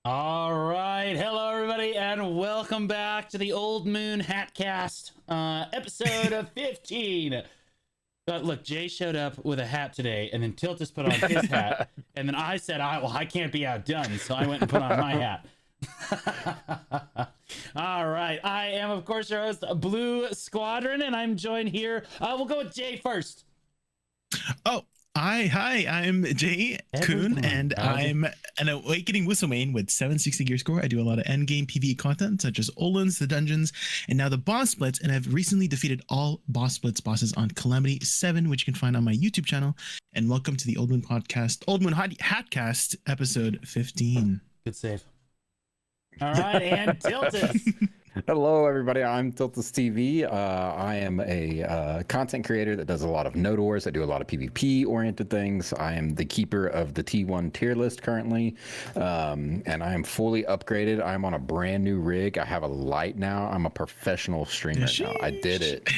All right, hello everybody, and welcome back to the Old Moon Hatcast, episode of 15. Look, Jay showed up with a hat today, and then Tiltus put on his hat, and then I said, I can't be outdone, so I went and put on my hat. All right, I am, of course, your host, Blue Squadron, and I'm joined here. We'll go with Jay first. Oh, hi, I'm Jay Kuhn, and I'm an Awakening Whistlemane with 760 gear score. I do a lot of endgame PvE content, such as Olin's, the dungeons, and now the boss splits, and I've recently defeated all boss splits bosses on Calamity 7, which you can find on my YouTube channel. And welcome to the Old Moon Podcast, Old Moon Hatcast, episode 15. Good save. All right, and Tiltus. Hello, everybody. I'm Tiltus TV. I am a content creator that does a lot of Node Wars. I do a lot of PvP-oriented things. I am the keeper of the T1 tier list currently, and I am fully upgraded. I'm on a brand new rig. I have a light now. I'm a professional streamer now. I did it.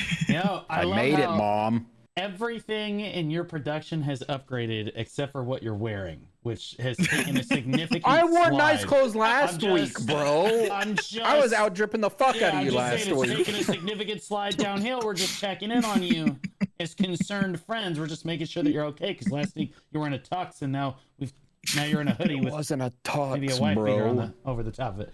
I made it, Mom. Everything in your production has upgraded except for what you're wearing, which has taken a significant I wore slide. nice clothes last week, bro. I was out dripping the fuck out of you last week. It's taken a significant slide downhill. We're just checking in on you as concerned friends. We're just making sure that you're okay, because last week you were in a tux, and now you're in a hoodie with wasn't a tux, maybe a white beater bro. over the top of it.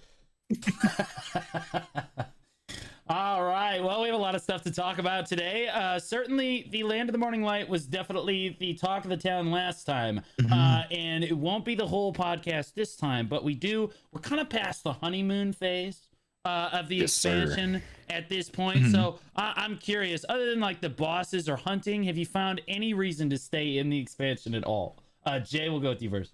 All right, well, we have a lot of stuff to talk about today. Certainly, the Land of the Morning Light was definitely the talk of the town last time, and it won't be the whole podcast this time, but we're kind of past the honeymoon phase of the expansion at this point. So I'm curious, other than like the bosses or hunting, have you found any reason to stay in the expansion at all? Jay, we'll go with you first.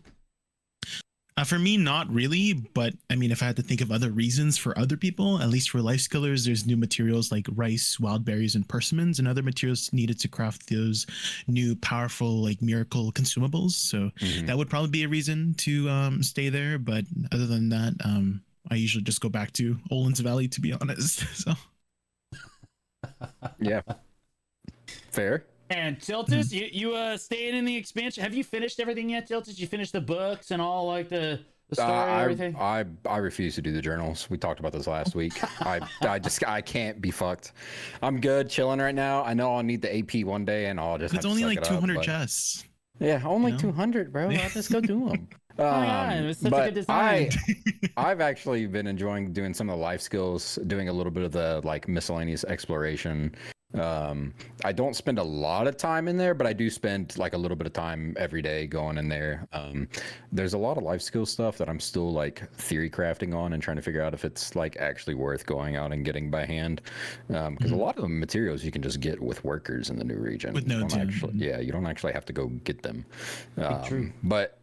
For me, not really, but I mean, if I had to think of other reasons for other people, at least for life skillers, there's new materials like rice, wild berries, and persimmons, and other materials needed to craft those new powerful, like miracle consumables. So that would probably be a reason to stay there. But other than that, I usually just go back to Olin's Valley, to be honest. So yeah, fair. And Tiltus, you staying in the expansion? Have you finished everything yet, Tiltus? You finished the books and all like the story and everything? I refuse to do the journals. We talked about this last week. I can't be fucked. I'm good, chilling right now. I know I'll need the AP one day, and I'll just. It's only like 200 chests. Yeah, only 200, bro. I'll just go do them. It was such a good design. I've actually been enjoying doing some of the life skills, doing a little bit of the like miscellaneous exploration. I don't spend a lot of time in there, but I do spend like a little bit of time every day going in there. There's a lot of life skill stuff that I'm still like theory crafting on and trying to figure out if it's like actually worth going out and getting by hand. Because a lot of the materials you can just get with workers in the new region. With nodes, you don't actually have to go get them. True.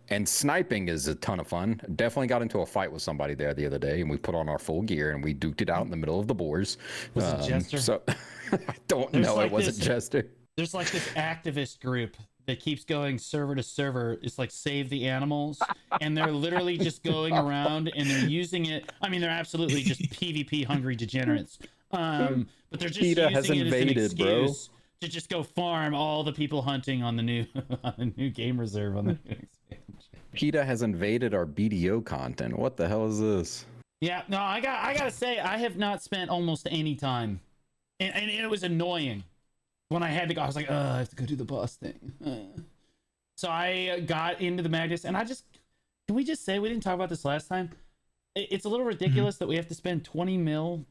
And sniping is a ton of fun. Definitely got into a fight with somebody there the other day, and we put on our full gear and we duked it out in the middle of the boars. Was it Jester? So I don't know. Like it wasn't Jester. There's like this activist group that keeps going server to server. It's like save the animals, and they're literally just going around and they're using it. I mean, they're absolutely just PvP hungry degenerates. But they're just using it as an excuse to just go farm all the people hunting on the new game reserve on the new expansion. PETA has invaded our BDO content. What the hell is this? Yeah, no, I gotta say, I have not spent almost any time, and it was annoying when I had to go. I was like, I have to go do the boss thing. So I got into the Magnus, and can we just say, we didn't talk about this last time? It's a little ridiculous that we have to spend 20 mil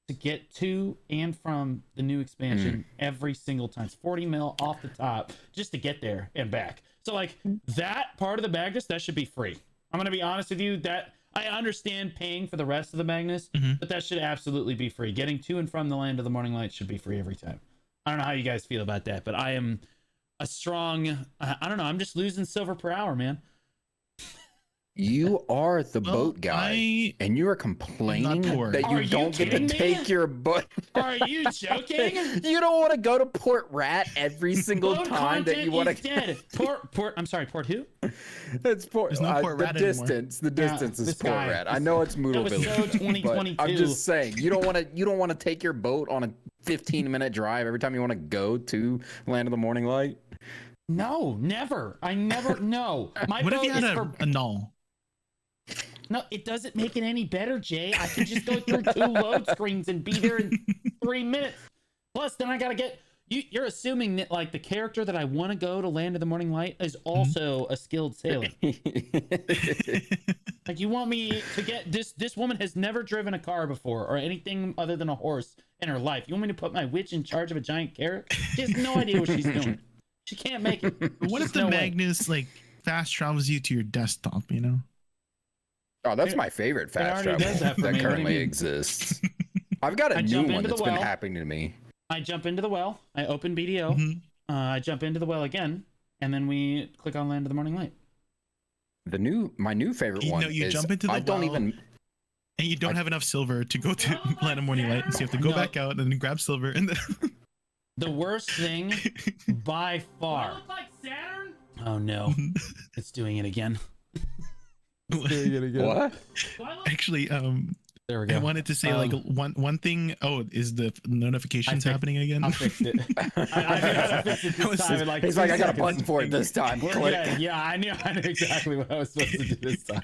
to get to and from the new expansion every single time. It's 40 mil off the top just to get there and back. So like that part of the Magnus, that should be free. I'm gonna be honest with you, that I understand paying for the rest of the Magnus, but that should absolutely be free. Getting to and from the Land of the Morning Light should be free every time. I don't know how you guys feel about that, but I am a strong, I don't know, I'm just losing silver per hour, man. You are the boat guy, and you are complaining that you don't get to take your boat. Are you joking? You don't want to go to Port Rat every single time that you want to. Dead. I'm sorry, Port who? It's Port. There's no Port Rat anymore. The distance is Port Rat. I know it's Moodle Village. So 2022. I'm just saying, you don't want to take your boat on a 15-minute drive every time you want to go to Land of the Morning Light. No, never. I never. No. What if you had a null? No, it doesn't make it any better, Jay. I can just go through 2 load screens and be there in 3 minutes. Plus, then I gotta get you're assuming that like the character that I want to go to Land of the Morning Light is also a skilled sailor. Like you want me to get this woman has never driven a car before or anything other than a horse in her life. You want me to put my witch in charge of a giant carrot? She has no idea what she's doing. She can't make it. What if the Magnus like fast travels you to your desktop, you know? Oh, that's my favorite fast travel that currently exists. I've got a new one that's been happening to me. I jump into the well. I open BDO. I jump into the well again, and then we click on Land of the Morning Light. My new favorite one you is jump into the well, and you don't have enough silver to go to Land of Morning Light, so you have to go back out and then grab silver. And then the worst thing by far. Look like Saturn? Oh no, it's doing it again. What? Actually, there we go. I wanted to say like one thing. Oh, is the notifications happening again? I fixed it. I fixed it this time. He's like, I got a button for it this time. Yeah, I knew exactly what I was supposed to do this time.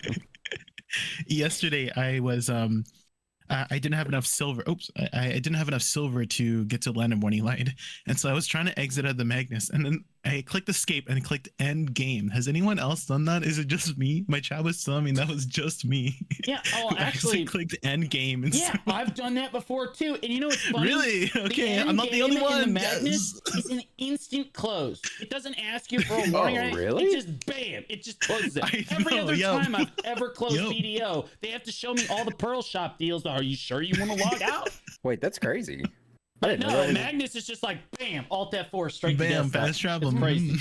Yesterday, I was I didn't have enough silver. Oops, I didn't have enough silver to get to Land of Morning Light, and so I was trying to exit out of the Magnus, and then I clicked escape and clicked end game. Has anyone else done that? Is it just me? My chat was telling me that was just me. Yeah. Oh, actually, clicked end game. And yeah, I've done that before too. And you know what's funny? Really? Okay, I'm not the only one. The Magnus is an instant close. It doesn't ask you for a warning. Oh, really? It just bam! It just closes it. Every other time I've ever closed BDO, they have to show me all the Pearl Shop deals. Are you sure you want to log out? Wait, that's crazy. No, Magnus is just like bam, Alt F4 straight to bam, fast travel. It's crazy.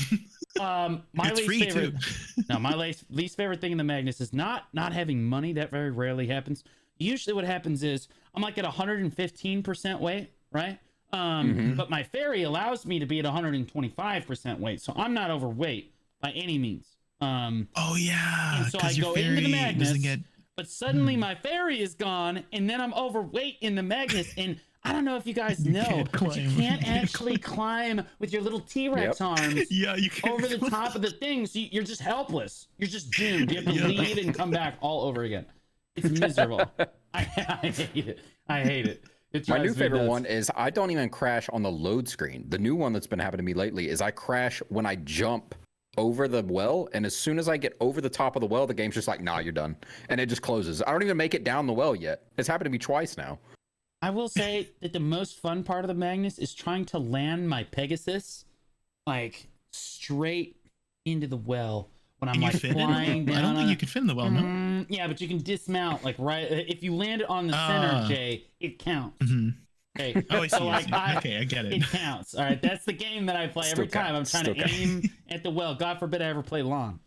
My it's least favorite. Too. No, my least favorite thing in the Magnus is not having money. That very rarely happens. Usually, what happens is I'm like at 115% weight, right? But my ferry allows me to be at 125% weight, so I'm not overweight by any means. Oh yeah. And so I go into the Magnus, but suddenly my ferry is gone, and then I'm overweight in the Magnus, and I don't know if you guys know, but you can't actually climb with your little T-Rex arms you can over the top of the thing. So you're just helpless. You're just doomed. You have to leave and come back all over again. It's miserable. I hate it. I hate it. My new favorite one is I don't even crash on the load screen. The new one that's been happening to me lately is I crash when I jump over the well, and as soon as I get over the top of the well, the game's just like, nah, you're done. And it just closes. I don't even make it down the well yet. It's happened to me twice now. I will say that the most fun part of the Magnus is trying to land my Pegasus like straight into the well when I'm like flying down. I don't think you can fit in the well, no? Yeah, but you can dismount like right. If you land it on the center, Jay, it counts. Okay. Oh, I see. So, like, okay, I get it. It counts. All right, that's the game that I play every time. I'm trying to aim at the well. God forbid I ever play long.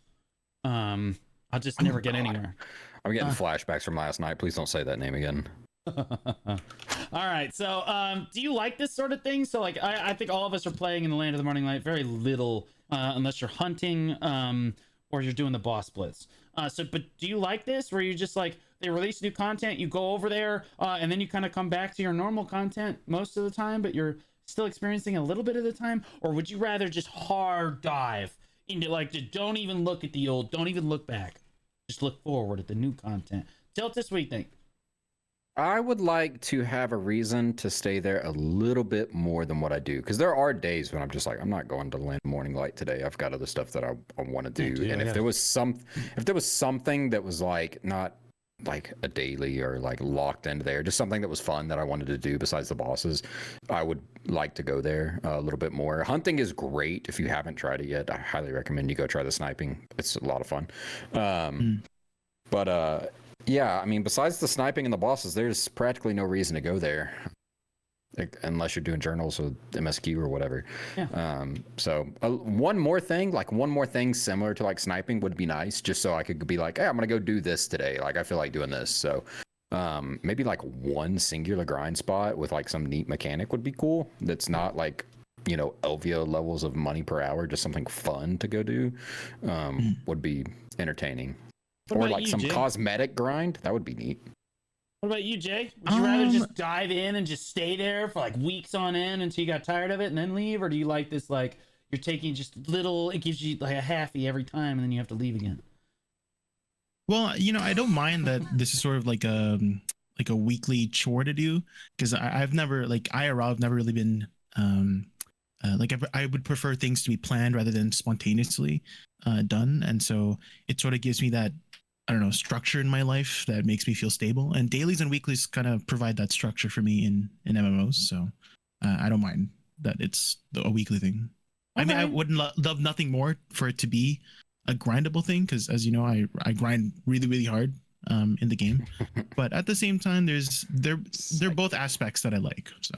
I'll just never get anywhere. I'm getting flashbacks from last night. Please don't say that name again. All right, so do you like this sort of thing? So like I think all of us are playing in the Land of the Morning Light very little, unless you're hunting or you're doing the boss blitz. But do you like this where you just like they release new content, you go over there and then you kind of come back to your normal content most of the time, but you're still experiencing a little bit of the time? Or would you rather just hard dive into like don't even look at the old, don't even look back, just look forward at the new content? Tell us what you think. I would like to have a reason to stay there a little bit more than what I do, because there are days when I'm just like, I'm not going to Land Morning Light today. I've got other stuff that I want to do. And if there was something that was like not like a daily or like locked into there, just something that was fun that I wanted to do besides the bosses, I would like to go there a little bit more. Hunting is great. If you haven't tried it yet, I highly recommend you go try the sniping. It's a lot of fun. Yeah, I mean, besides the sniping and the bosses, there's practically no reason to go there, unless you're doing journals with MSQ or whatever. Yeah. So one more thing similar to like sniping would be nice, just so I could be like, hey, I'm gonna go do this today. Like I feel like doing this. So maybe like one singular grind spot with like some neat mechanic would be cool. That's not like, you know, LVO levels of money per hour, just something fun to go do would be entertaining. Or like some cosmetic grind. That would be neat. What about you, Jay? Would you rather just dive in and just stay there for like weeks on end until you got tired of it and then leave? Or do you like this, like, you're taking just little, it gives you like a halfie every time and then you have to leave again? Well, I don't mind that this is sort of like a weekly chore to do, because I've never, like, IRL, I've never really been like, I would prefer things to be planned rather than spontaneously done, and so it sort of gives me that, I don't know, structure in my life that makes me feel stable. And dailies and weeklies kind of provide that structure for me in MMOs. So I don't mind that it's a weekly thing. I mean, I wouldn't love nothing more for it to be a grindable thing, because, as you know, I grind really, really hard in the game. But at the same time, they're both aspects that I like. So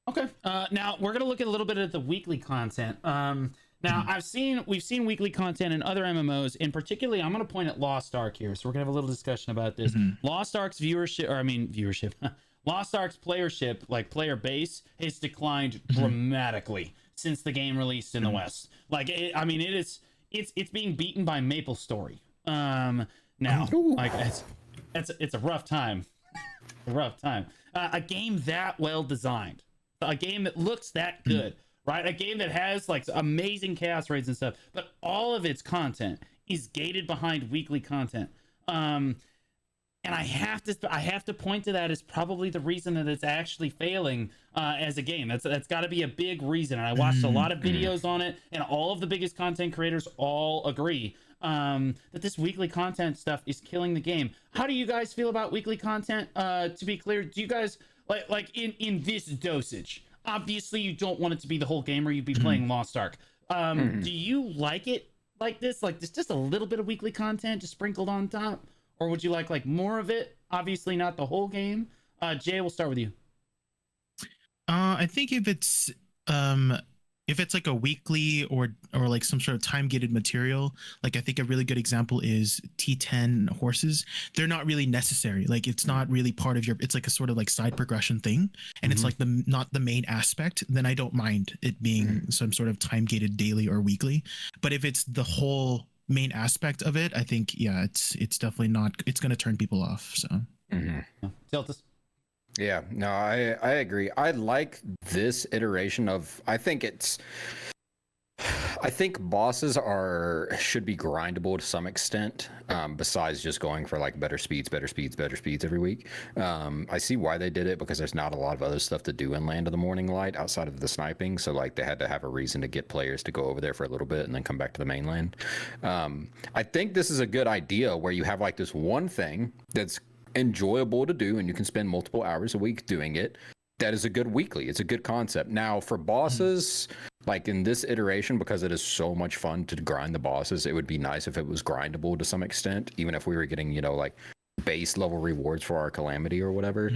Okay. Now we're gonna look at a little bit at the weekly content. Now we've seen weekly content in other MMOs, and particularly I'm gonna point at Lost Ark here. So we're gonna have a little discussion about this. Lost Ark's viewership. Lost Ark's playership, like player base, has declined dramatically since the game released in the West. Like, it's being beaten by MapleStory. Now, like, it's a rough time. A rough time. A game that well designed, a game that looks that good, right? A game that has like amazing chaos raids and stuff, but all of its content is gated behind weekly content. And I have to point to that as probably the reason that it's actually failing as a game. That's got to be a big reason. And I watched a lot of videos on it, and all of the biggest content creators all agree that this weekly content stuff is killing the game. How do you guys feel about weekly content? To be clear, do you guys like in this dosage? Obviously, you don't want it to be the whole game, or you'd be playing Lost Ark. Do you like it like this? Like this, just a little bit of weekly content just sprinkled on top? Or would you like more of it? Obviously not the whole game. Jay, we'll start with you. I think if it's like a weekly or like some sort of time gated material, like I think a really good example is T10 horses. They're not really necessary. Like it's not really part of it's like a sort of like side progression thing, and it's like not the main aspect. Then I don't mind it being some sort of time gated daily or weekly. But if it's the whole main aspect of it, I think it's definitely not, it's going to turn people off. So Tiltus. Yeah, no, I agree. I like this iteration of, I think bosses should be grindable to some extent, besides just going for like better speeds every week. I see why they did it, because there's not a lot of other stuff to do in Land of the Morning Light outside of the sniping. So like they had to have a reason to get players to go over there for a little bit and then come back to the mainland. I think this is a good idea where you have like this one thing that's enjoyable to do and you can spend multiple hours a week doing it. That is a good weekly. It's a good concept. Now for bosses, like in this iteration, because it is so much fun to grind the bosses, it would be nice if it was grindable to some extent, even if we were getting, like base level rewards for our calamity or whatever,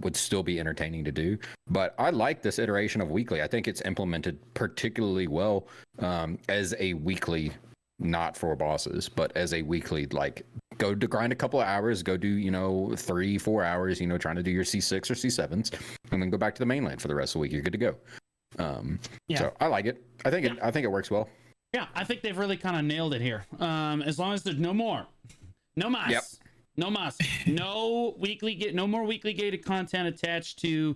would still be entertaining to do. But I like this iteration of weekly. I think it's implemented particularly well as a weekly, not for bosses, but as a weekly, like go to grind a couple of hours, go do 3-4 hours, trying to do your C6 or C7s, and then go back to the mainland for the rest of the week. You're good to go. So I like it. I think it works well. Yeah, I think they've really kind of nailed it here. As long as there's no more, no mas, no mas, no more weekly gated content attached to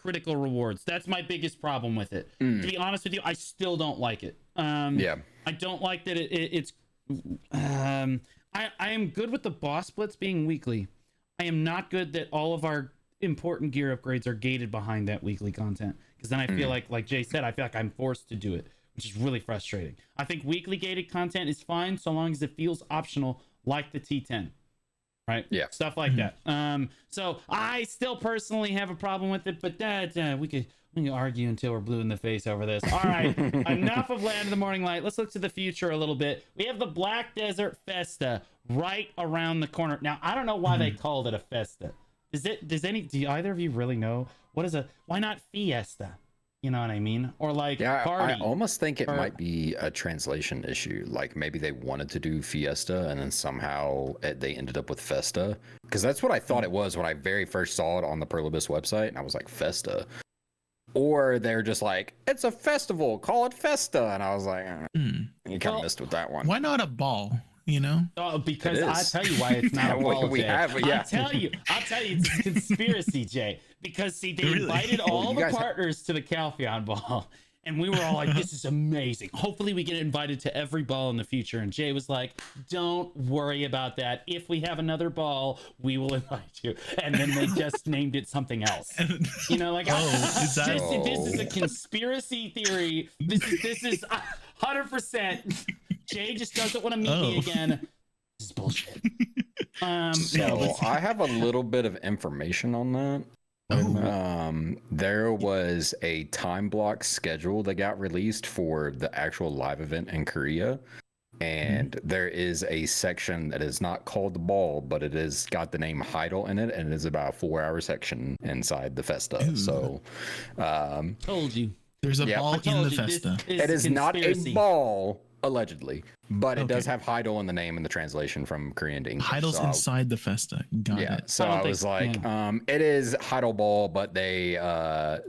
critical rewards. That's my biggest problem with it. To be honest with you, I still don't like it. I don't like that it's. I am good with the boss splits being weekly. I am not good that all of our important gear upgrades are gated behind that weekly content, because then I feel like Jay said, I feel like I'm forced to do it, which is really frustrating. I think weekly gated content is fine so long as it feels optional, like the T10, right? Yeah, stuff like that. So I still personally have a problem with it, but that we can argue until we're blue in the face over this. All right, enough of Land of the Morning Light. Let's look to the future a little bit. We have the Black Desert Festa right around the corner. Now, I don't know why they called it a Festa. Do either of you really know why not Fiesta? You know what I mean? Or like party. I almost think it might be a translation issue. Like maybe they wanted to do Fiesta and then somehow they ended up with Festa. Because that's what I thought it was when I very first saw it on the Perlibus website, and I was like, Festa. Or they're just like, it's a festival, call it Festa. And I was like, you kind of missed with that one. Why not a ball? Because I'll tell you why it's not a ball, Jay. I'll tell you, it's a conspiracy, Jay. Because see, they invited all the partners to the Calpheon ball, And we were all like, this is amazing. Hopefully we get invited to every ball in the future. And Jay was like, don't worry about that. If we have another ball, we will invite you. And then they just named it something else. You know, like, is that- this is a conspiracy theory. This is 100%. Jay just doesn't want to meet me again. This is bullshit. So I have a little bit of information on that. There was a time block schedule that got released for the actual live event in Korea, and there is a section that is not called the ball, but it is got the name Heidel in it, and it is about a 4-hour section inside the Festa. Ooh. So Told you. There's a Yeah, ball I in told the you, this Festa. it is not a conspiracy. ball, allegedly, but it does Okay. have Heidel in the name in the translation from Korean to English. Heidel's So inside the Festa. Got yeah, it. so I don't I think- was like, it is Heidel ball, but they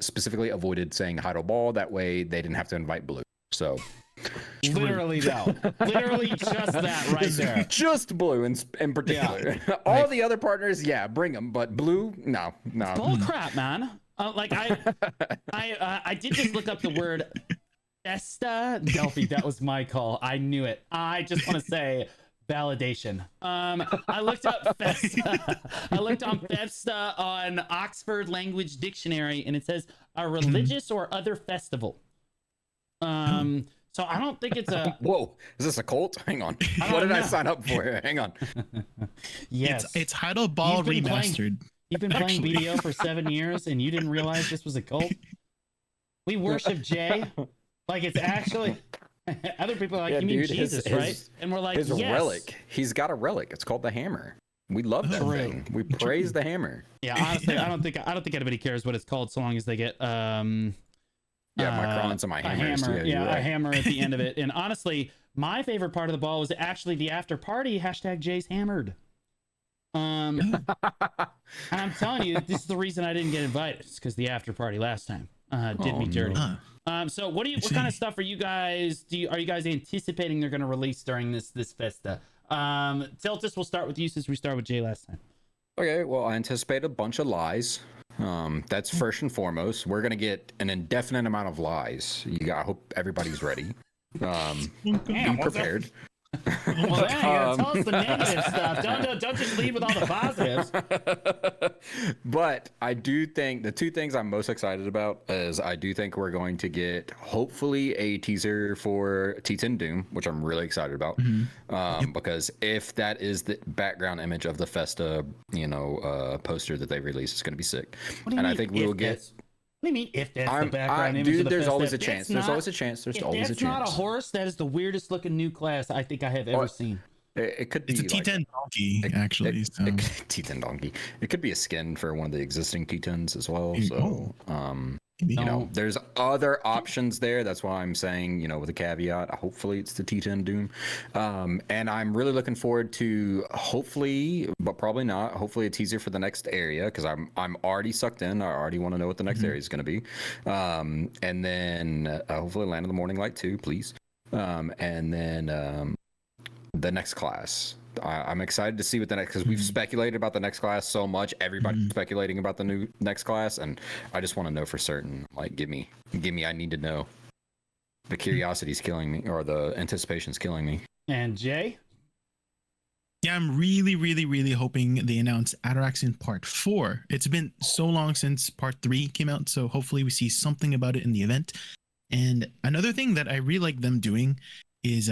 specifically avoided saying Heidel ball. That way they didn't have to invite Blue. So Literally, though. Literally just that right there. just Blue in particular. All the other partners, yeah, bring them, but Blue, no. Bull crap, man. Like I did just look up the word Festa Delphi. That was my call. I knew it. I just want to say validation. I looked up Festa. I looked on Festa on Oxford Language Dictionary, and it says a religious or other festival. So I don't think it's a. Whoa, is this a cult? Hang on. don't What did I know. sign up for here? Hang on. Yes. It's Heidel Ball You've been playing- remastered. You've been playing Actually. BDO for 7 years and you didn't realize this was a cult? We worship Jay. Like it's actually other people are like, Yeah, you mean dude, his- Jesus, his- right? And we're like, His yes. relic. He's got a relic. It's called the hammer. We love that True. thing. We praise the hammer. Yeah, honestly, Yeah. I don't think anybody cares what it's called so long as they get Yeah, my crons and my a hammers. hammer. you're Yeah, right. a hammer at the end of it. And honestly, my favorite part of the ball was actually the after party hashtag Jay's hammered. And I'm telling you, this is the reason I didn't get invited. It's because the after party last time did me dirty. Huh. So what kind of stuff are you guys are you guys anticipating they're going to release during this Festa? Tiltus, we'll start with you since we started with Jay last time. Okay, well, I anticipate a bunch of lies. That's first and foremost. We're gonna get an indefinite amount of lies. I hope everybody's ready. Be prepared. Well, yeah, tell us the negative stuff. Don't just leave with all the positives. But I do think the two things I'm most excited about is I do think we're going to get hopefully a teaser for T10 Doom, which I'm really excited about. Because if that is the background image of the Festa, poster that they released, it's going to be sick. What do you And mean, I think we will if get. that's- What do you mean if that's the background image Dude, of the there's Festa? always a If chance. that's There's not- always a chance. There's If always a that's not a chance. horse, that is the weirdest looking new class I think I have ever seen. It could be It's a like- T10 donkey, actually. so. T10 donkey. It could be a skin for one of the existing T10s as well. So, Maybe. there's other options there. That's why I'm saying, with a caveat, hopefully it's the T10 Doom. And I'm really looking forward to hopefully, but probably not, hopefully a teaser for the next area, because I'm already sucked in. I already want to know what the next area is going to be. And then hopefully Land of the Morning Light 2, please. And then the next class. I'm excited to see what the next, because we've speculated about the next class so much. Everybody's speculating about the new next class, and I just want to know for certain. Like, give me. I need to know. The curiosity's killing me, or the anticipation's killing me. And Jay? Yeah, I'm really, really, really hoping they announce Ataraxian Part 4. It's been so long since Part 3 came out, so hopefully we see something about it in the event. And another thing that I really like them doing is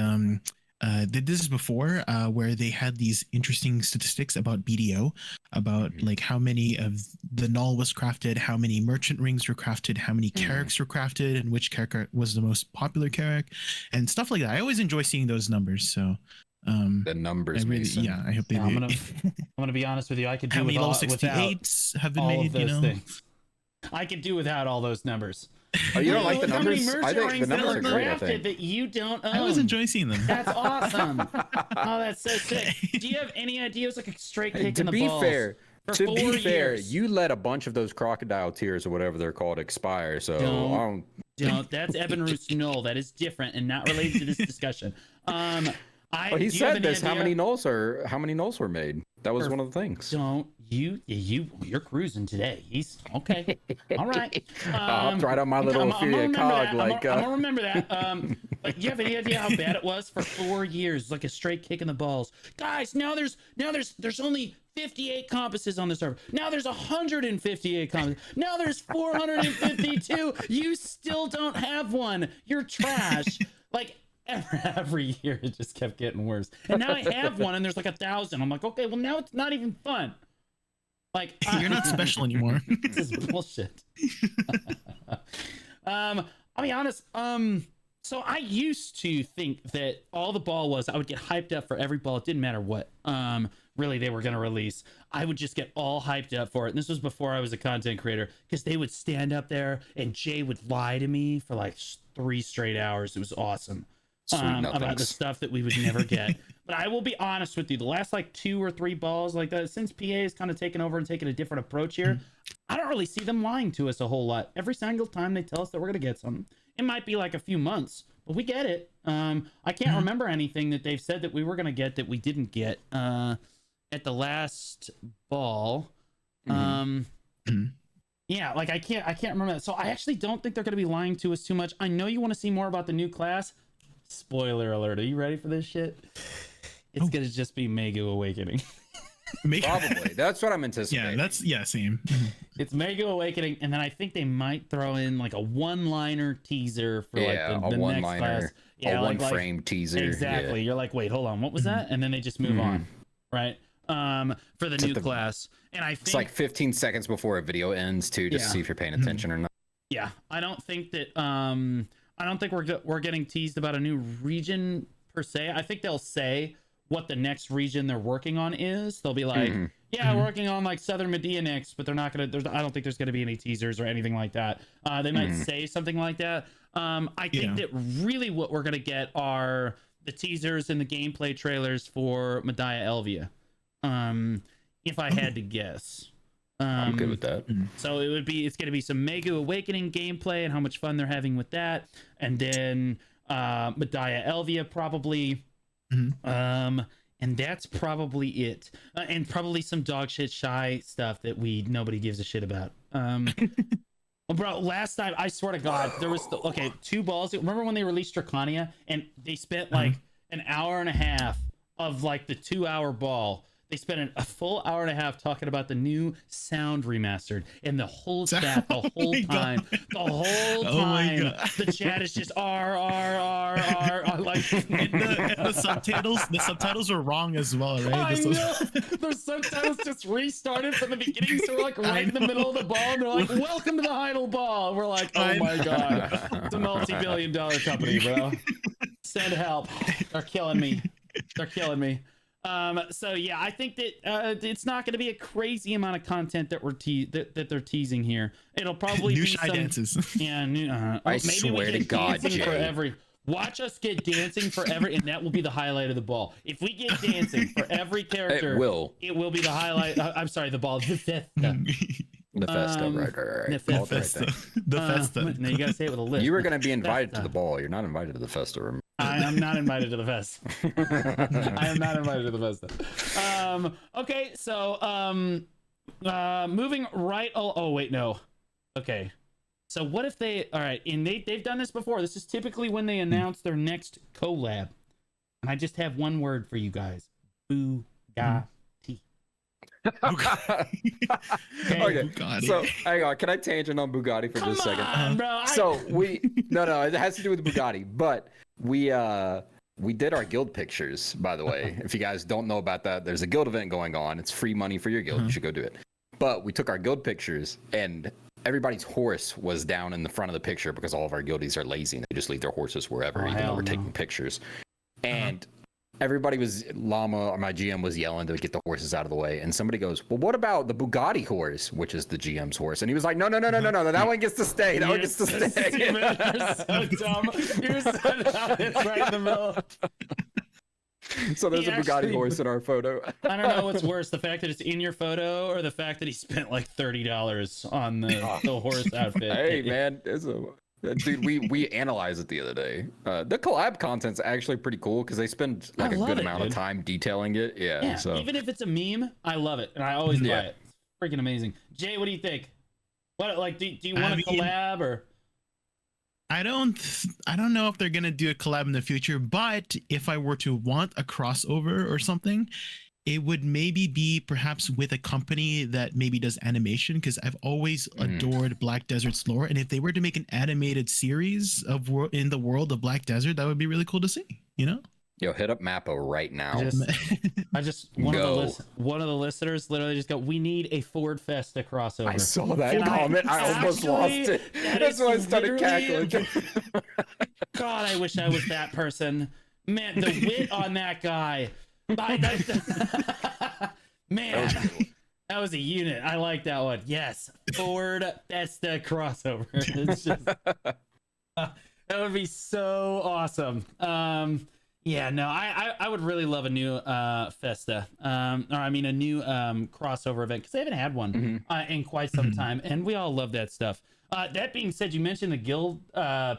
did this before where they had these interesting statistics about BDO, about like how many of the null was crafted, how many merchant rings were crafted, how many carracks were crafted, and which carrack was the most popular carrack, and stuff like that. I always enjoy seeing those numbers. So The numbers, Mason. I hope they Yeah, do. I'm gonna be honest with you. I could do How many without, level 68s have been all made, of those you know? things. I could do without all those numbers. Oh, you don't like the How many numbers? I merchant think the rings that numbers are are great. I crafted think. that you don't own? I always enjoy seeing them. That's awesome. Oh, that's so sick. Do you have any idea? It was like a straight kick To in the be balls. fair, for to 4 be fair, years. you let a bunch of those crocodile tears or whatever they're called expire. So I don't. Don't. That's Ebenruth's null. That is different and not related to this discussion. Well, he do you have said any this. How idea? many nulls were made? That was one of the things. Don't you're cruising today. He's okay. All right. I hopped right on my little affiliate cog. I'm gonna remember that. But you have any idea how bad it was for 4 years? Like a straight kick in the balls. Guys, now there's only 58 compasses on the server. Now there's 158 compasses. Now there's 452. You still don't have one. You're trash. Like every year it just kept getting worse. And now I have one and there's like 1,000. I'm like, okay, well now it's not even fun. Like You're not special anymore. This is bullshit. I'll be honest. So I used to think that all the ball was I would get hyped up for every ball. It didn't matter what really they were gonna release. I would just get all hyped up for it. And this was before I was a content creator, because they would stand up there and Jay would lie to me for like 3 straight hours. It was awesome. About the stuff that we would never get. But I will be honest with you, the last like 2 or 3 balls like that, since PA has kind of taken over and taken a different approach here, I don't really see them lying to us a whole lot. Every single time they tell us that we're gonna get something, it might be like a few months, but we get it. I can't remember anything that they've said that we were gonna get that we didn't get at the last ball. Yeah, like I can't remember that. So I actually don't think they're gonna be lying to us too much. I know you want to see more about the new class. Spoiler alert, are you ready for this shit? It's gonna just be Mega Awakening. Probably. That's what I'm anticipating. Same. It's Mega Awakening, and then I think they might throw in like a one-liner teaser for like the next class. Yeah, a one-frame teaser. Exactly. Yeah. You're like, wait, hold on, what was that? And then they just move on, right? For the new class. And I think it's like 15 seconds before a video ends too, just to see if you're paying attention or not. Yeah, I don't think that I don't think we're getting teased about a new region per se. I think they'll say what the next region they're working on is. They'll be like, we're working on like Southern Medea next, but they're not gonna. I don't think there's gonna be any teasers or anything like that. They might say something like that. I think that really what we're gonna get are the teasers and the gameplay trailers for Medea Elvia. If I had to guess. I'm good with that. So it's going to be some Mega Awakening gameplay and how much fun they're having with that, and then Medea Elvia probably, and that's probably it, and probably some dog shit shy stuff that nobody gives a shit about. Bro, last time I swear to God, there was 2 balls. Remember when they released Dracania and they spent like an hour and a half of like the 2-hour ball. They spent a full hour and a half talking about the new sound remastered, and the whole chat, the whole time, the chat is just R, like the subtitles were wrong as well, right? I know. The subtitles just restarted from the beginning, so we're like right in the middle of the ball, and they're like, "Welcome to the Heidel Ball." And we're like, "Oh my God, it's a multi-billion-dollar company, bro. Send help. They're killing me. So yeah, I think that it's not going to be a crazy amount of content that they're teasing here. It'll probably new be shy dances. Yeah, I maybe swear to God, Jay. Watch us get dancing for every, and that will be the highlight of the ball. If we get dancing for every character, it will be the highlight. I'm sorry, the ball. The Festa. The Festa, right. The Festa. The Festa. No, you gotta say it with a lisp. You were going to be invited to the ball. You're not invited to the Festa. Remember? I am not invited to the Festa. I am not invited to the Festa. Okay, so moving right. Oh wait, no. Okay. So what if they? All right, and they've done this before. This is typically when they announce their next collab, and I just have one word for you guys: Bugatti. Okay. Bugatti. So hang on, can I tangent on Bugatti for just a second? On, bro. So no, it has to do with Bugatti, but we did our guild pictures, by the way. If you guys don't know about that, there's a guild event going on. It's free money for your guild. You should go do it. But we took our guild pictures, and everybody's horse was down in the front of the picture because all of our guildies are lazy and they just leave their horses wherever, even though we're taking pictures. And everybody was my GM was yelling to get the horses out of the way, and somebody goes, "Well, what about the Bugatti horse, which is the GM's horse?" And he was like, "No, that one gets to stay. That one gets to stay." You're so dumb. You're so dumb. It's right in the middle. So there's a Bugatti horse in our photo. I don't know what's worse, the fact that it's in your photo or the fact that he spent like $30 on the horse outfit. Hey man, Dude, we analyzed it the other day. The collab content's actually pretty cool because they spend like a good amount of time detailing it. Yeah. So even if it's a meme, I love it, and I always buy Yeah. it. It's freaking amazing. Jay, what do you think? What like do you want to collab or? I don't know if they're gonna do a collab in the future, but if I were to want a crossover or something, it would maybe be perhaps with a company that maybe does animation, because I've always adored Black Desert's lore, and if they were to make an animated series of in the world of Black Desert, that would be really cool to see. You know? yo, hit up Mappa right now. I just one of the listeners literally just go, "We need a Ford Festa crossover." I saw that And comment. I almost lost it. That's why I started cackling. God, I wish I was that person. Man, the wit on that guy. Man, that was a unit. I like that one. Yes, Ford Festa crossover. It's just that would be so awesome. Yeah, no, I would really love a new Festa, or I mean a new crossover event, because they haven't had one in quite some time, and we all love that stuff. That being said, you mentioned the guild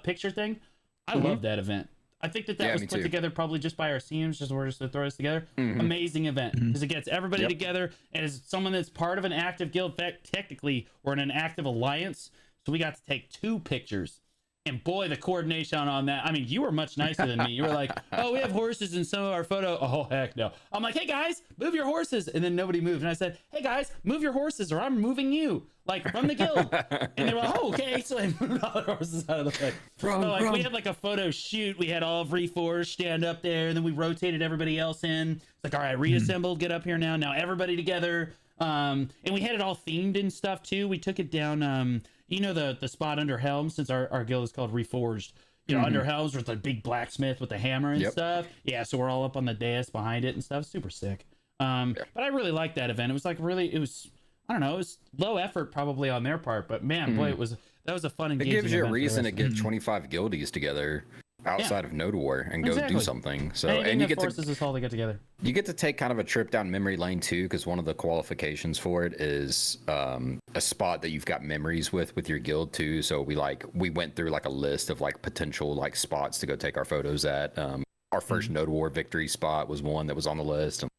picture thing. I love that event. I think that was put together probably just by our teams, we're just to throw this together. Amazing event, because it gets everybody together, and as someone that's part of an active guild, in fact, technically we're in an active alliance, so we got to take 2 pictures. And boy, the coordination on that. I mean, you were much nicer than me. You were like, oh, we have horses in some of our photo. Oh, heck no. I'm like, hey, guys, move your horses. And then nobody moved. And I said, hey, guys, move your horses or I'm moving you, like, from the guild. And they were like, oh, okay. So I moved all the horses out of the way. We had, like, a photo shoot. We had all of Reforged stand up there. And then we rotated everybody else in. It's like, all right, reassembled, get up here now. Now everybody together. And we had it all themed and stuff, too. We took it down... you know the spot under Helms, since our guild is called Reforged. You know, under Helms there's the big blacksmith with the hammer and stuff. Yeah, so we're all up on the dais behind it and stuff. Super sick. But I really liked that event. It was like it was I don't know, it was low effort probably on their part, but man, boy, that was a fun engaging event. It gives you a reason to get 25 guildies together outside of Node War and go do something. So and you get forces us all to get together. You get to take kind of a trip down memory lane too, because one of the qualifications for it is a spot that you've got memories with your guild too. So we went through like a list of like potential like spots to go take our photos at. Our first Node War victory spot was one that was on the list and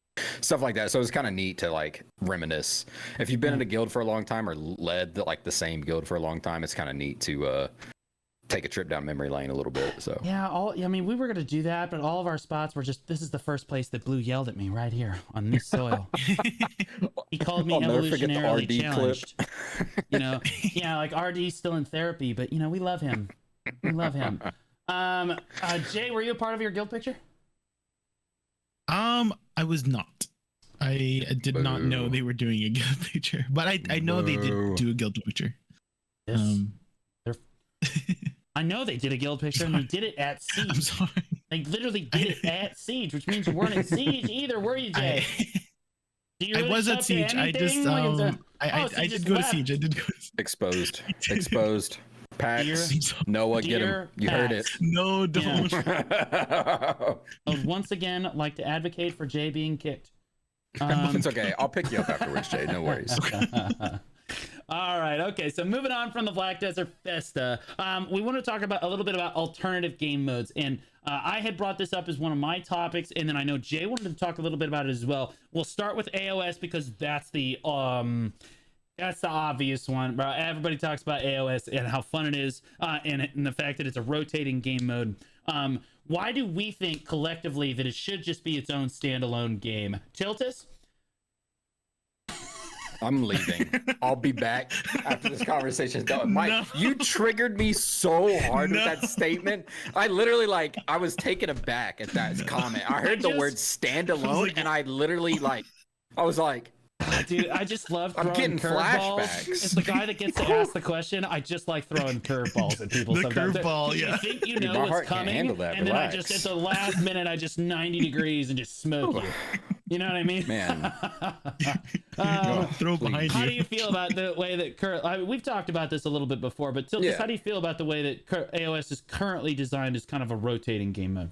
stuff like that. So it's kind of neat to like reminisce. If you've been in a guild for a long time or led the same guild for a long time, it's kind of neat to take a trip down memory lane a little bit. So yeah, I mean, we were gonna do that, but all of our spots were just, this is the first place that Blue yelled at me right here on this soil. He called me evolutionarily challenged. You know, yeah, like RD's still in therapy, but you know, we love him. We love him. Jay, were you a part of your guild picture? I was not. I did not know they were doing a guild picture, but I know they did do a guild picture. Yes. I know they did a guild picture and they did it at Siege. I'm sorry. They literally did it at Siege, which means you weren't at Siege either, were you, Jay? I was at Siege. I just I did go to Siege. I did go to Siege. Exposed. Pax. Noah, get him. You heard it. No, don't. I would once again like to advocate for Jay being kicked. It's okay. I'll pick you up afterwards, Jay. No worries. All right. Okay. So moving on from the Black Desert Festa, we want to talk about a little bit about alternative game modes. And I had brought this up as one of my topics, and then I know Jay wanted to talk a little bit about it as well. We'll start with AOS because that's the obvious one. Everybody talks about AOS and how fun it is, and the fact that it's a rotating game mode. Why do we think collectively that it should just be its own standalone game? Tiltus? I'm leaving. I'll be back after this conversation is done. Mike, you triggered me so hard with that statement. I literally I was taken aback at that comment. I heard the word standalone and I literally I was like, dude, I just love throwing curveballs. It's the guy that gets to ask the question. I just like throwing curveballs at people. Sometimes. Curveball, yeah. You think you know what's coming, and then I just at the last minute I just 90 degrees and just smoke you. You know what I mean? Man. Throw behind how you. do you feel about the way that we've talked about this a little bit before, but Tiltus, how do you feel about the way that AOS is currently designed as kind of a rotating game mode?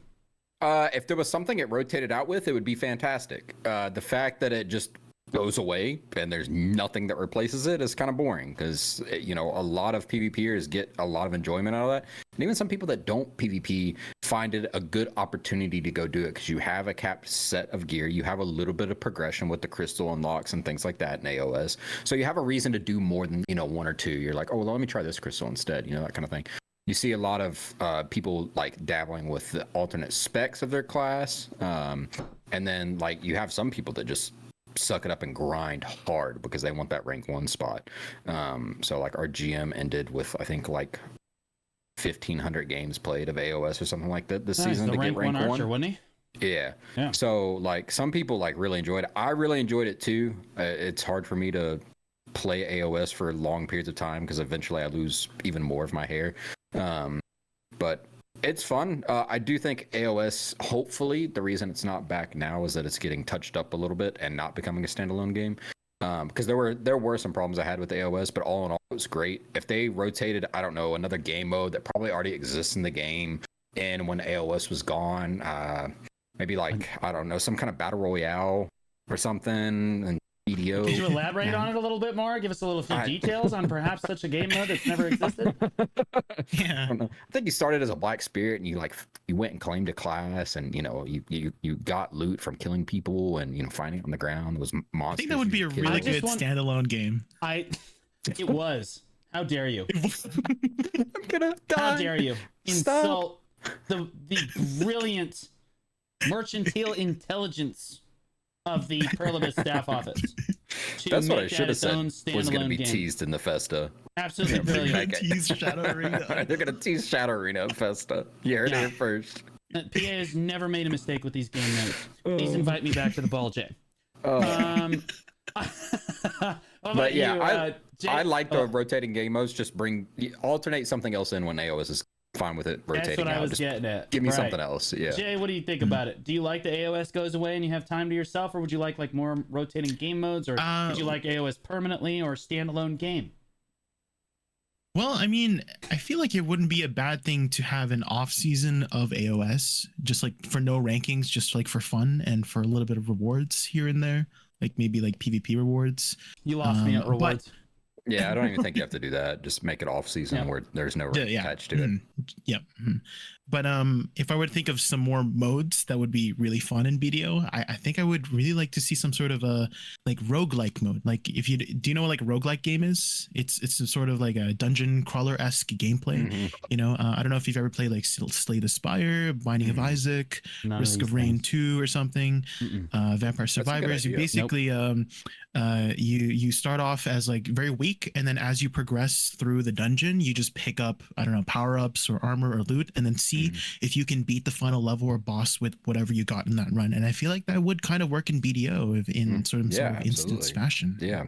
If there was something it rotated out with, it would be fantastic. The fact that it just goes away and there's nothing that replaces it, it's kind of boring because a lot of PvPers get a lot of enjoyment out of that, and even some people that don't PvP find it a good opportunity to go do it because you have a capped set of gear, you have a little bit of progression with the crystal unlocks and things like that in AOS, so you have a reason to do more than one or two. You're like, oh well, let me try this crystal instead, that kind of thing. You see a lot of people like dabbling with the alternate specs of their class, and then like you have some people that just suck it up and grind hard because they want that rank 1 spot. So like our GM ended with I think like 1,500 games played of AOS or something like that this season to get rank 1 archer, wasn't he? Yeah. So like some people like really enjoyed it. I really enjoyed it too. It's hard for me to play AOS for long periods of time because eventually I lose even more of my hair. But it's fun. I do think AOS, hopefully, the reason it's not back now is that it's getting touched up a little bit and not becoming a standalone game. Because there were some problems I had with AOS, but all in all, it was great. If they rotated, I don't know, another game mode that probably already exists in the game, and when AOS was gone, maybe like, I don't know, some kind of battle royale or something, and BDO. Could you elaborate on it a little bit more? Give us a little few details on perhaps such a game mode that's never existed. I don't know. I think you started as a black spirit and you went and claimed a class, and you got loot from killing people and finding it on the ground. It was monsters. I think that would be a really good standalone game. It was. How dare you? I'm gonna die. How dare you insult the brilliant mercantile intelligence of the Perlibus staff office. That's what I should have said was going to be teased in the Festa. Absolutely brilliant. Tease Shadow Arena. They're going to tease Shadow Arena at Festa. You heard it here first. PA has never made a mistake with these game notes. Please invite me back to the ball, Jay. But yeah, I like the rotating game modes. Just alternate something else in when AOS is fine with it rotating. That's what I was getting at. Give me something else. Yeah. Jay, what do you think about it? Do you like the AOS goes away and you have time to yourself, or would you like more rotating game modes, or would you like AOS permanently or standalone game? Well, I mean, I feel like it wouldn't be a bad thing to have an off season of AOS, just like for no rankings, just like for fun and for a little bit of rewards here and there, like maybe like PvP rewards. You lost me at rewards. Yeah, I don't even think you have to do that. Just make it off season where there's no rank attached to it. Yep. But if I were to think of some more modes that would be really fun in BDO, I think I would really like to see some sort of a like roguelike mode. Like if you do you know what like a roguelike game is? It's a sort of like a dungeon crawler-esque gameplay. I don't know if you've ever played like Slay the Spire, Binding of Isaac, Risk of Rain 2 or something, Vampire Survivors. You basically you start off as like very weak, and then as you progress through the dungeon, you just pick up, I don't know, power-ups or armor or loot, and then see if you can beat the final level or boss with whatever you got in that run. And I feel like that would kind of work in BDO in sort of instance fashion. Yeah.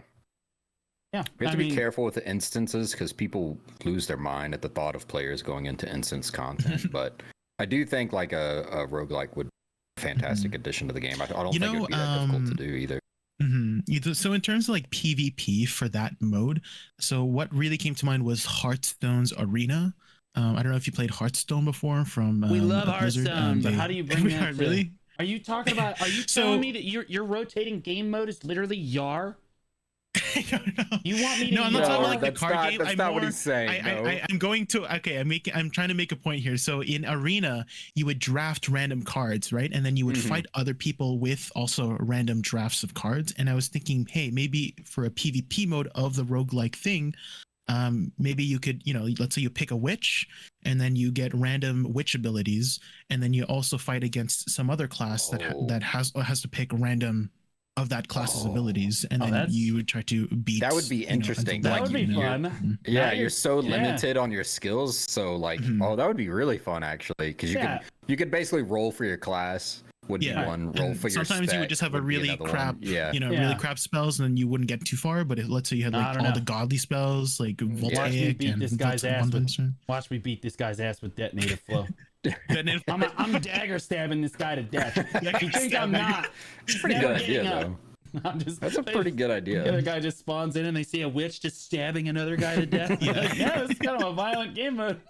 We have to be careful with the instances because people lose their mind at the thought of players going into instance content. But I do think like a roguelike would be a fantastic addition to the game. I don't think it would be that difficult to do either. So in terms of like PvP for that mode, so what really came to mind was Hearthstone's Arena. I don't know if you played Hearthstone before from we love Hearthstone, but how do you bring that to, really? Are you talking about, are you telling me that your rotating game mode is literally Yar? I don't know. You want me to? No, I'm not talking about like the card game. That's not what he's saying. I'm going to. Okay, I'm trying to make a point here. So in Arena, you would draft random cards, right? And then you would fight other people with also random drafts of cards. And I was thinking, hey, maybe for a PvP mode of the roguelike thing, maybe you could, let's say you pick a witch, and then you get random witch abilities, and then you also fight against some other class that has to pick random of that class's abilities, and then you would try to beat. That would be interesting. That would be fun. Yeah, you're so limited on your skills, so like, that would be really fun actually, because you could basically roll for your class. Would be one roll for your sometimes you would just have a really crap really crap spells, and then you wouldn't get too far. But let's say you had like all the godly spells, like Voltaic and this guy's ass watch me beat this guy's ass with detonator flow. I'm dagger stabbing this guy to death. You think I'm not? It's pretty good idea though. That's a pretty good idea. The other guy just spawns in and they see a witch just stabbing another guy to death. This is kind of a violent game mode.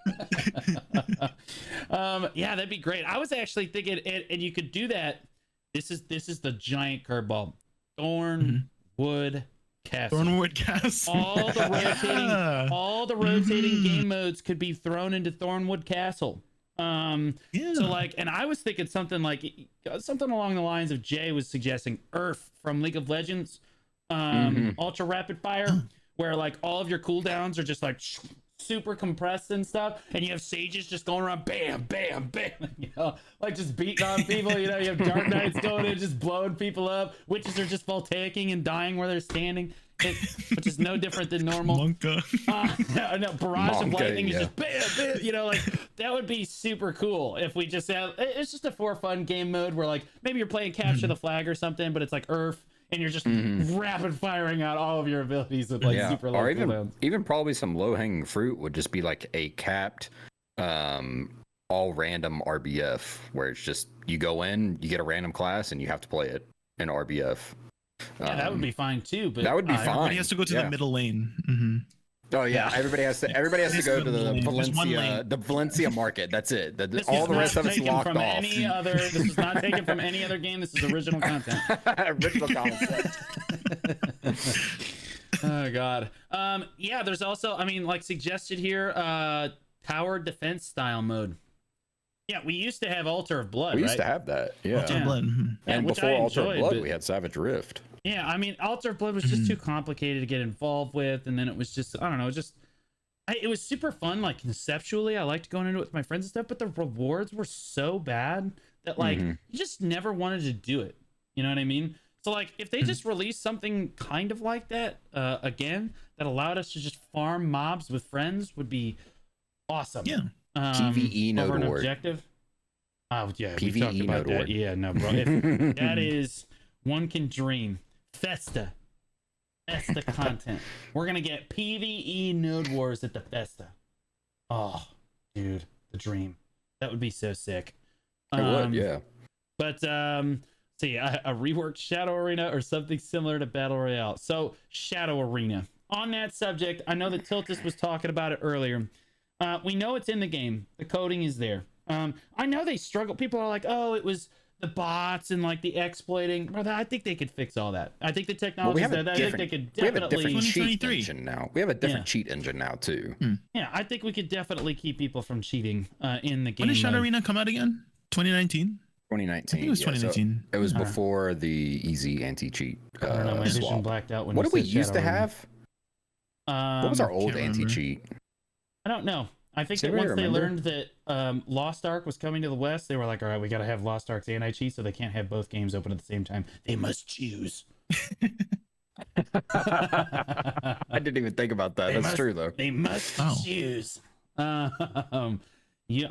That'd be great. I was actually thinking, and you could do that. This is the giant curveball. Thorn, Thornwood Castle. Thornwood Castle. All the rotating game modes could be thrown into Thornwood Castle. So like, and I was thinking something along the lines of Jay was suggesting Earth from League of Legends, ultra rapid fire, where like all of your cooldowns are just like super compressed and stuff, and you have sages just going around bam bam bam, you know, like just beating on people. You know, you have dark knights going in just blowing people up, witches are just voltaicing and dying where they're standing, which is no different than normal. Monka. No, barrage of lightning is just bam bam, you know, like that would be super cool if we just have, it's just a for fun game mode where like maybe you're playing capture the flag or something, but it's like Earth, and you're just rapid firing out all of your abilities with like super low cooldowns. Even probably some low hanging fruit would just be like a capped all random RBF, where it's just you go in, you get a random class, and you have to play it in RBF. Yeah, that would be fine too. But that would be fine. Everybody has to go to the middle lane. Oh yeah, everybody has to go to the Valencia market. That's it. All the rest of it's locked off. This is not taken from any other game. This is original content. Original content. Oh god. Yeah, there's also, I mean, like suggested here, tower defense style mode. Yeah, we used to have Altar of Blood. We used to have that. Yeah. Altar of Blood. And before Altar of Blood, we had Savage Rift. Yeah, I mean, Altar of Blood was just too complicated to get involved with, and then it was just, I don't know, it was super fun, like conceptually. I liked going into it with my friends and stuff, but the rewards were so bad that like you just never wanted to do it. You know what I mean? So like, if they just released something kind of like that again, that allowed us to just farm mobs with friends, would be awesome. Yeah. PvE node over an ward. objective. Oh yeah, we PvE talked about node that. ward. Yeah, no, bro. That is, one can dream. Festa content. We're gonna get PvE node wars at the Festa. Oh, dude, the dream. That would be so sick. It would, yeah. But see, a reworked Shadow Arena or something similar to Battle Royale. So Shadow Arena. On that subject, I know that Tiltus was talking about it earlier. We know it's in the game. The coding is there. I know they struggle. People are like, oh, it was the bots and like the exploiting. Brother, I think they could fix all that. I think the technology is there. I think they could definitely. We have a different cheat engine now. We have a different cheat engine now too. Yeah, I think we could definitely keep people from cheating in the game. When did Shadow Arena come out again? 2019. 2019. I think it was 2019. So it was before the easy anti-cheat. I don't know. My vision blacked out when. What you did we said used to Shadow Arena. have? What was our old anti-cheat? I don't know. I think that once they learned that Lost Ark was coming to the West, they were like, all right, we got to have Lost Ark's anti-cheat, so they can't have both games open at the same time. They must choose. I didn't even think about that. That's true, though. They must choose. Yeah,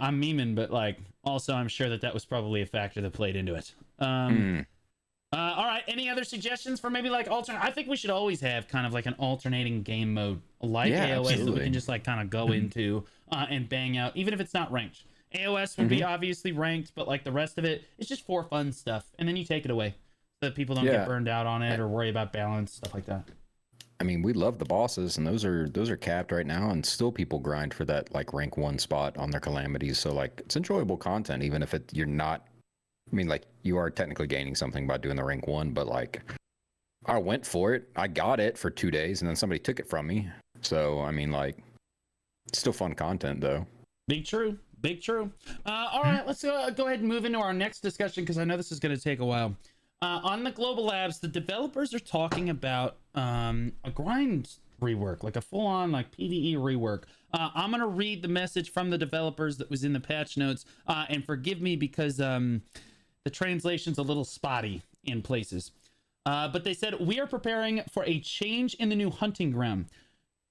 I'm memeing, but like, also I'm sure that was probably a factor that played into it. All right, any other suggestions for maybe like alternate? I think we should always have kind of like an alternating game mode like AOS that we can just like kind of go into and bang out, even if it's not ranked. AOS would be obviously ranked, but like the rest of it, it's just for fun stuff, and then you take it away so that people don't get burned out on it or worry about balance, stuff like that. I mean, we love the bosses, and those are capped right now, and still people grind for that like rank 1 spot on their calamities. So like, it's enjoyable content, even if you're not. I mean, like, you are technically gaining something by doing the rank 1, but like, I went for it. I got it for 2 days, and then somebody took it from me. So I mean, like, it's still fun content, though. Big true. All right, let's go ahead and move into our next discussion, because I know this is going to take a while. On the Global Labs, the developers are talking about a grind rework, like a full-on like PvE rework. I'm going to read the message from the developers that was in the patch notes, and forgive me because the translation's a little spotty in places. But they said, we are preparing for a change in the new hunting ground,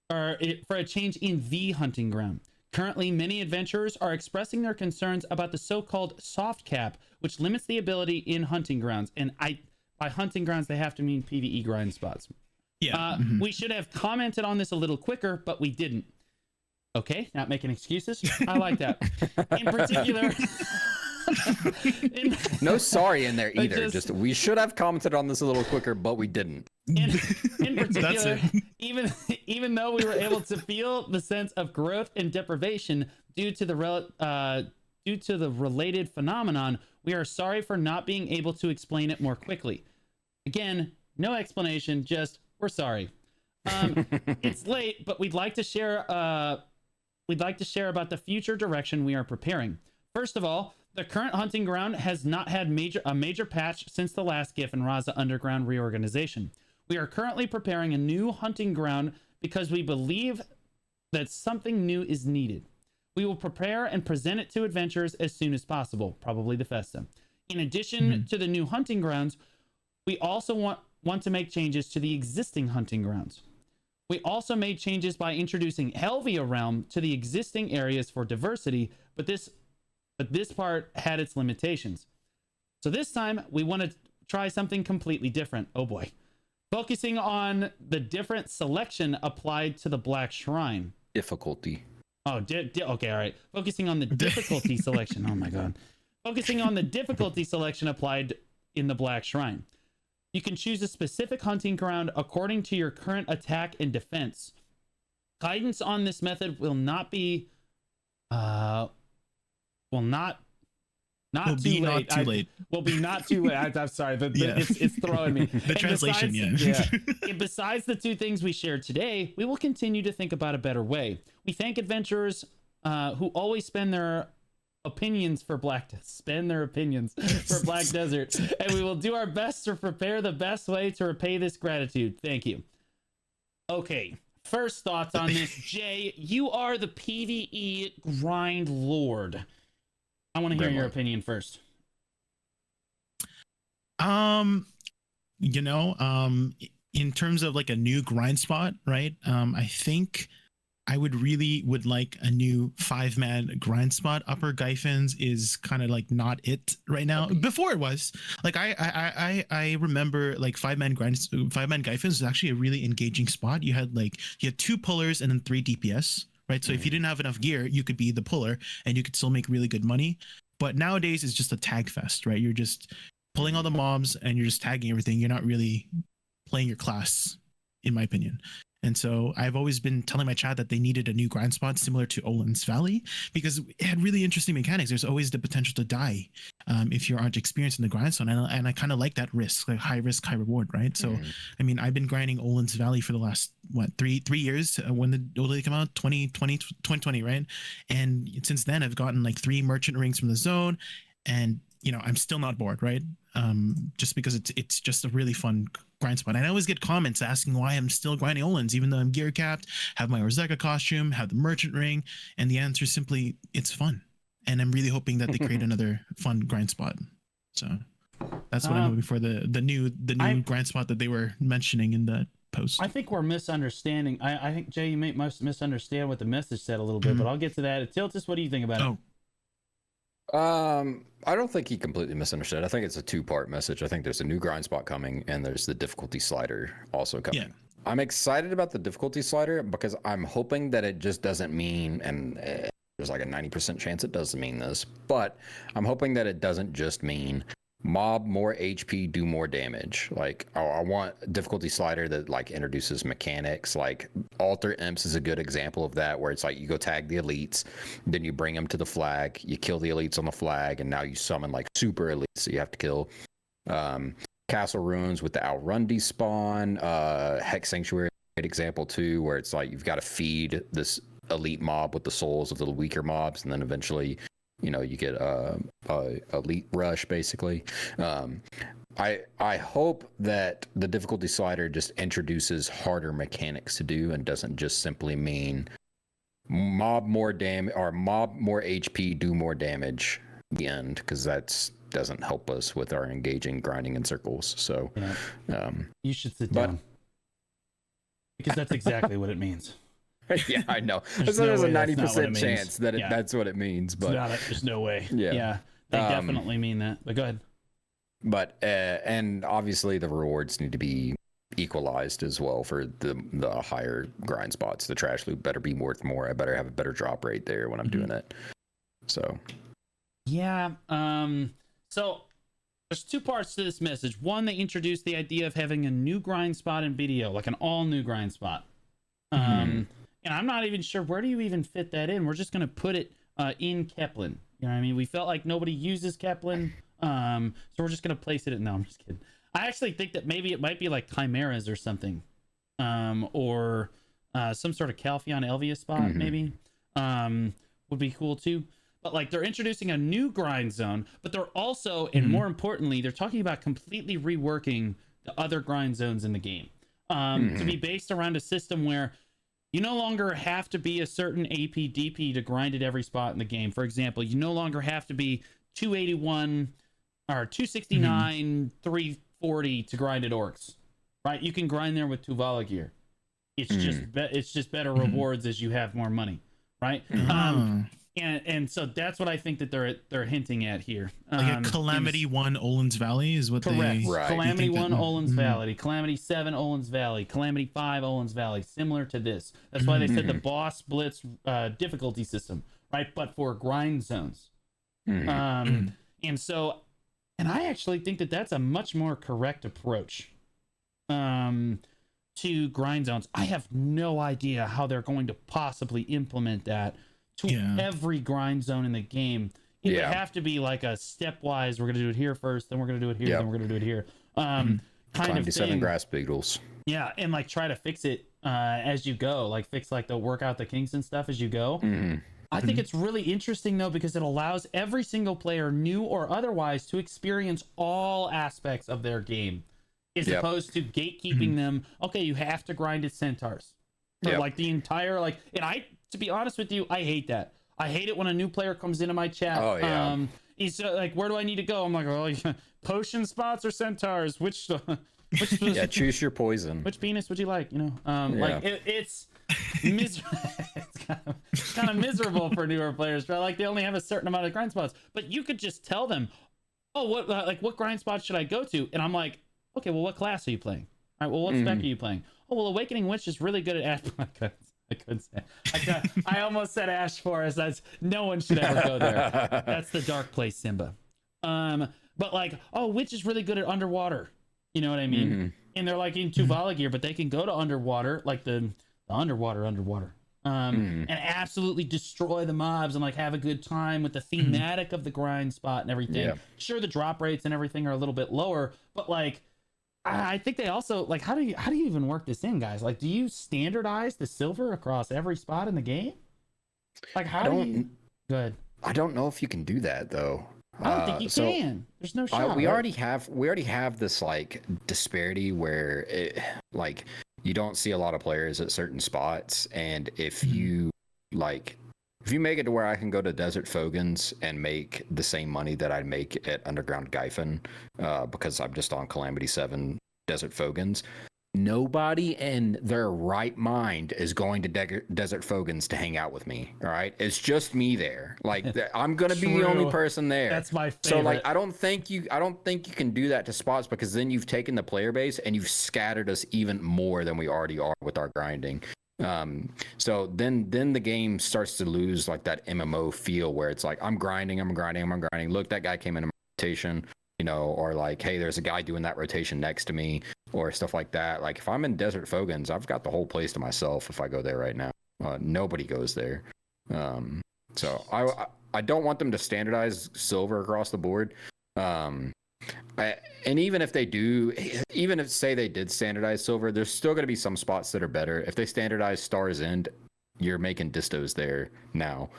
for a change in the hunting ground. Currently, many adventurers are expressing their concerns about the so-called soft cap, which limits the ability in hunting grounds. And by hunting grounds, they have to mean PvE grind spots. Yeah. We should have commented on this a little quicker, but we didn't. Okay, not making excuses. I like that. In particular... No sorry in there either. Just we should have commented on this a little quicker, but we didn't. In particular, even though we were able to feel the sense of growth and deprivation due to the related phenomenon, we are sorry for not being able to explain it more quickly. Again, No explanation, just we're sorry. It's late, but we'd like to share about the future direction we are preparing. First of all, the current hunting ground has not had a major patch since the last GIF and Raza Underground reorganization. We are currently preparing a new hunting ground because we believe that something new is needed. We will prepare and present it to adventurers as soon as possible, probably the Festa. In addition to the new hunting grounds, we also want to make changes to the existing hunting grounds. We also made changes by introducing Helvia Realm to the existing areas for diversity, but this part had its limitations. So this time, we want to try something completely different. Oh boy. Focusing on the different selection applied to the Black Shrine. Difficulty. Oh, okay, all right. Focusing on the difficulty selection. Oh my god. Focusing on the difficulty selection applied in the Black Shrine. You can choose a specific hunting ground according to your current attack and defense. Guidance on this method will not be not too late. Will be not too late. I'm sorry. It's throwing me. The translation, Besides the two things we shared today, we will continue to think about a better way. We thank adventurers who always spend their opinions for Black Desert, and we will do our best to prepare the best way to repay this gratitude. Thank you. Okay, first thoughts on this. Jay, you are the PvE grind lord. I want to hear your opinion first. In terms of like a new grind spot, right? I think I would like a new 5-man grind spot. Upper Gyphins is kind of like not it right now. Okay. Before it was like I remember like 5-man Gyphins was actually a really engaging spot. You had 2 pullers and then 3 DPS. Right. So if you didn't have enough gear, you could be the puller and you could still make really good money. But nowadays it's just a tag fest, right? You're just pulling all the mobs and you're just tagging everything. You're not really playing your class, in my opinion. And so I've always been telling my chat that they needed a new grind spot similar to Olin's Valley because it had really interesting mechanics. There's always the potential to die if you aren't experienced in the grind zone. And I kind of like that risk, like high risk, high reward, right? So, I mean, I've been grinding Olin's Valley for the last, 3 years when the Oli came out, 2020, right? And since then, I've gotten like 3 merchant rings from the zone. And, I'm still not bored, right? Just because it's just a really fun grind spot. And I always get comments asking why I'm still grinding Olins, even though I'm gear capped, have my Orzeka costume, have the merchant ring. And the answer is simply, it's fun. And I'm really hoping that they create another fun grind spot. So that's what I'm hoping for, the new grind spot that they were mentioning in that post. I think we're misunderstanding. I think, Jay, you may misunderstand what the message said a little bit, but I'll get to that. Tiltus, what do you think about it? I don't think he completely misunderstood. I think it's a 2-part message. I think there's a new grind spot coming and there's the difficulty slider also coming. Yeah. I'm excited about the difficulty slider because I'm hoping that it just doesn't mean, and there's like a 90% chance it doesn't mean this, but I'm hoping that it doesn't just mean mob more HP, do more damage. Like I want difficulty slider that like introduces mechanics. Like Alter Imps is a good example of that, where it's like you go tag the elites, then you bring them to the flag, you kill the elites on the flag, and now you summon like super elites that you have to kill. Castle Ruins with the Alrundi spawn, Hex Sanctuary, great example too, where it's like you've got to feed this elite mob with the souls of the weaker mobs, and then eventually you get a elite rush basically. I hope that the difficulty slider just introduces harder mechanics to do and doesn't just simply mean mob more damage or mob more HP, do more damage at the end, because that doesn't help us with our engaging grinding in circles. So you should sit down, because that's exactly what it means. Yeah, I know. There's a 90% chance that that's what it means, but there's no way. Yeah, they definitely mean that. But go ahead. But and obviously the rewards need to be equalized as well for the higher grind spots. The trash loot better be worth more. I better have a better drop rate there when I'm doing it. So yeah. So there's 2 parts to this message. One, they introduced the idea of having a new grind spot in BDO, like an all new grind spot. And I'm not even sure, where do you even fit that in? We're just going to put it in Keplin. You know what I mean? We felt like nobody uses Keplin. So we're just going to place it in. No, I'm just kidding. I actually think that maybe it might be like chimeras or something, or some sort of Calpheon Elvia spot, maybe, would be cool too. But like they're introducing a new grind zone, but they're also, and more importantly, they're talking about completely reworking the other grind zones in the game, to be based around a system where you no longer have to be a certain AP DP to grind at every spot in the game. For example, you no longer have to be 281 or 269, 340 to grind at orcs, right? You can grind there with Tuvala gear. It's just better rewards as you have more money, right? And so that's what I think that they're hinting at here. Like a Calamity 1 Olin's Valley is what correct. they... Right. Calamity 1 Olin's Valley, Calamity 7 Olin's Valley, Calamity 5 Olin's Valley, similar to this. That's why they said the boss blitz difficulty system, right? But for grind zones. And so, and I actually think that that's a much more correct approach to grind zones. I have no idea how they're going to possibly implement that to every grind zone in the game. It would have to be like a stepwise, we're going to do it here first, then we're going to do it here, then we're going to do it here. Kind of thing. Grass beetles. Yeah, and like try to fix it as you go, like fix like the work out the kinks and stuff as you go. I think it's really interesting though, because it allows every single player, new or otherwise, to experience all aspects of their game, as opposed to gatekeeping them. Okay, you have to grind at centaurs for like the entire and to be honest with you, I hate that. I hate it when a new player comes into my chat. Oh yeah. He's like, where do I need to go? I'm like, oh, potion spots or centaurs? Which yeah, choose your poison. Which penis would you like? You know, like it's miserable. It's kind of miserable for newer players, right? Like they only have a certain amount of grind spots, but you could just tell them, oh, what grind spot should I go to? And I'm like, okay, well, what class are you playing? All right, well, what spec are you playing? Oh, well, Awakening Witch is really good at I couldn't say. I almost said Ash Forest. That's no one should ever go there. That's the dark place, Simba. But like, oh, Witch is really good at underwater. You know what I mean? And they're like in Tuvala gear, but they can go to underwater, like the underwater, and absolutely destroy the mobs and like have a good time with the thematic of the grind spot and everything. Sure, the drop rates and everything are a little bit lower, but like, I think they also like, how do you even work this in, guys? Like, do you standardize the silver across every spot in the game? Like, how do you? Good. I don't know if you can do that though. I don't think you can. There's no shot. We already have this like disparity where it, like you don't see a lot of players at certain spots, and if you make it to where I can go to Desert Fogans and make the same money that I'd make at Underground Gyphon, because I'm just on Calamity 7 Desert Fogans, nobody in their right mind is going to Desert Fogans to hang out with me. All right, it's just me there. Like I'm gonna be the only person there. That's my favorite. So like I don't think you can do that to spots, because then you've taken the player base and you've scattered us even more than we already are with our grinding. So then the game starts to lose like that MMO feel where it's like I'm grinding. Look, that guy came into my rotation, you know, or like, hey, there's a guy doing that rotation next to me, or stuff like that. Like if I'm in Desert Fogans, I've got the whole place to myself if I go there right now. Nobody goes there. So I don't want them to standardize silver across the board. And even if they do, even if say they did standardize silver, there's still going to be some spots that are better. If they standardize Star's End, you're making distos there now.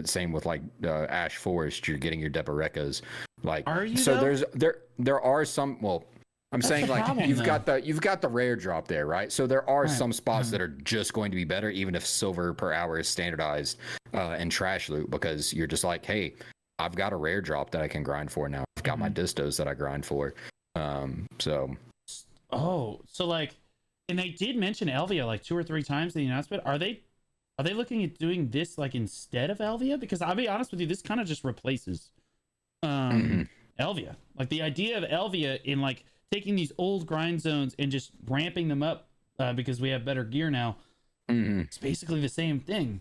Same with like Ash Forest, you're getting your Deberekas. Like, are you? So though? there are some. Well, I'm That's saying the like problem, you've though. got the rare drop there, right? So there are some spots that are just going to be better, even if silver per hour is standardized and trash loot, because you're just like, hey, I've got a rare drop that I can grind for now. I've got my distos that I grind for. So like, and they did mention Elvia like 2 or 3 times in the announcement. Are they looking at doing this like instead of Elvia? Because I'll be honest with you, this kind of just replaces Elvia. Like the idea of Elvia in like taking these old grind zones and just ramping them up because we have better gear now. It's basically the same thing.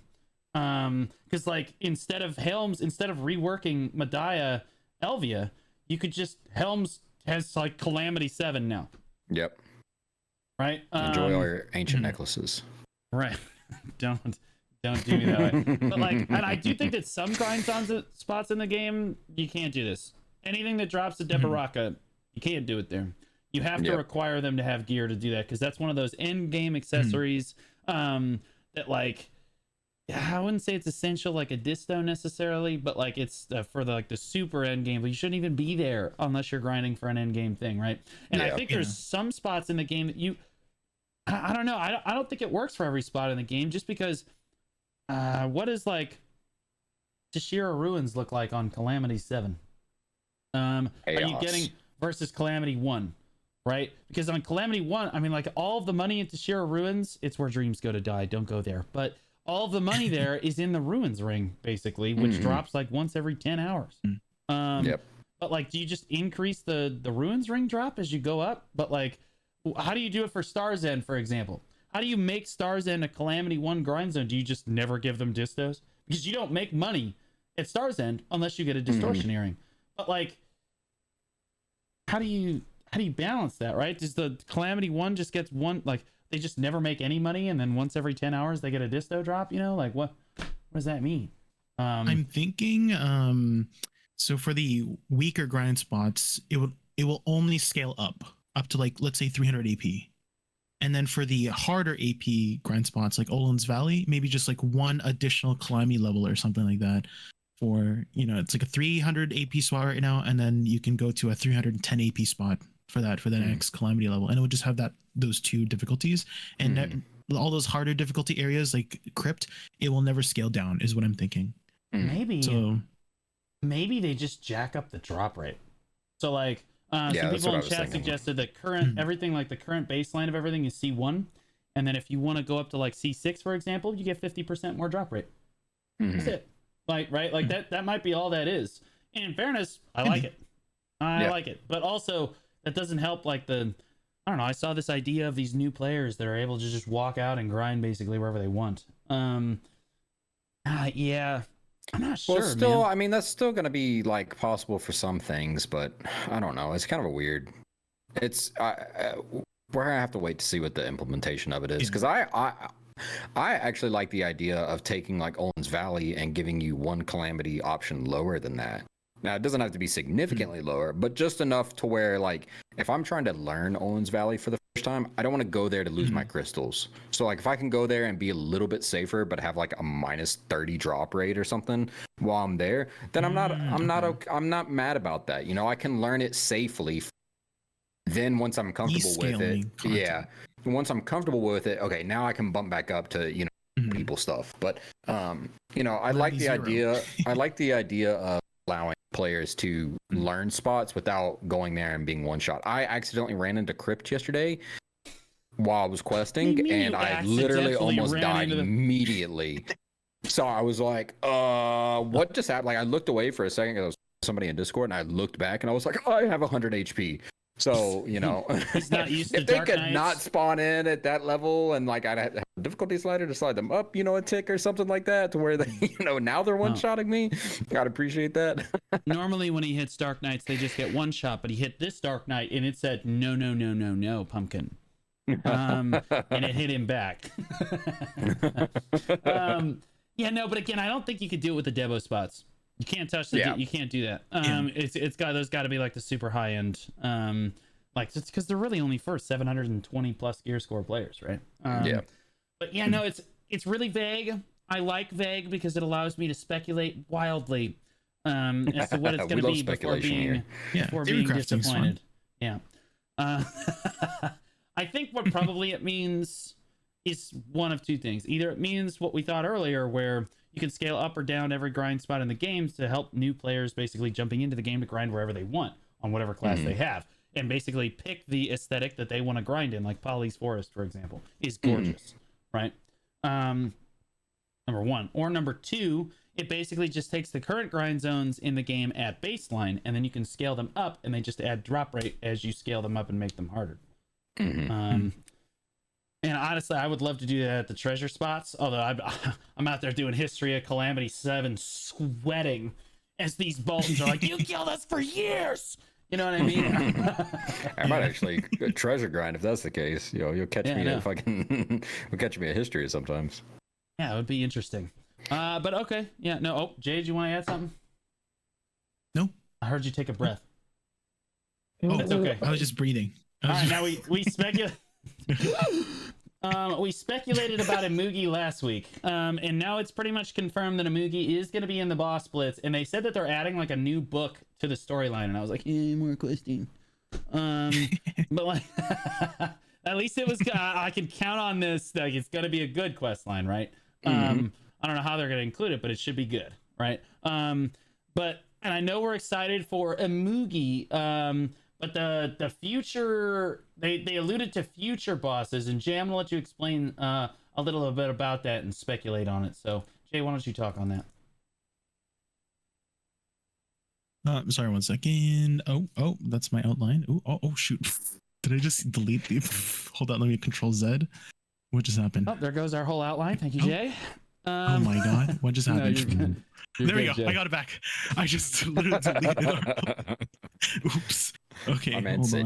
Because like instead of reworking Medaya Elvia, you could just Helms has like Calamity 7 now. Yep. Right. Enjoy all your ancient necklaces. Right. Don't do me that way. But like, and I do think that some grind spots in the game you can't do this. Anything that drops a Deboreka, You can't do it there. You have to Yep. require them to have gear to do that, because that's one of those end game accessories that, like, I wouldn't say it's essential like a disto necessarily, but like it's for the super end game. But you shouldn't even be there unless you're grinding for an end game thing, right? And I Yeah. think there's some spots in the game that I don't know. I don't think it works for every spot in the game, just because what does like Tashira Ruins look like on Calamity 7? Are you Chaos. getting versus Calamity 1? Right? Because on Calamity 1, I mean, like, all of the money in Tashira Ruins, it's where dreams go to die. Don't go there. But all of the money there is in the Ruins ring, basically, which drops like once every 10 hours. Yep. But like, do you just increase the Ruins ring drop as you go up? But like, how do you do it for Star's End, for example? How do you make Star's End a Calamity 1 grind zone? Do you just never give them distos? Because you don't make money at Star's End unless you get a distortion earring. But like, how do you balance that, right? Does the Calamity 1 just gets one, like, they just never make any money, and then once every 10 hours they get a disto drop, you know? Like, what does that mean? I'm thinking so for the weaker grind spots, it will only scale up to, like, let's say 300 AP. And then for the harder AP grind spots like Olin's Valley, maybe just like one additional Calamity level or something like that. For, you know, it's like a 300 AP spot right now, and then you can go to a 310 AP spot for that next Calamity level, and it would just have those two difficulties, and all those harder difficulty areas like Crypt, it will never scale down, is what I'm thinking. Maybe they just jack up the drop rate. So like, some people in chat suggested that everything, like the current baseline of everything is C1, and then if you want to go up to like C6, for example, you get 50% more drop rate. That's it. Like, right? Like that might be all that is. And in fairness, I like it. I like it. But also, that doesn't help, like, I don't know, I saw this idea of these new players that are able to just walk out and grind basically wherever they want. Yeah, I'm not sure. Well, still, man. I mean, that's still going to be like possible for some things, but I don't know. It's kind of a weird. It's we're gonna have to wait to see what the implementation of it is, because I actually like the idea of taking like Olin's Valley and giving you one Calamity option lower than that. Now, it doesn't have to be significantly lower, but just enough to where, like, if I'm trying to learn Olin's Valley for the first time, I don't want to go there to lose my crystals. So, like, if I can go there and be a little bit safer, but have like a minus 30 drop rate or something while I'm there, then I'm not mad about that. You know, I can learn it safely. Then once I'm comfortable with it, once I'm comfortable with it, okay, now I can bump back up to, you know, people stuff. But you know, I like the idea. I like the idea of allowing players to learn spots without going there and being one shot. I accidentally ran into Crypt yesterday while I was questing, and I literally almost died immediately. So I was like, what just happened? Like, I looked away for a second because I was somebody in Discord, and I looked back and I was like, oh, I have 100 HP. So, you know, He's not used to if they Dark could Knights. not spawn in at that level, and like I'd have a difficulty slider to slide them up, you know, a tick or something like that, to where they, you know, now they're one-shotting me. I'd appreciate that. Normally when he hits Dark Knights, they just get one shot, but he hit this Dark Knight and it said, no, no, no, no, no, pumpkin. And it hit him back. Yeah, no, but again, I don't think you could do it with the Debo spots. You can't touch the you can't do that. It's got those got to be like the super high end, like, it's because they're really only for 720 plus gear score players, right? But yeah, no, it's really vague. I like vague because it allows me to speculate wildly as to what it's going to be before being disappointed. Yeah. I think what probably it means is one of two things. Either it means what we thought earlier, where you can scale up or down every grind spot in the game to help new players basically jumping into the game to grind wherever they want on whatever class they have, and basically pick the aesthetic that they want to grind in. Like Polly's Forest, for example, is gorgeous, right? Number one. Or number two, it basically just takes the current grind zones in the game at baseline, and then you can scale them up, and they just add drop rate as you scale them up and make them harder. And honestly, I would love to do that at the treasure spots, although I'm out there doing History of Calamity 7 sweating as these bolts are like, you killed us for years! You know what I mean? I might actually treasure grind if that's the case. You know, you'll catch me if I can. You'll catch me at History sometimes. Yeah, it would be interesting. But okay. Yeah, no. Oh, Jade, you want to add something? No. I heard you take a breath. Oh, That's okay. I was just breathing. All right, now we speculate. We speculated about Imoogi last week, and now it's pretty much confirmed that Imoogi is going to be in the boss blitz, and they said that they're adding like a new book to the storyline, and I was like, more question. But like, at least it was. I can count on this. Like, it's going to be a good quest line, right? I don't know how they're going to include it, but it should be good, right? But and I know we're excited for Imoogi. But the future, they alluded to future bosses, and Jay, I'm gonna let you explain a little bit about that and speculate on it. So, Jay, why don't you talk on that? Sorry, 1 second. Oh, that's my outline. Oh, shoot. Did I just delete the? Hold on, let me Control Z. What just happened? Oh, there goes our whole outline. Thank you, Jay. Oh my God, what just happened? No, you're good. There we go. Jay. I got it back. I just literally deleted it. Oops. Okay, hold on. So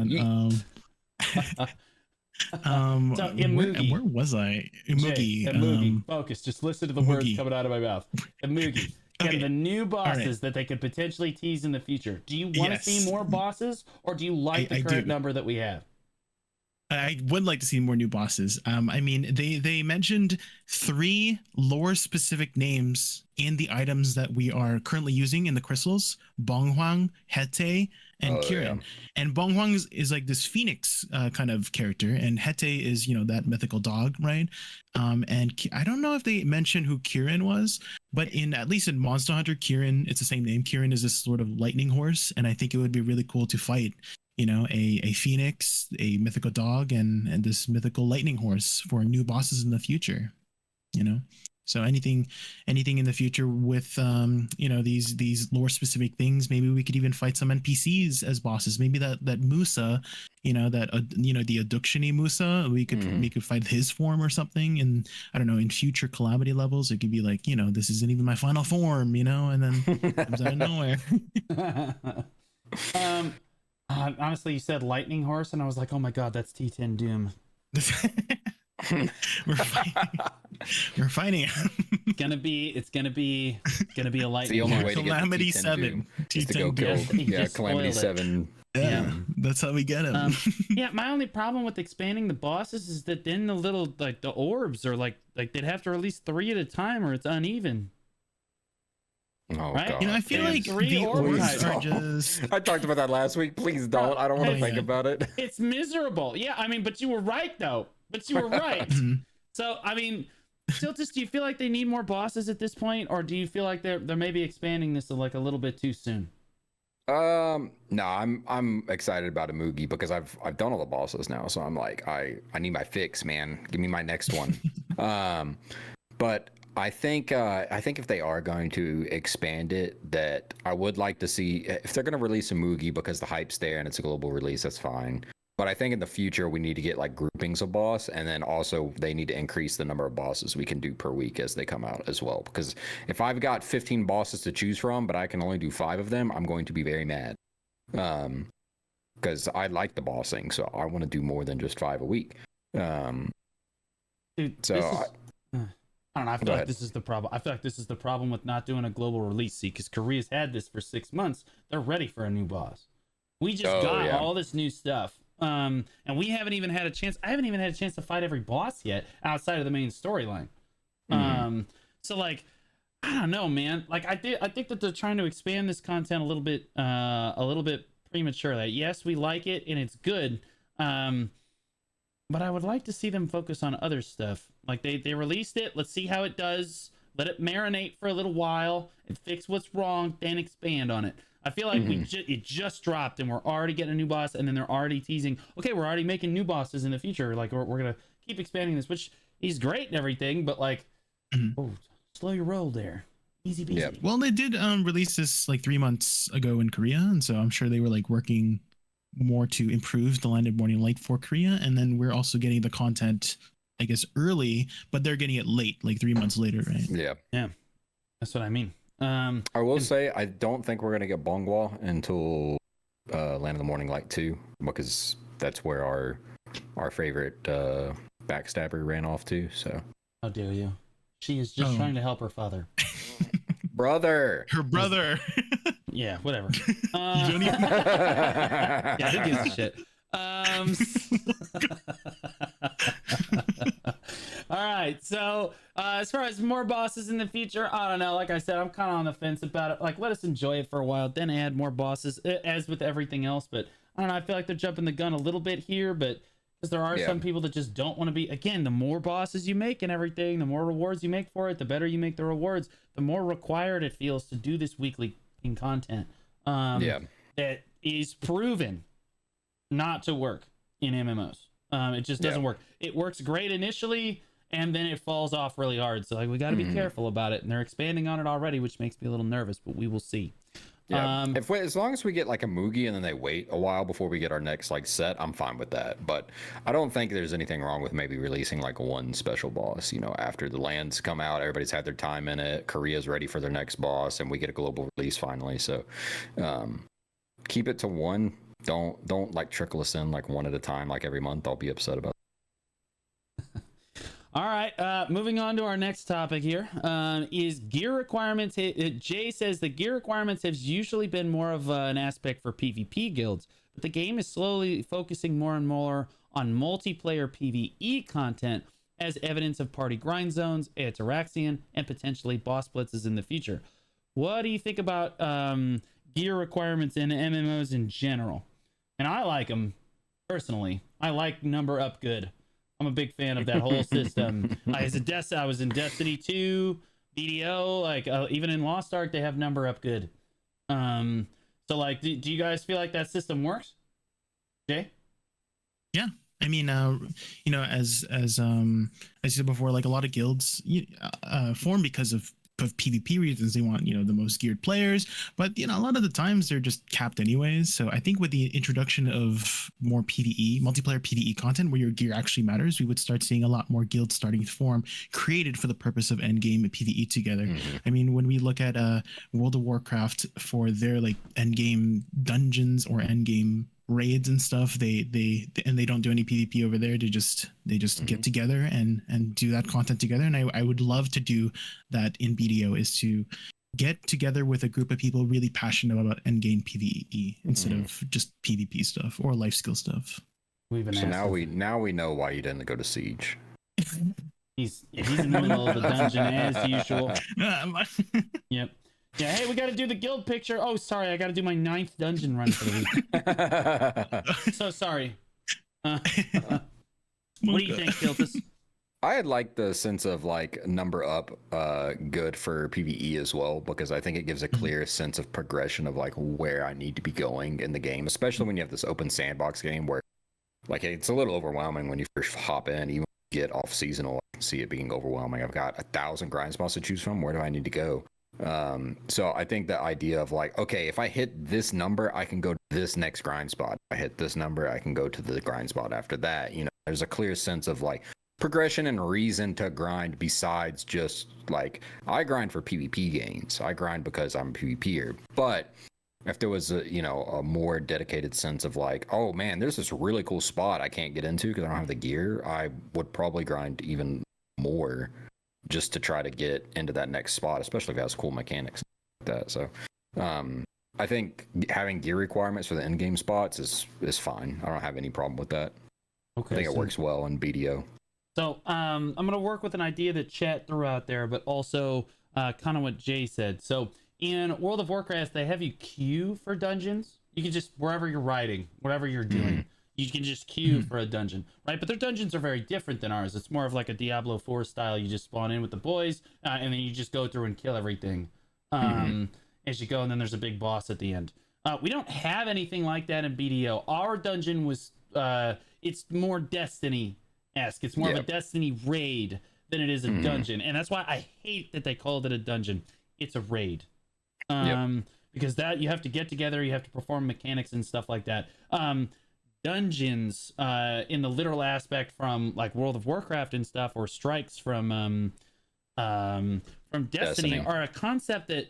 Imoogi. Where was I? Imoogi. Imoogi. Focus. Just listen to the words Imoogi. coming out of my mouth. Imoogi. Okay. And the new bosses that they could potentially tease in the future. Do you want to see more bosses, or do you like the current number that we have? I would like to see more new bosses. I mean, they mentioned 3 lore specific names in the items that we are currently using in the crystals: Bonghuang, Hete, and Kirin. Yeah. And Bonghuang is like this phoenix kind of character, and Hete is, you know, that mythical dog, right? And I don't know if they mentioned who Kirin was, but at least in Monster Hunter, Kirin, it's the same name. Kirin is this sort of lightning horse, and I think it would be really cool to fight, you know, a phoenix, a mythical dog, and this mythical lightning horse for new bosses in the future, you know. So anything in the future with you know, these lore specific things. Maybe we could even fight some NPCs as bosses. Maybe that Musa, you know, that you know, the Adductiony Musa, we could fight his form or something. And I don't know, in future calamity levels, it could be like, you know, this isn't even my final form, you know, and then comes out of nowhere. Honestly, you said lightning horse, and I was like, oh my God, that's T10 Doom. We're fighting. It's gonna be a lightning. The only horse. way to Calamity get to 7. Is to go kill. Yeah, Calamity 7. Yeah, that's how we get him. Yeah, my only problem with expanding the bosses is that then the little, like, the orbs are like they'd have to release 3 at a time, or it's uneven. Oh, right? God. You know, I feel like 3 the orbs orbs are just. I talked about that last week. Please don't. I don't want to think about it. It's miserable. Yeah, I mean, but you were right though. But you were right. So, I mean, Siltus, do you feel like they need more bosses at this point, or do you feel like they're maybe expanding this like a little bit too soon? No, I'm excited about Imoogi because I've done all the bosses now, so I'm like, I need my fix, man. Give me my next one. But I think if they are going to expand it, that I would like to see, if they're going to release Imoogi because the hype's there and it's a global release, that's fine. But I think in the future we need to get like groupings of boss, and then also they need to increase the number of bosses we can do per week as they come out as well. Because if I've got 15 bosses to choose from, but I can only do 5 of them, I'm going to be very mad. Because I like the bossing, so I want to do more than just 5 a week. Dude, so I don't know. I feel like this is the problem. I feel like this is the problem with not doing a global release. See, because Korea's had this for 6 months. They're ready for a new boss. We just got all this new stuff. And we haven't even had a chance. I haven't even had a chance to fight every boss yet outside of the main storyline. So like, I don't know, man. Like I think that they're trying to expand this content a little bit prematurely. Yes, we like it and it's good. But I would like to see them focus on other stuff. Like they released it. Let's see how it does. Let it marinate for a little while and fix what's wrong, then expand on it. I feel like it just dropped and we're already getting a new boss, and then they're already teasing, okay, we're already making new bosses in the future. Like we're going to keep expanding this, which he's great and everything, but like, oh, slow your roll there. Easy peasy. Yep. Well, they did release this like 3 months ago in Korea, and so I'm sure they were like working more to improve the Land of Morning Light for Korea, and then we're also getting the content, I guess, early, but they're getting it late, like 3 months later, right? Yeah, that's what I mean. I will say I don't think we're gonna get Bonghua until Land of the Morning Light 2, because that's where our favorite backstabber ran off to. So how dare you? She is just trying to help her father. Brother. Her brother. Yeah, whatever. You don't even. Yeah, who gives a shit? All right, so as far as more bosses in the future, I don't know. Like I said, I'm kind of on the fence about it. Like, let us enjoy it for a while, then add more bosses, as with everything else. But I don't know. I feel like they're jumping the gun a little bit here, but because there are some people that just don't want to be. Again, the more bosses you make and everything, the more rewards you make for it, the better you make the rewards, the more required it feels to do this weekly in content. That is proven not to work in MMOs. It just doesn't work. It works great initially, and then it falls off really hard. So like, we got to be careful about it. And they're expanding on it already, which makes me a little nervous, but we will see. Yeah, as long as we get like a Imoogi and then they wait a while before we get our next like set, I'm fine with that. But I don't think there's anything wrong with maybe releasing like one special boss. You know, after the lands come out, everybody's had their time in it. Korea's ready for their next boss, and we get a global release finally. So keep it to one. Don't like trickle us in like one at a time, like every month. I'll be upset about it. All right, moving on to our next topic here, is gear requirements. Jay says the gear requirements have usually been more of an aspect for PvP guilds, but the game is slowly focusing more and more on multiplayer PvE content as evidence of party grind zones, Ataraxian, and potentially boss blitzes in the future. What do you think about gear requirements in MMOs in general? And I like them personally. I like number up good. I'm a big fan of that whole system. I was in Destiny 2, BDO, like even in Lost Ark, they have number up good. So like, do you guys feel like that system works? Jay? Yeah, I mean, you know, as I said before, like a lot of guilds form because of PvP reasons. They want, you know, the most geared players, but you know, a lot of the times they're just capped anyways. So I think with the introduction of more multiplayer PvE content where your gear actually matters, we would start seeing a lot more guilds starting to form, created for the purpose of endgame PvE together. I mean, when we look at World of Warcraft for their like endgame dungeons or endgame raids and stuff, they don't do any PvP over there. They just get together and do that content together. And I would love to do that in BDO, is to get together with a group of people really passionate about endgame PvE instead of just PvP stuff or life skill stuff. So now we know why you didn't go to Siege. He's in the middle of the dungeon as usual. Yep. Yeah, hey, we got to do the guild picture. Oh, sorry, I got to do my 9th dungeon run for the week. So sorry. What do you think, Kiltus? I had like the sense of like number up good for PvE as well, because I think it gives a clear sense of progression of like where I need to be going in the game, especially when you have this open sandbox game where like it's a little overwhelming when you first hop in, even get off seasonal. I can see it being overwhelming. I've got 1,000 grind spots to choose from. Where do I need to go? So I think the idea of like, okay, if I hit this number, I can go to this next grind spot. If I hit this number, I can go to the grind spot after that. You know, there's a clear sense of like progression and reason to grind besides just like, I grind for PvP gains. I grind because I'm a PvPer. But if there was a more dedicated sense of like, oh man, there's this really cool spot I can't get into because I don't have the gear, I would probably grind even more just to try to get into that next spot, especially if it has cool mechanics like that. So I think having gear requirements for the end game spots is fine. I don't have any problem with that. Okay, I think it works well in BDO. So I'm going to work with an idea that chat threw out there, but also kind of what Jay said. So in World of Warcraft, they have you queue for dungeons. You can just, wherever you're riding, whatever you're doing, you can just queue for a dungeon, right? But their dungeons are very different than ours. It's more of like a Diablo 4 style. You just spawn in with the boys, and then you just go through and kill everything as you go, and then there's a big boss at the end. We don't have anything like that in BDO. Our dungeon was, it's more Destiny-esque. It's more of a Destiny raid than it is a dungeon. And that's why I hate that they called it a dungeon. It's a raid. Because that you have to get together, you have to perform mechanics and stuff like that. Dungeons in the literal aspect from like World of Warcraft and stuff, or strikes from Destiny are a concept that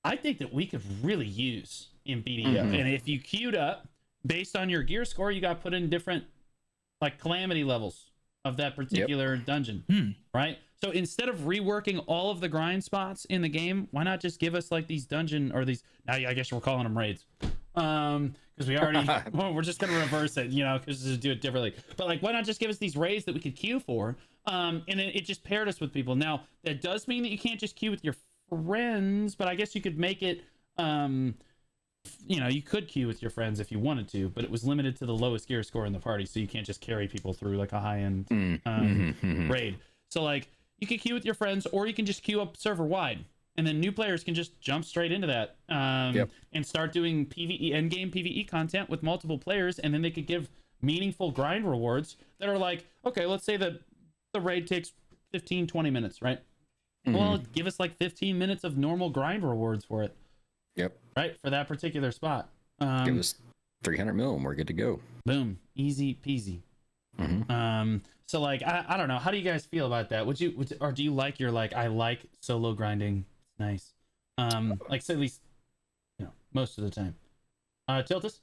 I think that we could really use in BDO. And if you queued up based on your gear score, you got put in different like calamity levels of that particular dungeon, right? So instead of reworking all of the grind spots in the game, why not just give us like these dungeon or these, now I guess we're calling them raids, because we already well, we're just gonna reverse it, you know, because just do it differently. But like, why not just give us these raids that we could queue for, and it just paired us with people. Now that does mean that you can't just queue with your friends, but I guess you could make it, you know, you could queue with your friends if you wanted to, but it was limited to the lowest gear score in the party, so you can't just carry people through like a high-end raid. So like, you can queue with your friends, or you can just queue up server wide, and then new players can just jump straight into that, and start doing PvE, endgame PvE content with multiple players, and then they could give meaningful grind rewards that are like, okay, let's say that the raid takes 15-20 minutes, right? Well, give us like 15 minutes of normal grind rewards for it. Right, for that particular spot. Give us 300 mil and we're good to go. Boom, easy peasy. So like, I don't know, how do you guys feel about that? Would you or do you like your, like, I like solo grinding, it's nice, like, so at least, you know, most of the time. Tiltus?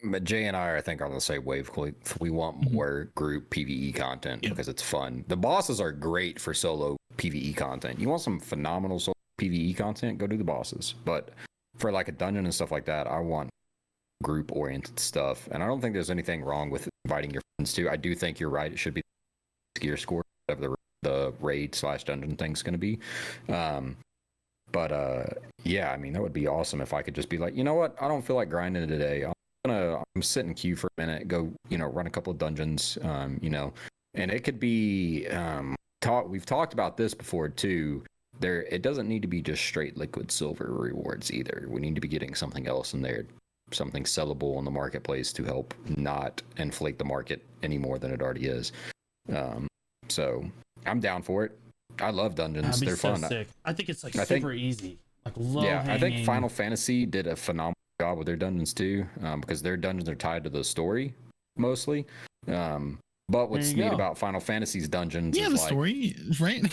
But Jay and I think on the same wavelength. We want more group PvE content because it's fun. The bosses are great for solo PvE content. You want some phenomenal solo PvE content, go do the bosses. But for like a dungeon and stuff like that, I want group oriented stuff. And I don't think there's anything wrong with inviting your friends too. I do think you're right. It should be gear score of the raid / dungeon thing's going to be. Yeah, I mean, that would be awesome if I could just be like, you know what? I don't feel like grinding today. I'm sitting in queue for a minute, go, you know, run a couple of dungeons, you know, and it could be, we've talked about this before too. It doesn't need to be just straight liquid silver rewards either. We need to be getting something else in there, something sellable in the marketplace to help not inflate the market any more than it already is. So I'm down for it. I love dungeons. They're so fun. Sick. I think it's like super easy, like low hanging. I think Final Fantasy did a phenomenal job with their dungeons too, because their dungeons are tied to the story mostly. But what's neat about Final Fantasy's dungeons is the like, story, right?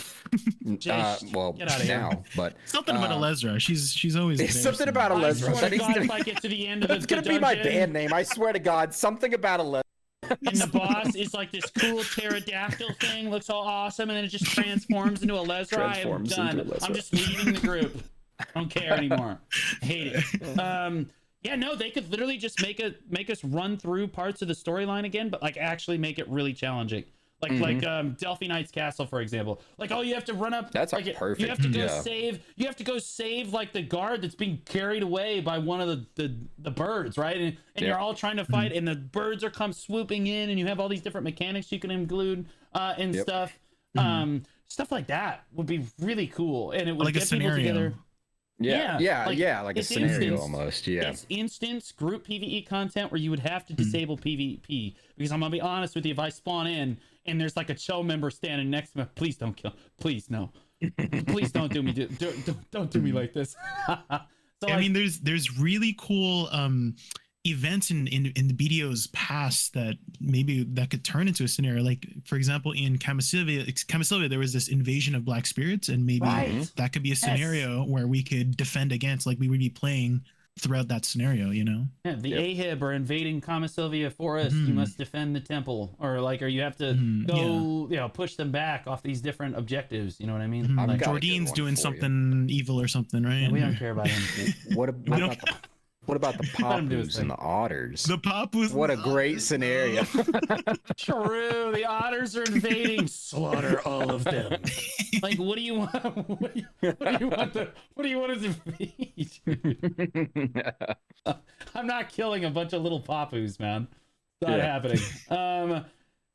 Well, now, but something about Alezra. She's always there, something about Alezra. I swear to God, if I get to the end of that's gonna be my band name. I swear to God, something about Alezra. And the boss is like this cool pterodactyl thing, looks all awesome, and then it just transforms into Alezra. I am done. I'm just leaving the group. I don't care anymore. I hate it. Yeah, no, they could literally just make us run through parts of the storyline again, but like actually make it really challenging. Like Delphi Knight's Castle, for example. Like, oh, you have to run up. That's like, perfect. You have to go save. You have to go save like the guard that's being carried away by one of the birds, right? And you're all trying to fight, and the birds are come swooping in, and you have all these different mechanics you can include and stuff. Stuff like that would be really cool, and it would like get people together. Like a scenario instance, almost. It's instance group PvE content where you would have to disable PvP, because I'm gonna be honest with you, if I spawn in and there's like a Cho member standing next to me, please don't kill, please no, please don't do me, don't do me like this. So I mean, there's really cool events in the BDO's past that maybe that could turn into a scenario. Like, for example, in Camisylvia, there was this invasion of black spirits, and maybe that could be a scenario where we could defend against, like we would be playing throughout that scenario, you know? Yeah, the Ahib are invading Camisylvia Forest. You must defend the temple, or you have to go, you know, push them back off these different objectives. You know what I mean? Like, Jordine's doing something evil or something, right? Yeah, we don't care about him. What about the Papus and the Otters? The Papus. What a great scenario. True. The Otters are invading. Slaughter all of them. Like, what do you want? What do you want us to feed? I'm not killing a bunch of little Papus, man. It's not happening.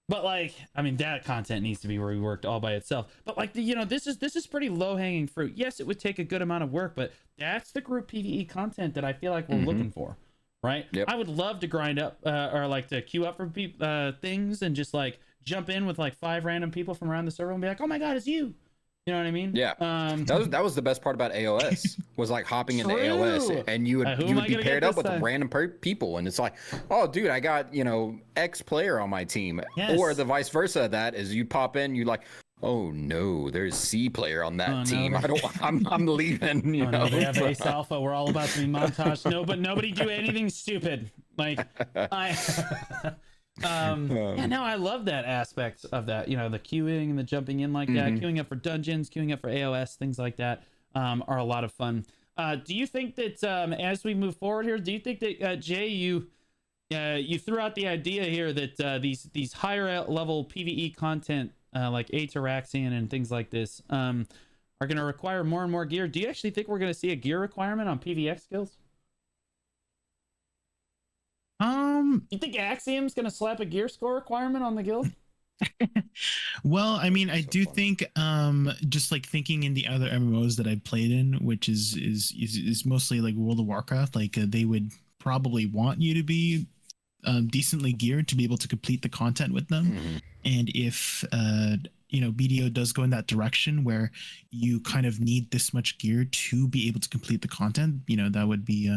But like, I mean, that content needs to be reworked all by itself. But like, you know, this is pretty low hanging fruit. Yes, it would take a good amount of work, but that's the group PvE content that I feel like we're looking for, right? Yep. I would love to grind up or like to queue up for things and just like jump in with like 5 random people from around the server and be like, oh my God, it's you. You know what I mean? Yeah. That was the best part about AOS was like hopping into AOS, and you would be paired up with random people, and it's like, oh dude, I got, you know, X player on my team, or the vice versa. That is, you pop in, you like, oh no, there's C player on that team. I'm leaving. You know, they have Ace Alpha. We're all about to be montage. No, but nobody do anything stupid. Like Yeah, no, I love that aspect of that. You know, the queuing and the jumping in like that, queuing up for dungeons, queuing up for AOS, things like that, are a lot of fun. Do you think that as we move forward here, do you think that Jay, you threw out the idea here that these higher level PvE content like Ataraxian and things like this are going to require more and more gear? Do you actually think we're going to see a gear requirement on PvX skills? You think Axiom's gonna slap a gear score requirement on the guild? Well, I mean, I do think just like thinking in the other MMOs that I've played in, which is mostly like World of Warcraft, like they would probably want you to be decently geared to be able to complete the content with them. And if BDO does go in that direction where you kind of need this much gear to be able to complete the content, that would be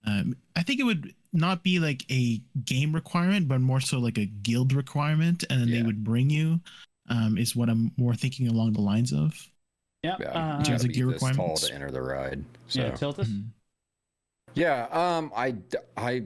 I think it would not be like a game requirement, but more so like a guild requirement, and then they would bring you. Is what I'm more thinking along the lines of. Yeah, in terms of gear tall requirements to enter the ride. So. Yeah, Tiltus. Yeah, I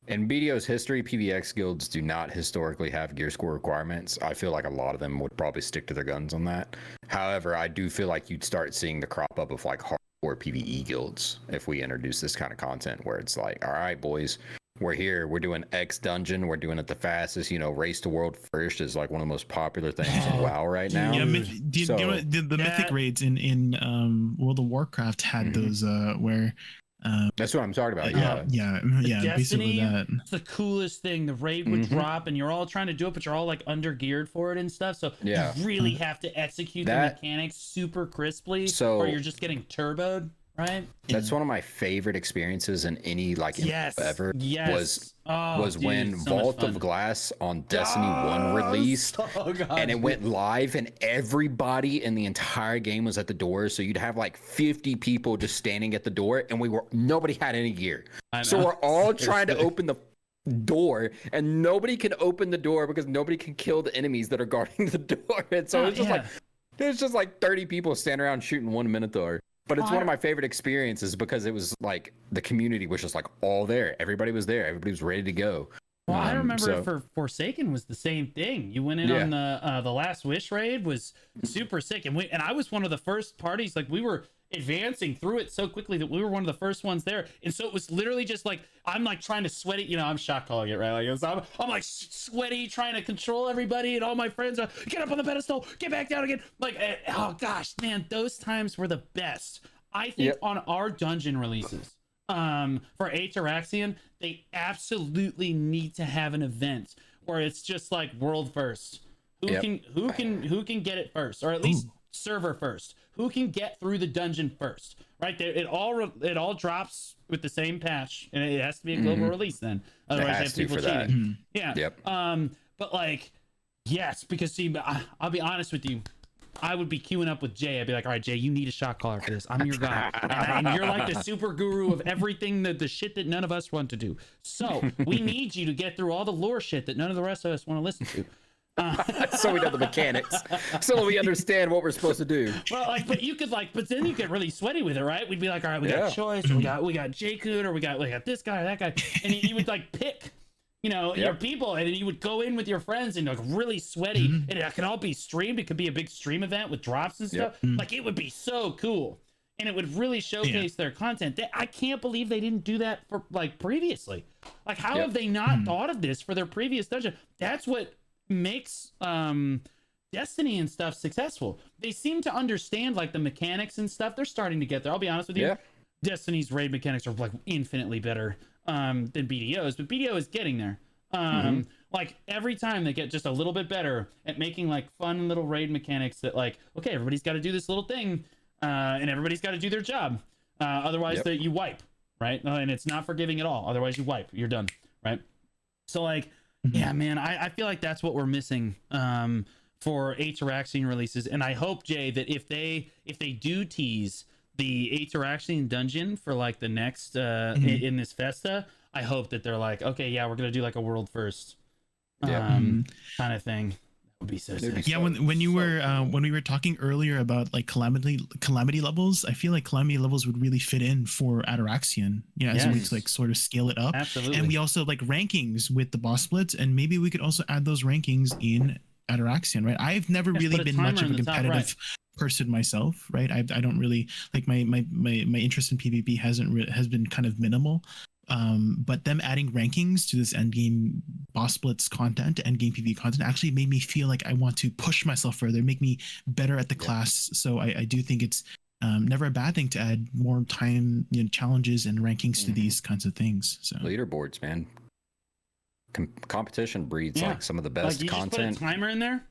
in BDO's history, PvX guilds do not historically have gear score requirements. I feel like a lot of them would probably stick to their guns on that. However, I do feel like you'd start seeing the crop up of like hardcore PvE guilds if we introduce this kind of content where it's like, all right, boys, we're here, we're doing X dungeon, we're doing it the fastest. Race to world first is like one of the most popular things in WoW right now. Yeah, the mythic raids in World of Warcraft had those where. That's what I'm talking about. Yeah. Basically that. It's the coolest thing. The raid would drop, and you're all trying to do it, but you're all like under geared for it and stuff. So you really have to execute the mechanics super crisply, or you're just getting turboed, right? That's one of my favorite experiences in any ever. Was when Vault of Glass on Destiny 1 released, and it went live, and everybody in the entire game was at the door. So you'd have like 50 people just standing at the door, and nobody had any gear. So we're all trying to open the door, and nobody can open the door because nobody can kill the enemies that are guarding the door. And so it's just like 30 people standing around shooting 1 Minotaur. But it's one of my favorite experiences because it was like the community was just like all there. Everybody was there. Everybody was ready to go. Well, I remember for Forsaken was the same thing. You went in on the Last Wish raid was super sick, and I was one of the first parties. Like we were advancing through it so quickly that we were one of the first ones there, and so it was literally just like I'm like trying to sweat it. I'm shot calling it, right? Like I'm like sweaty trying to control everybody, and all my friends are get up on the pedestal, get back down again. Like oh gosh, man, those times were the best. I think on our dungeon releases. For Ataraxian, they absolutely need to have an event where it's just like world first. Who can get it first, or at least server first? Who can get through the dungeon first? Right there, it all drops with the same patch, and it has to be a global release then. Otherwise, you have people cheating. Yeah. Yep. But like, yes, because see, I'll be honest with you. I would be queuing up with Jay. I'd be like, all right, Jay, you need a shot caller for this. I'm your guy. And you're like the super guru of everything, the shit that none of us want to do. So we need you to get through all the lore shit that none of the rest of us want to listen to. So we know the mechanics. So we understand what we're supposed to do. Well, like, but then you get really sweaty with it, right? We'd be like, all right, we got Choice, or we got J-Coot, or we got this guy or that guy. And you would like pick your people, and then you would go in with your friends and like really sweaty, and it could all be streamed. It could be a big stream event with drops and stuff. Like it would be so cool, and it would really showcase their content. I can't believe they didn't do that for like previously. Like how have they not thought of this for their previous dungeon? That's what makes Destiny and stuff successful. They seem to understand like the mechanics and stuff. They're starting to get there. I'll be honest with you. Destiny's raid mechanics are like infinitely better than BDO's, but BDO is getting there. Like every time they get just a little bit better at making like fun little raid mechanics that like, okay, everybody's got to do this little thing, and everybody's got to do their job. Otherwise you wipe, right? And it's not forgiving at all. Otherwise you wipe, you're done, right? So like, yeah, man, I feel like that's what we're missing for Ataraxian releases. And I hope, Jay, that if they do tease the Ataraxian dungeon for like the next in this Festa, I hope that they're like, okay, yeah, we're gonna do like a world first kind of thing. Would be so It'd be sick. Yeah, when you so were cool. when we were talking earlier about like calamity levels, I feel like calamity levels would really fit in for Ataraxian. As a way Yes. to like sort of scale it up. Absolutely. And we also like rankings with the boss splits, and maybe we could also add those rankings in Ataraxian, right? I've never Yes, really put a been much timer of a in the top competitive person myself, right? I don't really like my interest in PvP has been kind of minimal. But them adding rankings to this endgame boss splits content, endgame PvP content, actually made me feel like I want to push myself further, make me better at the class. So I do think it's never a bad thing to add more time, challenges and rankings to these kinds of things. So Leaderboards, man. Competition breeds Yeah. like some of the best you content. just put a timer in there.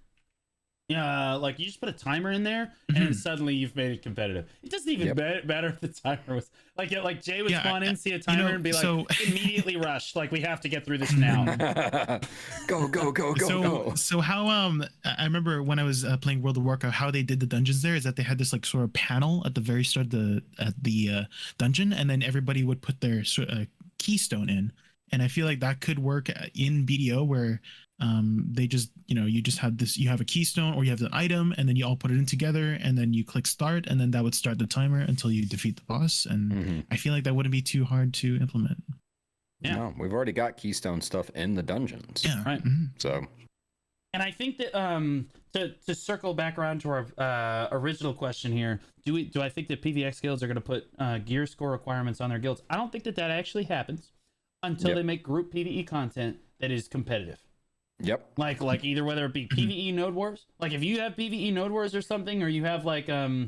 Yeah, like you just put a timer in there, and then suddenly you've made it competitive. It doesn't even matter if the timer was like Jay would spawn in, see a timer, and be like, immediately rush. Like we have to get through this now. Go. So how I remember when I was playing World of Warcraft, how they did the dungeons there is that they had this like sort of panel at the very start of the dungeon, and then everybody would put their keystone in. And I feel like that could work in BDO where they just, you just have this, you have a keystone or you have an item and then you all put it in together and then you click start and then that would start the timer until you defeat the boss. And I feel like that wouldn't be too hard to implement. Yeah. No, we've already got keystone stuff in the dungeons. Yeah. Right. So. And I think that to circle back around to our original question here, do I think that PvX guilds are going to put gear score requirements on their guilds? I don't think that actually happens until they make group PvE content that is competitive. Yep. Like either whether it be PvE node wars, like if you have PvE node wars or something, or you have like I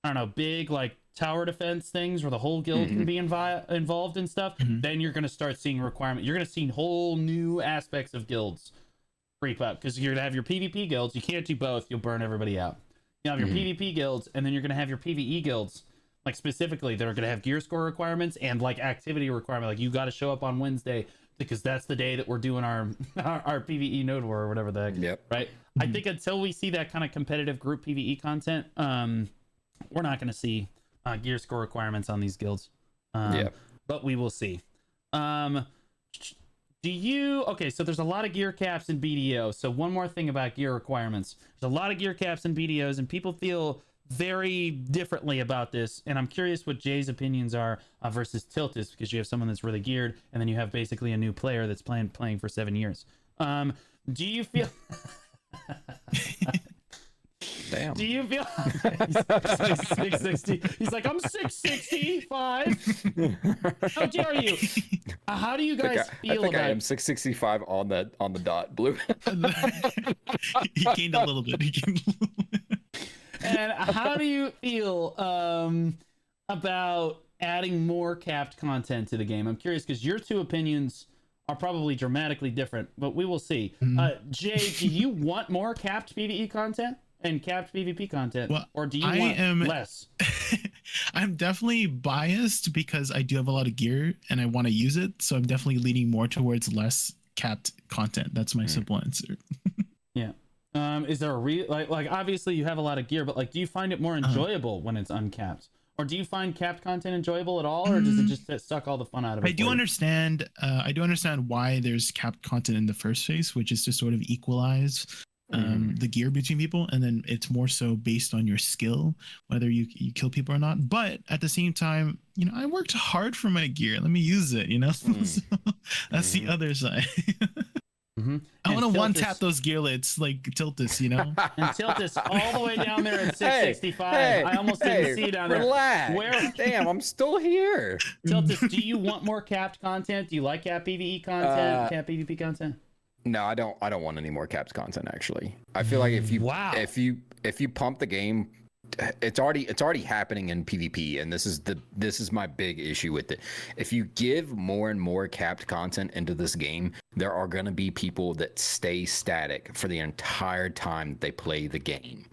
don't know, big like tower defense things where the whole guild can be involved and stuff, then you're gonna start seeing requirement. You're gonna see whole new aspects of guilds creep up because you're gonna have your PvP guilds. You can't do both; you'll burn everybody out. You have your PvP guilds, and then you're gonna have your PvE guilds. Like specifically, that are going to have gear score requirements and like activity requirement. Like you got to show up on Wednesday because that's the day that we're doing our PvE node war or whatever the heck. Yep. Right. I think until we see that kind of competitive group PvE content, we're not going to see gear score requirements on these guilds. But we will see. Okay, so there's a lot of gear caps in BDO. So one more thing about gear requirements. There's a lot of gear caps in BDOs, and people feel very differently about this, and I'm curious what Jay's opinions are versus Tiltus, because you have someone that's really geared and then you have basically a new player that's playing for 7 years. Do you feel Damn. do you feel he's like 660? He's like, I'm 665. How dare you? How do you guys feel about I am it? 665 on the dot, Blue. He gained a little bit. And how do you feel about adding more capped content to the game? I'm curious because your two opinions are probably dramatically different, but we will see. Jay, do you want more capped PvE content and capped PvP content, or do you want less? I'm definitely biased because I do have a lot of gear and I want to use it, so I'm definitely leaning more towards less capped content. That's my simple answer. Yeah. Is there a like obviously you have a lot of gear, but like do you find it more enjoyable when it's uncapped? Or do you find capped content enjoyable at all, or does it just suck all the fun out of it? I do understand why there's capped content in the first phase, which is to sort of equalize the gear between people, and then it's more so based on your skill, whether you kill people or not. But at the same time, I worked hard for my gear. Let me use it, So that's the other side. I want to one-tap those gearlets like Tiltus, And Tiltus all the way down there at 665. I almost didn't see you down there. Relax. Damn, I'm still here. Tiltus, do you want more capped content? Do you like capped PvE content, capped PvP content? No, I don't want any more capped content actually. I feel like if you pump the game, it's already happening in PvP, and this is my big issue with it. If you give more and more capped content into this game, there are going to be people that stay static for the entire time they play the game.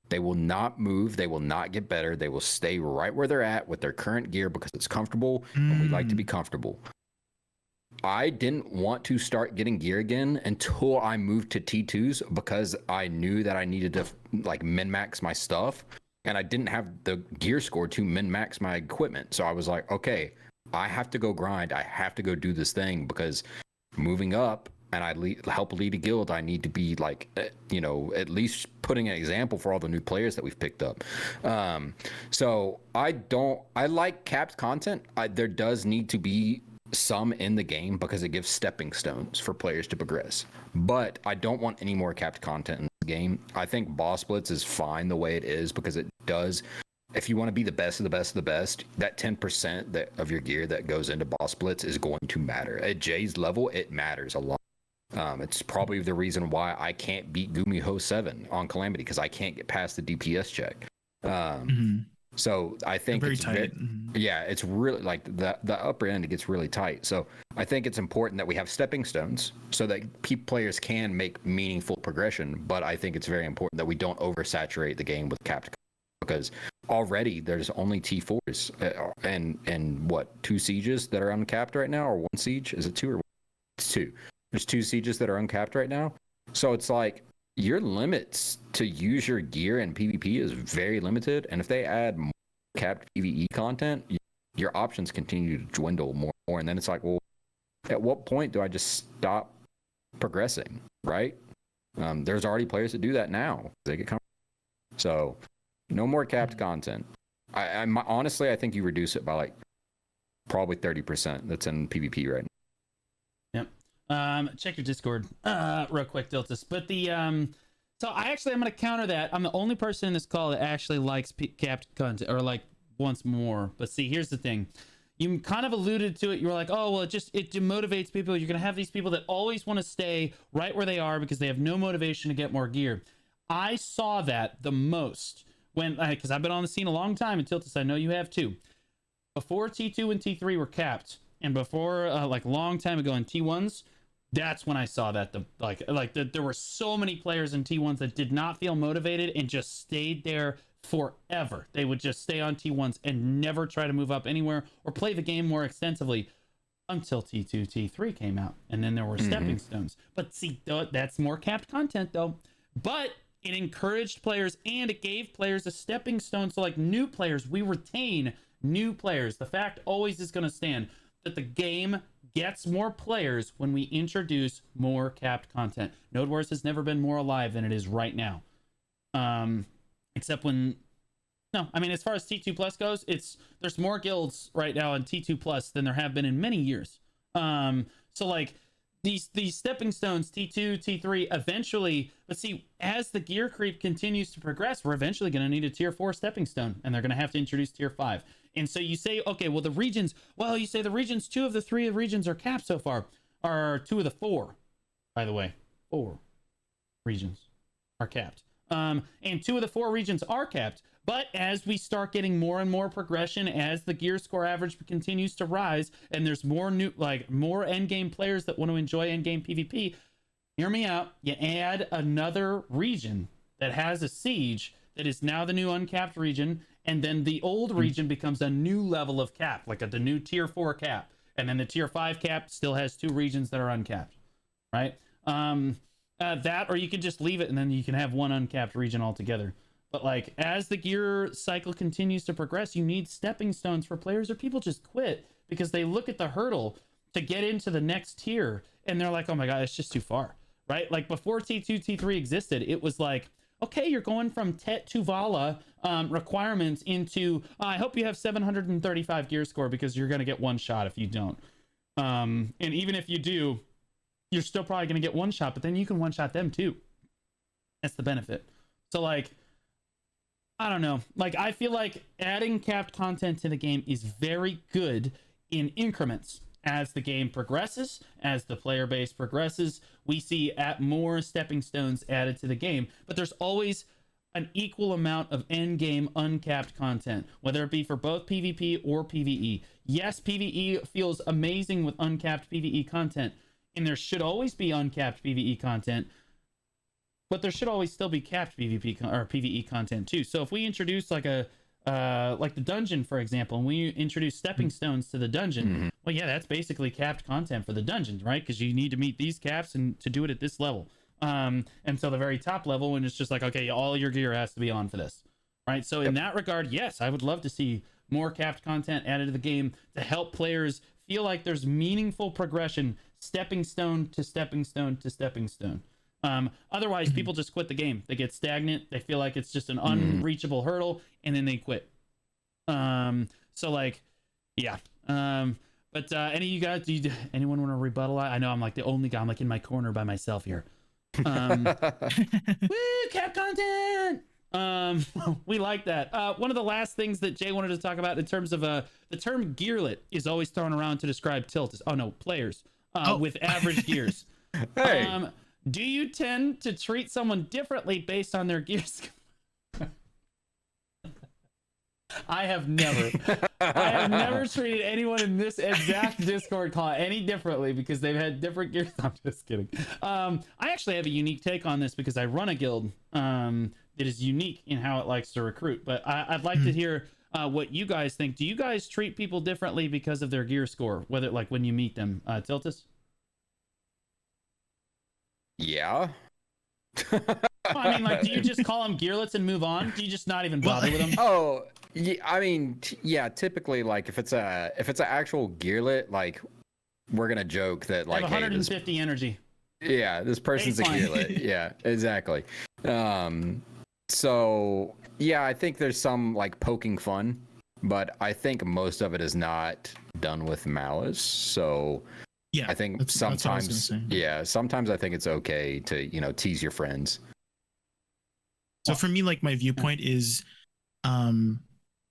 They will not move, they will not get better, they will stay right where they're at with their current gear because it's comfortable and we like to be comfortable. I didn't want to start getting gear again until I moved to T2s because I knew that I needed to like min-max my stuff. And I didn't have the gear score to min-max my equipment. So I was like, okay, I have to go grind. I have to go do this thing because moving up and help lead a guild, I need to be like, at least putting an example for all the new players that we've picked up. So I like capped content. There does need to be some in the game because it gives stepping stones for players to progress. But I don't want any more capped content in the game. I think Boss Blitz is fine the way it is because it does. If you want to be the best of the best of the best, that 10% of your gear that goes into Boss Blitz is going to matter. At Jay's level, it matters a lot. It's probably the reason why I can't beat Gumiho 7 on Calamity because I can't get past the DPS check. So I think very tight. Yeah, it's really like the upper end, it gets really tight. So I think it's important that we have stepping stones so that players can make meaningful progression. But I think it's very important that we don't oversaturate the game with capped, because already there's only T4s and what, 2 sieges that are uncapped right now, or 1 siege? Is it 2 or 1? It's 2. There's 2 sieges that are uncapped right now. So it's like your limits to use your gear in PvP is very limited. And if they add more capped PvE content, your options continue to dwindle more and more. And then it's like, well, at what point do I just stop progressing, right? There's already players that do that now. They get comfortable. So no more capped content. Honestly, I think you reduce it by like probably 30% that's in PvP right now. Check your Discord real quick, Diltus. But so I'm gonna counter that. I'm the only person in this call that actually likes capped content, or like wants more. But see, here's the thing. You kind of alluded to it. You were like, oh well, it demotivates people. You're gonna have these people that always want to stay right where they are because they have no motivation to get more gear. I saw that the most when, because I've been on the scene a long time, and Tiltus, I know you have too. Before T2 and T3 were capped, and before like a long time ago in T1s, that's when I saw that there were so many players in T1s that did not feel motivated and just stayed there forever. They would just stay on T1s and never try to move up anywhere or play the game more extensively until T2, T3 came out, and then there were stepping stones. But see, that's more capped content though. But it encouraged players and it gave players a stepping stone. So like new players, we retain new players. The fact always is going to stand that the game gets more players when we introduce more capped content. Node Wars has never been more alive than it is right now. Except when, no, I mean, as far as T2 Plus goes, there's more guilds right now in T2 Plus than there have been in many years. So like these stepping stones, T2, T3, eventually, but see, as the gear creep continues to progress, we're eventually going to need a tier 4 stepping stone, and they're going to have to introduce tier 5. And so you say, okay, well, the regions, 2 of the 3 regions are capped so far, are 2 of the 4, by the way. 4 regions are capped. And 2 of the 4 regions are capped. But as we start getting more and more progression, as the gear score average continues to rise, and there's more more endgame players that want to enjoy endgame PvP, hear me out. You add another region that has a siege that is now the new uncapped region, and then the old region becomes a new level of cap, like the new tier 4 cap, and then the tier 5 cap still has 2 regions that are uncapped, right? That, or you can just leave it and then you can have 1 uncapped region altogether. But like as the gear cycle continues to progress, you need stepping stones for players, or people just quit because they look at the hurdle to get into the next tier and they're like, oh my god, it's just too far, right? Like before T2, T3 existed, it was like, okay, you're going from Tet to Vala requirements into, I hope you have 735 gear score because you're going to get 1 shot if you don't. And even if you do, you're still probably going to get 1 shot, but then you can 1-shot them too. That's the benefit. So like, I don't know. Like, I feel like adding capped content to the game is very good in increments. As the game progresses, as the player base progresses, we see more stepping stones added to the game. But there's always an equal amount of end game uncapped content, whether it be for both PvP or PvE. Yes, PvE feels amazing with uncapped PvE content, and there should always be uncapped PvE content, but there should always still be capped PvP or PvE content too. So if we introduce like the dungeon, for example, and we introduce stepping stones to the dungeon, well, yeah, that's basically capped content for the dungeons, right? Because you need to meet these caps and to do it at this level. And so the very top level, when it's just like, okay, all your gear has to be on for this, right? So in that regard, yes, I would love to see more capped content added to the game to help players feel like there's meaningful progression stepping stone to stepping stone to stepping stone. Otherwise, people just quit the game. They get stagnant. They feel like it's just an unreachable hurdle, and then they quit. So like, yeah. But any of you guys, anyone want to rebuttal? I know I'm like the only guy. I'm like in my corner by myself here. Woo, cap content. We like that. One of the last things that Jay wanted to talk about in terms of the term gearlet is always thrown around to describe tilters. Oh no, players with average gears. Hey. Do you tend to treat someone differently based on their gears? I have never treated anyone in this exact Discord call any differently because they've had different gears. I'm just kidding. I actually have a unique take on this because I run a guild that is unique in how it likes to recruit. But I'd like to hear what you guys think. Do you guys treat people differently because of their gear score, whether like when you meet them? Tiltus? Yeah. Well, I mean, like, do you just call them gearlets and move on? Do you just not even bother with them? Oh, yeah. I mean, yeah. Typically, like, if it's an actual gearlet, like, we're gonna joke that like, I have 150 energy. Yeah, this person's Baseline. a gearlet. Yeah, exactly. So yeah, I think there's some like poking fun, but I think most of it is not done with malice. So. Yeah, I think sometimes I think it's okay to, tease your friends. So for me, like my viewpoint is,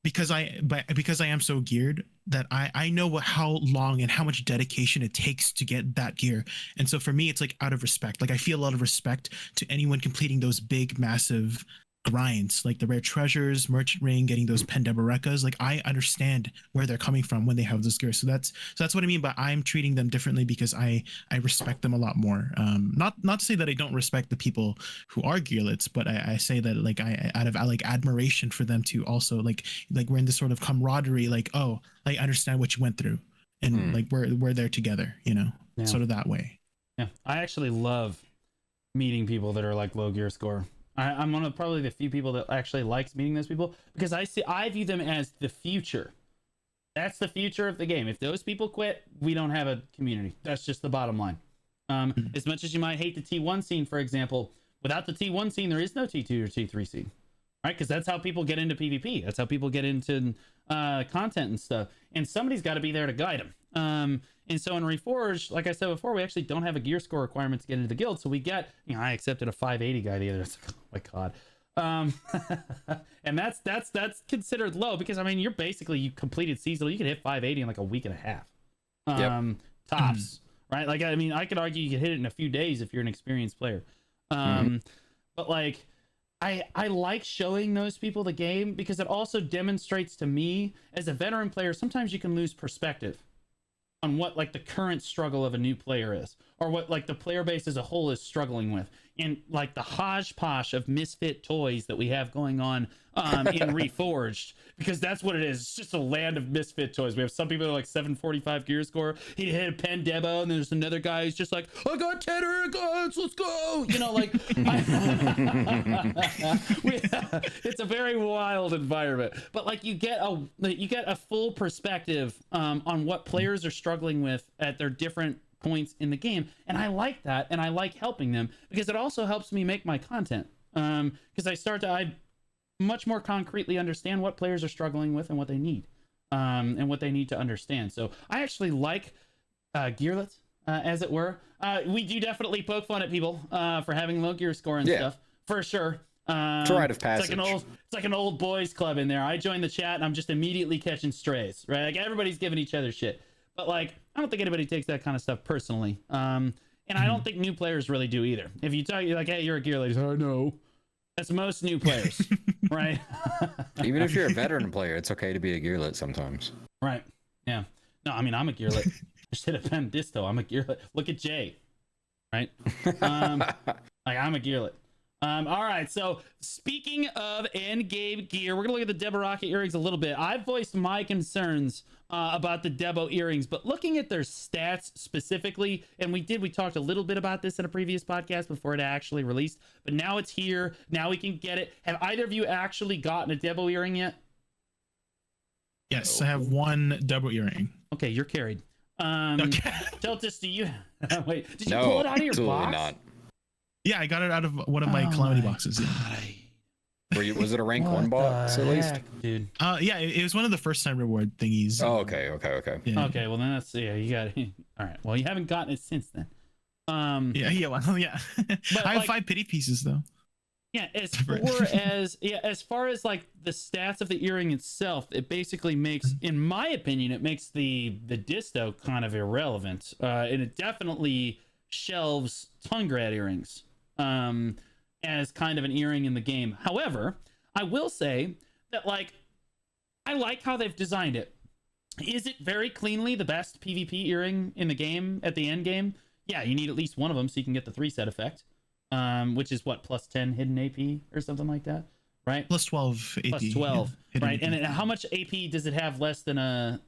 because I am so geared that I know how long and how much dedication it takes to get that gear. And so for me, it's like out of respect. Like I feel a lot of respect to anyone completing those big, massive grinds, like the rare treasures, merchant ring, getting those pen Deberekas. Like I understand where they're coming from when they have those gears. So that's what I mean by I'm treating them differently because I respect them a lot more. Not to say that I don't respect the people who are gearlets, but I say that like I out of like admiration for them to also like we're in this sort of camaraderie. Like I understand what you went through, and like we're there together. Sort of that way. Yeah, I actually love meeting people that are like low gear score. I'm one of probably the few people that actually likes meeting those people because I view them as the future. That's the future of the game. If those people quit, we don't have a community. That's just the bottom line. As much as you might hate the T1 scene, for example, without the T1 scene, there is no T2 or T3 scene, right? Because that's how people get into PvP. That's how people get into content and stuff. And somebody's got to be there to guide them. And so in Reforged, like I said before, we actually don't have a gear score requirement to get into the guild. So we get, I accepted a 580 guy the other. It's like, oh my God. And that's considered low because I mean, you completed seasonal. You could hit 580 in like a week and a half. Tops, right? Like, I mean, I could argue you could hit it in a few days if you're an experienced player. But like, I like showing those people the game because it also demonstrates to me as a veteran player, sometimes you can lose perspective on what like the current struggle of a new player is or what like the player base as a whole is struggling with, and like the hodgepodge of misfit toys that we have going on in Reforged, because that's what it is. It's just a land of misfit toys. We have some people that are like 745 gear score. He hit a pen Debo, and there's another guy who's just like, I got 10 air guns, let's go. Like it's a very wild environment. But like you get a full perspective on what players are struggling with at their different points in the game, and I like that, and I like helping them because it also helps me make my content because I much more concretely understand what players are struggling with and what they need and what they need to understand. So I actually like gearlets, as it were. We do definitely poke fun at people for having low gear score and stuff, for sure. It's a rite of passage. It's like an old boys club in there. I join the chat and I'm just immediately catching strays, right? Like everybody's giving each other shit. But like, I don't think anybody takes that kind of stuff personally. And I don't think new players really do either. If you tell you like, hey, you're a gearlet, oh no. That's most new players, right? Even if you're a veteran player, it's okay to be a gearlet sometimes. Right. Yeah. No, I mean, I'm a gearlet. Just hit a pen disto. I'm a gearlet. Look at Jay. Right? Like, I'm a gearlet. All right. So, speaking of end game gear, we're going to look at the Deboreka earrings a little bit. I've voiced my concerns about the Debo earrings, but looking at their stats specifically, and we talked a little bit about this in a previous podcast before it actually released, but now it's here. Now we can get it. Have either of you actually gotten a Debo earring yet? Yes, I have one Debo earring. Okay, you're carried. Okay. Tiltus, do you wait? Did you No, pull it out of your absolutely box? not. Yeah, I got it out of one of my calamity boxes. Yeah. Was it a rank What 1 box the at least? heck, dude? Yeah, it was one of the first time reward thingies. Oh, okay. Yeah. Okay, well then that's you got it. All right. Well, you haven't gotten it since then. Well, yeah. I have 5 pity pieces though. Yeah, as far as like the stats of the earring itself, it basically makes, in my opinion, it makes the disto kind of irrelevant. And it definitely shelves tongue grad earrings as kind of an earring in the game. However, I will say that I like how they've designed it. Is it very cleanly the best PvP earring in the game at the end game? Yeah, you need at least one of them so you can get the 3-set effect. Which is what, plus 10 hidden AP or something like that, right? Plus 12 AP. Plus 12, yeah, right? And how much AP does it have less than a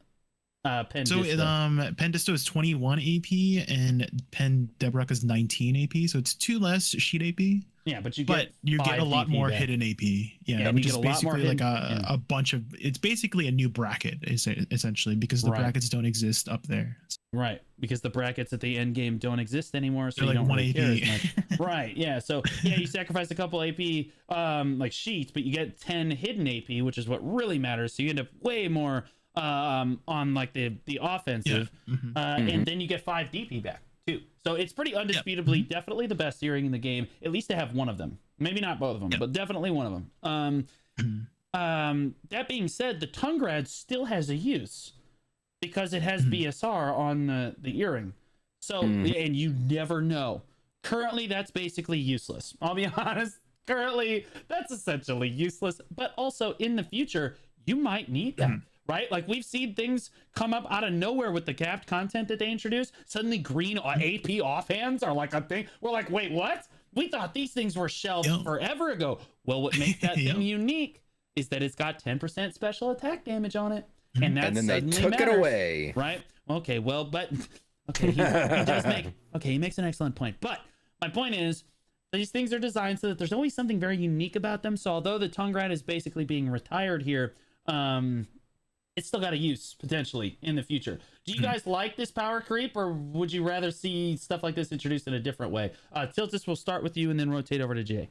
pen? So pen disto is 21 AP and pen Deboreka is 19 AP, so it's 2 less sheet AP. Yeah, but you get a lot PP more back. hidden AP. Yeah, and which you is get a lot more basically like hidden- a bunch of. It's basically a new bracket, essentially, because the Right. brackets don't exist up there. Right, because the brackets at the end game don't exist anymore, so They're you like don't 1 really care as AP. much. Right, yeah. So yeah, you sacrifice a couple AP like sheets, but you get 10 hidden AP, which is what really matters. So you end up way more on like the offensive, and then you get 5 DP back too. So it's pretty undisputably, definitely the best earring in the game. At least to have one of them, maybe not both of them, but definitely one of them. That being said, the tongue grad still has a use because it has BSR on the earring. So and you never know. Currently, that's basically useless. I'll be honest. Currently, that's essentially useless. But also in the future, you might need that. Right? Like we've seen things come up out of nowhere with the capped content that they introduced. Suddenly green AP offhands are like a thing. We're like, wait, what? We thought these things were shelved forever ago. Well, what makes that thing unique is that it's got 10% special attack damage on it. And that And then they suddenly took matters, it away. Right? Okay, well, but okay, he does make he makes an excellent point. But my point is these things are designed so that there's always something very unique about them. So although the tongue grad is basically being retired here, it's still got a use potentially in the future. Do you guys like this power creep, or would you rather see stuff like this introduced in a different way? Tiltus, we'll start with you and then rotate over to Jay.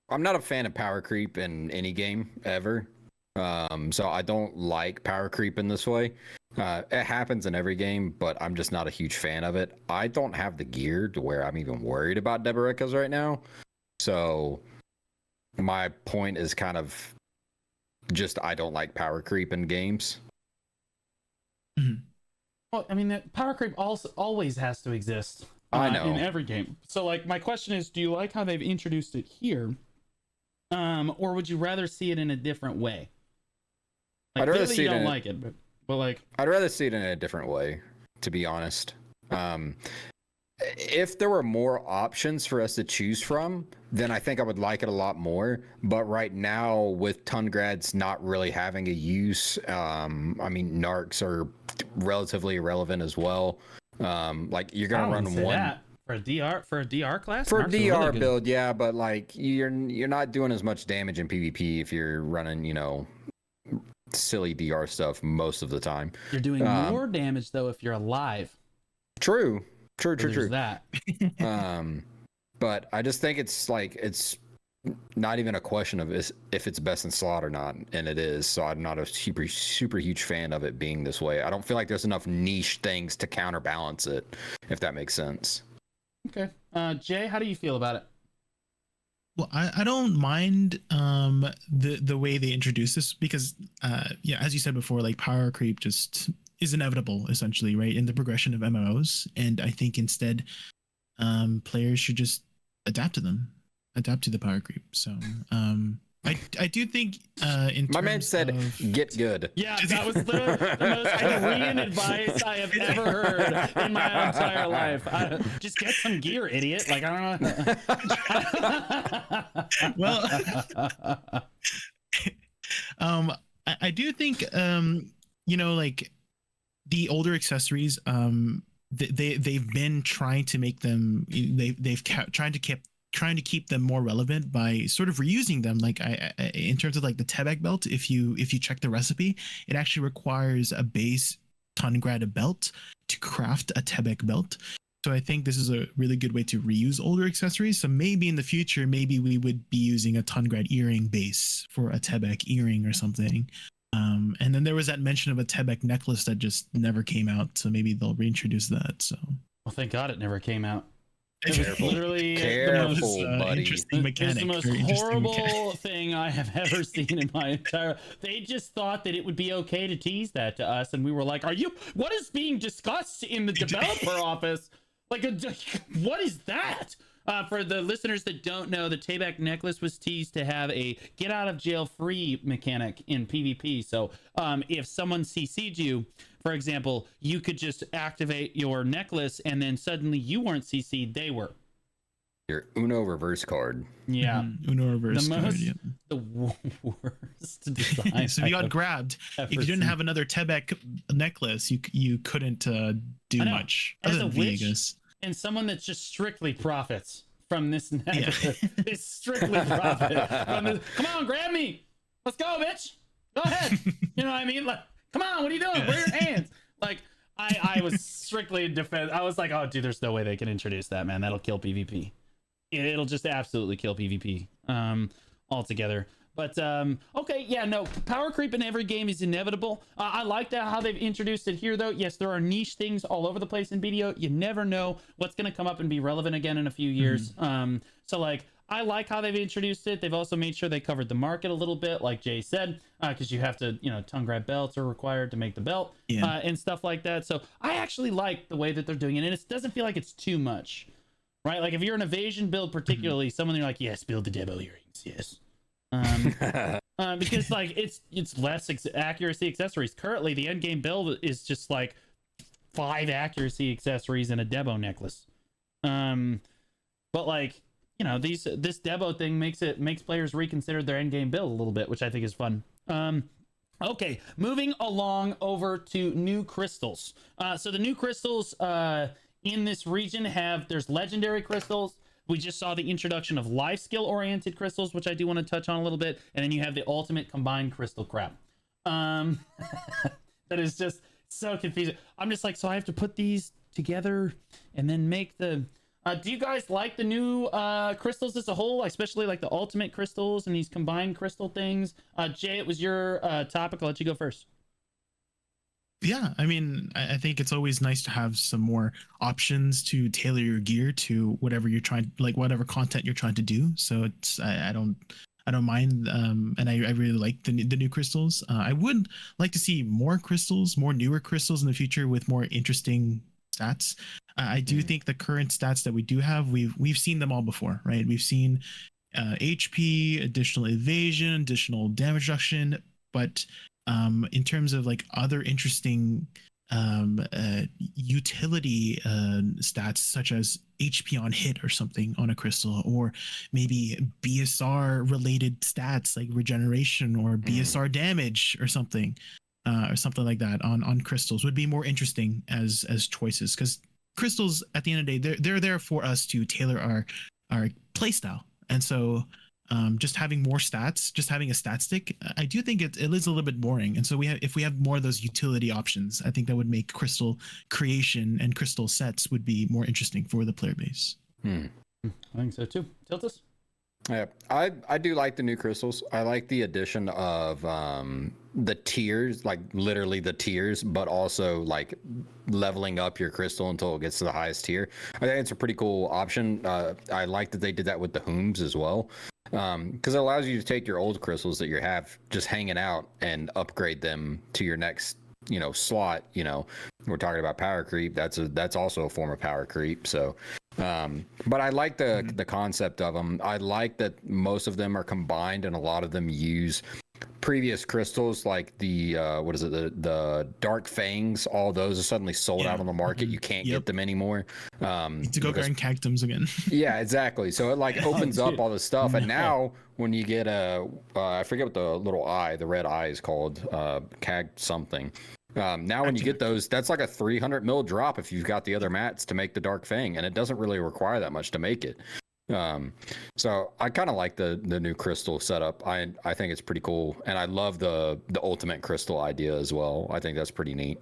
I'm not a fan of power creep in any game ever. So I don't like power creep in this way. It happens in every game, but I'm just not a huge fan of it. I don't have the gear to where I'm even worried about Deboreka's right now. So my point is kind of just I don't like power creep in games. Well, I mean, that power creep also always has to exist. I know. In every game. So, like, my question is, do you like how they've introduced it here, or would you rather see it in a different way? Like, I'd rather clearly see you it don't in like it, but like, I'd rather see it in a different way, to be honest. If there were more options for us to choose from, then I think I would like it a lot more. But right now, with Tungrads not really having a use, I mean, Narcs are relatively irrelevant as well. Like you're gonna run one for a DR class for Narcs are DR really good. build, yeah, but like you're not doing as much damage in PvP if you're running, silly DR stuff most of the time. You're doing more damage though if you're alive. True. There's that. But I just think it's not even a question of if it's best in slot or not, and it is. So I'm not a super huge fan of it being this way. I don't feel like there's enough niche things to counterbalance it, if that makes sense. Okay, Jay, how do you feel about it? Well, I don't mind the way they introduce this because as you said before, like power creep just is inevitable essentially, right, in the progression of MMOs, and I think instead players should just adapt to the power creep. So I do think in my man terms said of... get good. Yeah, that was the most Korean advice I have ever heard in my entire life. Just get some gear, idiot. Like, I don't know. Well, I do think like the older accessories, they've been trying to make them. They've trying to trying to keep them more relevant by sort of reusing them. Like in terms of like the Tebek belt, if you check the recipe, it actually requires a base Tungrad belt to craft a Tebek belt. So I think this is a really good way to reuse older accessories. So maybe in the future, maybe we would be using a Tungrad earring base for a Tebek earring or something. And then there was that mention of a Tebek necklace that just never came out. So maybe they'll reintroduce that. So Well, thank God it never came out. It was Careful. literally Careful, the most, buddy. interesting it was mechanic. the most Very interesting horrible mechanic. thing I have ever seen in my entire. They just thought that it would be okay to tease that to us, and we were like, "Are you? What is being discussed in the developer office? Like, what is that?" For the listeners that don't know, the Tebek necklace was teased to have a get out of jail free mechanic in PvP. So if someone CC'd you, for example, you could just activate your necklace and then suddenly you weren't CC'd, they were. Your Uno reverse card. Yeah. Uno reverse The card, most, yeah. the worst design. So if you got grabbed, if you didn't have another Tebek necklace, you couldn't do I know. much. As Other a than witch, Vegas. and someone that just strictly profits from this necklace Yeah. is strictly profit from this. Come on, grab me. Let's go, bitch. Go ahead. You know what I mean? Like, come on, what are you doing? Where are your hands? Like, I was strictly in defense. I was like, oh, dude, there's no way they can introduce that, man. That'll kill PvP. It'll just absolutely kill PvP altogether. But okay, yeah, no, power creep in every game is inevitable. I like that how they've introduced it here, though. Yes, there are niche things all over the place in BDO. You never know what's going to come up and be relevant again in a few years. So like, I like how they've introduced it. They've also made sure they covered the market a little bit, like Jay said, because you have to, tongue grab belts are required to make the belt and stuff like that. So I actually like the way that they're doing it, and it doesn't feel like it's too much, right? Like if you're an evasion build, particularly, someone you're like, yes, build the Debo earrings, yes. Because like it's less accuracy accessories. Currently, the end game build is just like 5 accuracy accessories and a Debo necklace. But like this Debo thing makes players reconsider their end game build a little bit, which I think is fun. Okay, moving along over to new crystals. So the new crystals in this region there's legendary crystals. We just saw the introduction of life skill oriented crystals, which I do want to touch on a little bit. And then you have the ultimate combined crystal crap. That is just so confusing. I'm just like, so I have to put these together and then make the... do you guys like the new crystals as a whole, especially like the ultimate crystals and these combined crystal things? Jay, it was your topic. I'll let you go first. Yeah, I mean, I think it's always nice to have some more options to tailor your gear to whatever you're trying, like whatever content you're trying to do. So it's I don't mind, and I really like the new crystals. I would like to see more crystals, more newer crystals in the future with more interesting stats. I do think the current stats that we do have, we've seen them all before, right? We've seen HP, additional evasion, additional damage reduction, but in terms of like other interesting utility stats such as HP on hit or something on a crystal, or maybe BSR related stats like regeneration or BSR damage or something like that on crystals would be more interesting as choices, because crystals at the end of the day they're there for us to tailor our playstyle. And so just having more stats, just having a stat stick, I do think it is a little bit boring. And so if we have more of those utility options, I think that would make crystal creation and crystal sets would be more interesting for the player base. I think so too. Tiltus? Yeah, I do like the new crystals. I like the addition of the tiers, like literally the tiers, but also like leveling up your crystal until it gets to the highest tier. I think it's a pretty cool option. I like that they did that with the Hooms as well, because it allows you to take your old crystals that you have just hanging out and upgrade them to your next slot. We're talking about power creep. That's also a form of power creep. So but I like the concept of them. I like that most of them are combined and a lot of them use previous crystals, like the the Dark Fangs. All those are suddenly sold out on the market. You can't get them anymore. Need to go grab cactums again. Yeah, exactly. So it like opens up all this stuff. And now when you get I forget what the little eye, the red eye is called, cag something. Now when you get those, that's like a 300 mil drop if you've got the other mats to make the Dark Fang, and it doesn't really require that much to make it. So I kind of like the new crystal setup. I think it's pretty cool, and I love the ultimate crystal idea as well. I think that's pretty neat.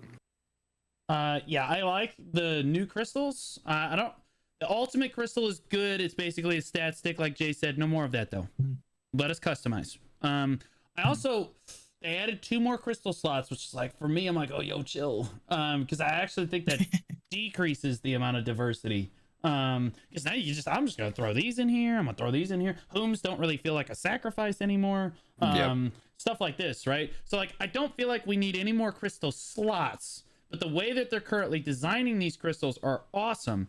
Yeah, I like the new crystals. I don't. The ultimate crystal is good. It's basically a stat stick, like Jay said. No more of that though. Let us customize. I also they added 2 more crystal slots, which is like for me, I'm like, oh yo, chill. Because I actually think that decreases the amount of diversity. Because now I'm just gonna throw these in here. I'm gonna throw these in here. Hooms don't really feel like a sacrifice anymore. Stuff like this, right? So like, I don't feel like we need any more crystal slots. But the way that they're currently designing these crystals are awesome.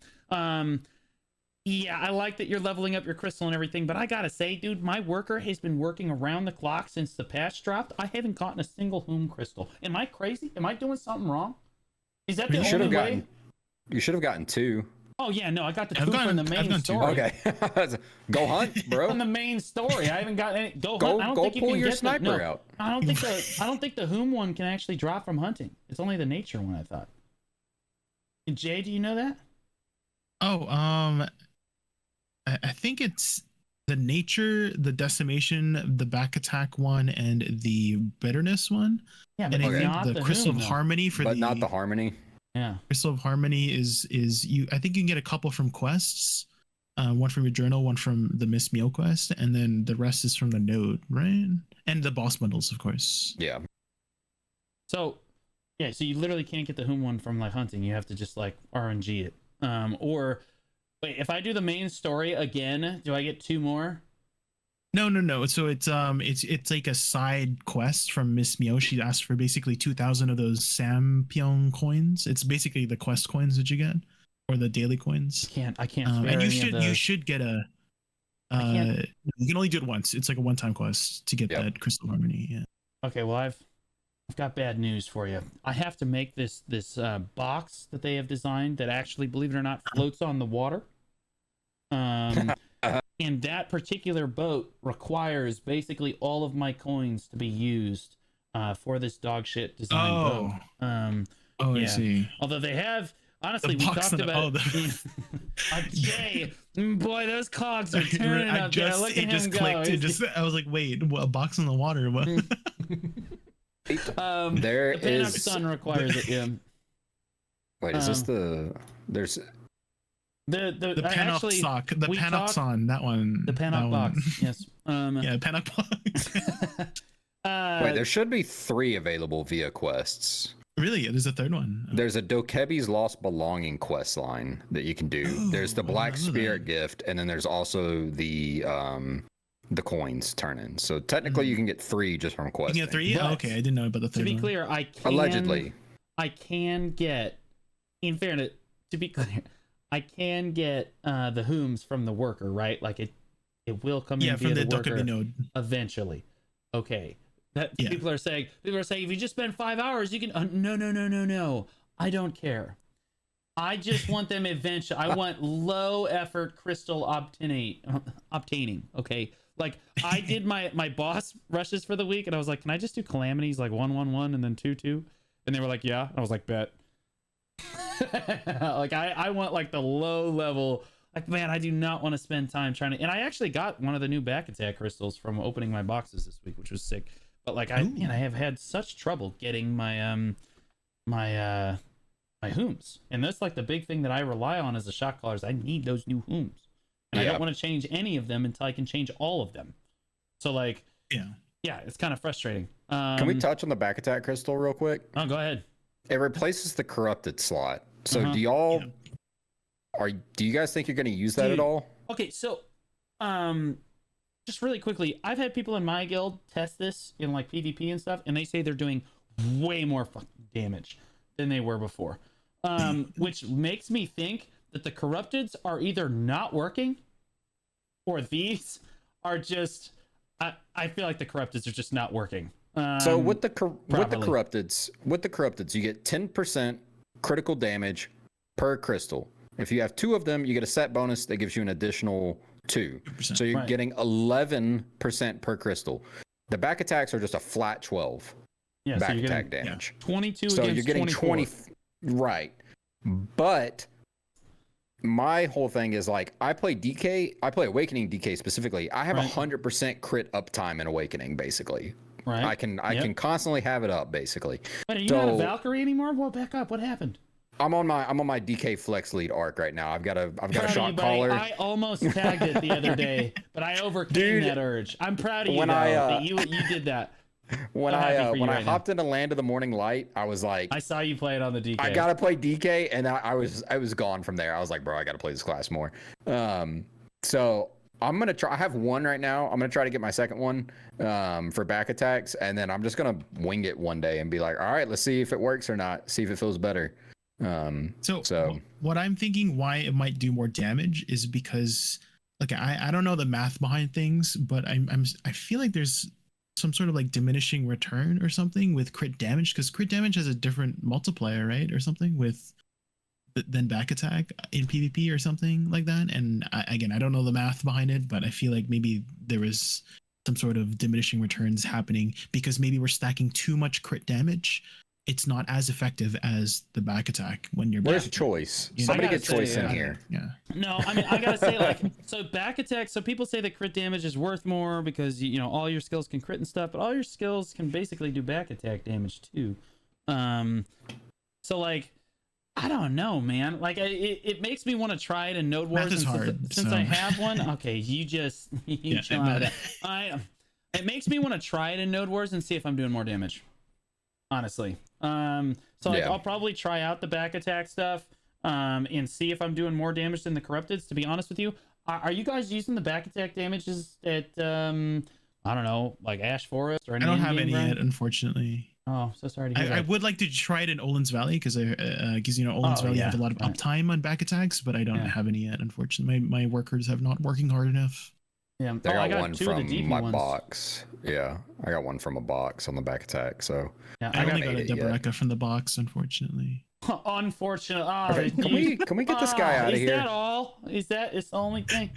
Yeah, I like that you're leveling up your crystal and everything, but I gotta say, dude, my worker has been working around the clock since the patch dropped. I haven't gotten a single Hoom crystal. Am I crazy? Am I doing something wrong? Is that the only way? You should have gotten 2. Oh yeah, no, I got the 2 from the main story. Okay, go hunt, bro. On the main story, I haven't got any. Go hunt. I don't think you can your get sniper out. I don't think the Hoom one can actually drop from hunting. It's only the nature one, I thought. Jay, do you know that? Oh, I think it's the nature, the decimation, the back attack one, and the bitterness one. Yeah, but and I think the crystal of harmony but not the harmony. Yeah, crystal of harmony is you. I think you can get a couple from quests, one from your journal, one from the Miss Meal quest, and then the rest is from the node, right? And the boss bundles, of course. Yeah. So, yeah, so you literally can't get the Hoom one from like hunting. You have to just like RNG it. Or wait, if I do the main story again, do I get 2 more? No. So it's like a side quest from Miss Mio. She asked for basically 2,000 of those Sampyeong coins. It's basically the quest coins that you get, or the daily coins. I can't. And you should get a. You can only do it once. It's like a one-time quest to get that crystal harmony. Yeah. Okay. Well, I've got bad news for you. I have to make this box that they have designed that actually, believe it or not, floats on the water. And that particular boat requires basically all of my coins to be used for this dog shit design boat. I see. Although they have, honestly, we talked about Jay. Boy, those cogs are turning up there. Look at him go. I was like, wait, a box in the water? What? The Panic Sun requires it. Yeah. Wait, is this there's the Panoc sock, the Panoxon, that one, the Panoc box? Yes. Yeah, Panoc box. Wait, there should be 3 available via quests. Really? There's a 3rd one. There's a Dokebi's Lost Belonging quest line that you can do. There's the Black Spirit gift, and then there's also the coins turn-in. So technically, you can get 3 just from questing. You can get 3? Yeah, okay, I didn't know about the 3rd one. To be clear, I can get. In fairness, to be clear, I can get the Hooms from the worker, right? Like it will come in via the worker node eventually. Okay. People are saying if you just spend 5 hours, you can. No. I don't care. I just want them eventually. I want low effort crystal obtaining. Okay. Like I did my boss rushes for the week, and I was like, can I just do calamities like 1-1-1 and then 2-2? And they were like, yeah. And I was like, bet. Like I want like the low level. Like, man, I do not want to spend time trying to. And I actually got one of the new back attack crystals from opening my boxes this week, which was sick. But like I have had such trouble getting my my Hooms, and that's like the big thing that I rely on as a shot caller is I need those new Hooms, and I don't want to change any of them until I can change all of them. So like yeah, it's kind of frustrating. Can we touch on the back attack crystal real quick? Oh, go ahead. It replaces the corrupted slot. So do y'all do you guys think you're going to use that at all? Okay, so just really quickly, I've had people in my guild test this in like PvP and stuff, and they say they're doing way more fucking damage than they were before, which makes me think that the corrupteds are either not working or these are just I feel like the corrupteds are just not working. So with the corrupteds, you get 10% critical damage per crystal. If you have 2 of them, you get a set bonus that gives you an additional 2. So you're getting 11% per crystal. The back attacks are just a flat 12 back attack damage. 22 so against you're getting 24. 20, right? But my whole thing is like I play Awakening DK specifically. I have 100% crit uptime in Awakening basically. Right. I can constantly have it up basically. But are you not a Valkyrie anymore? Well, back up. What happened? I'm on my DK flex lead arc right now. I've got a shot caller. I almost tagged it the other day, but I overcame that urge. I'm proud of you that you did that. When I hopped into Land of the Morning Light, I was like, I saw you play it on the DK. I gotta play DK, and I was gone from there. I was like, bro, I gotta play this class more. So I'm gonna try. I have one right now. I'm gonna try to get my second one for back attacks, and then I'm just gonna wing it one day and be like, all right, let's see if it works or not. See if it feels better. So what I'm thinking why it might do more damage is because like I don't know the math behind things, but I feel like there's some sort of like diminishing return or something with crit damage, because crit damage has a different multiplier, right, or something with than back attack in PvP or something like that. And I don't know the math behind it, but I feel like maybe there is some sort of diminishing returns happening because maybe we're stacking too much crit damage. It's not as effective as the back attack when you're. Where's choice? Somebody get choice in here. Yeah. No, I mean I gotta say like so back attack. So people say that crit damage is worth more because you know all your skills can crit and stuff, but all your skills can basically do back attack damage too. So like I don't know, man. Like it makes me want to try it in Node Wars. Math is hard, since I have one. Okay, you chill out of that. It makes me want to try it in Node Wars and see if I'm doing more damage. Honestly. So like I'll probably try out the back attack stuff and see if I'm doing more damage than the corrupteds. To be honest with you, are you guys using the back attack damages at I don't know, like Ash Forest or any? I don't have any yet, unfortunately. Oh, so sorry to hear that. I would like to try it in Olin's Valley because you know Olin's Valley have a lot of uptime on back attacks, but I don't have any yet, unfortunately. My workers have not working hard enough. Yeah, I got one from my box. Yeah, I got one from a box on the back attack. So yeah, I only got a Deboreka from the box, unfortunately. Unfortunately. Oh, okay, can we get this guy out of here? Is that all? Is that it's the only thing?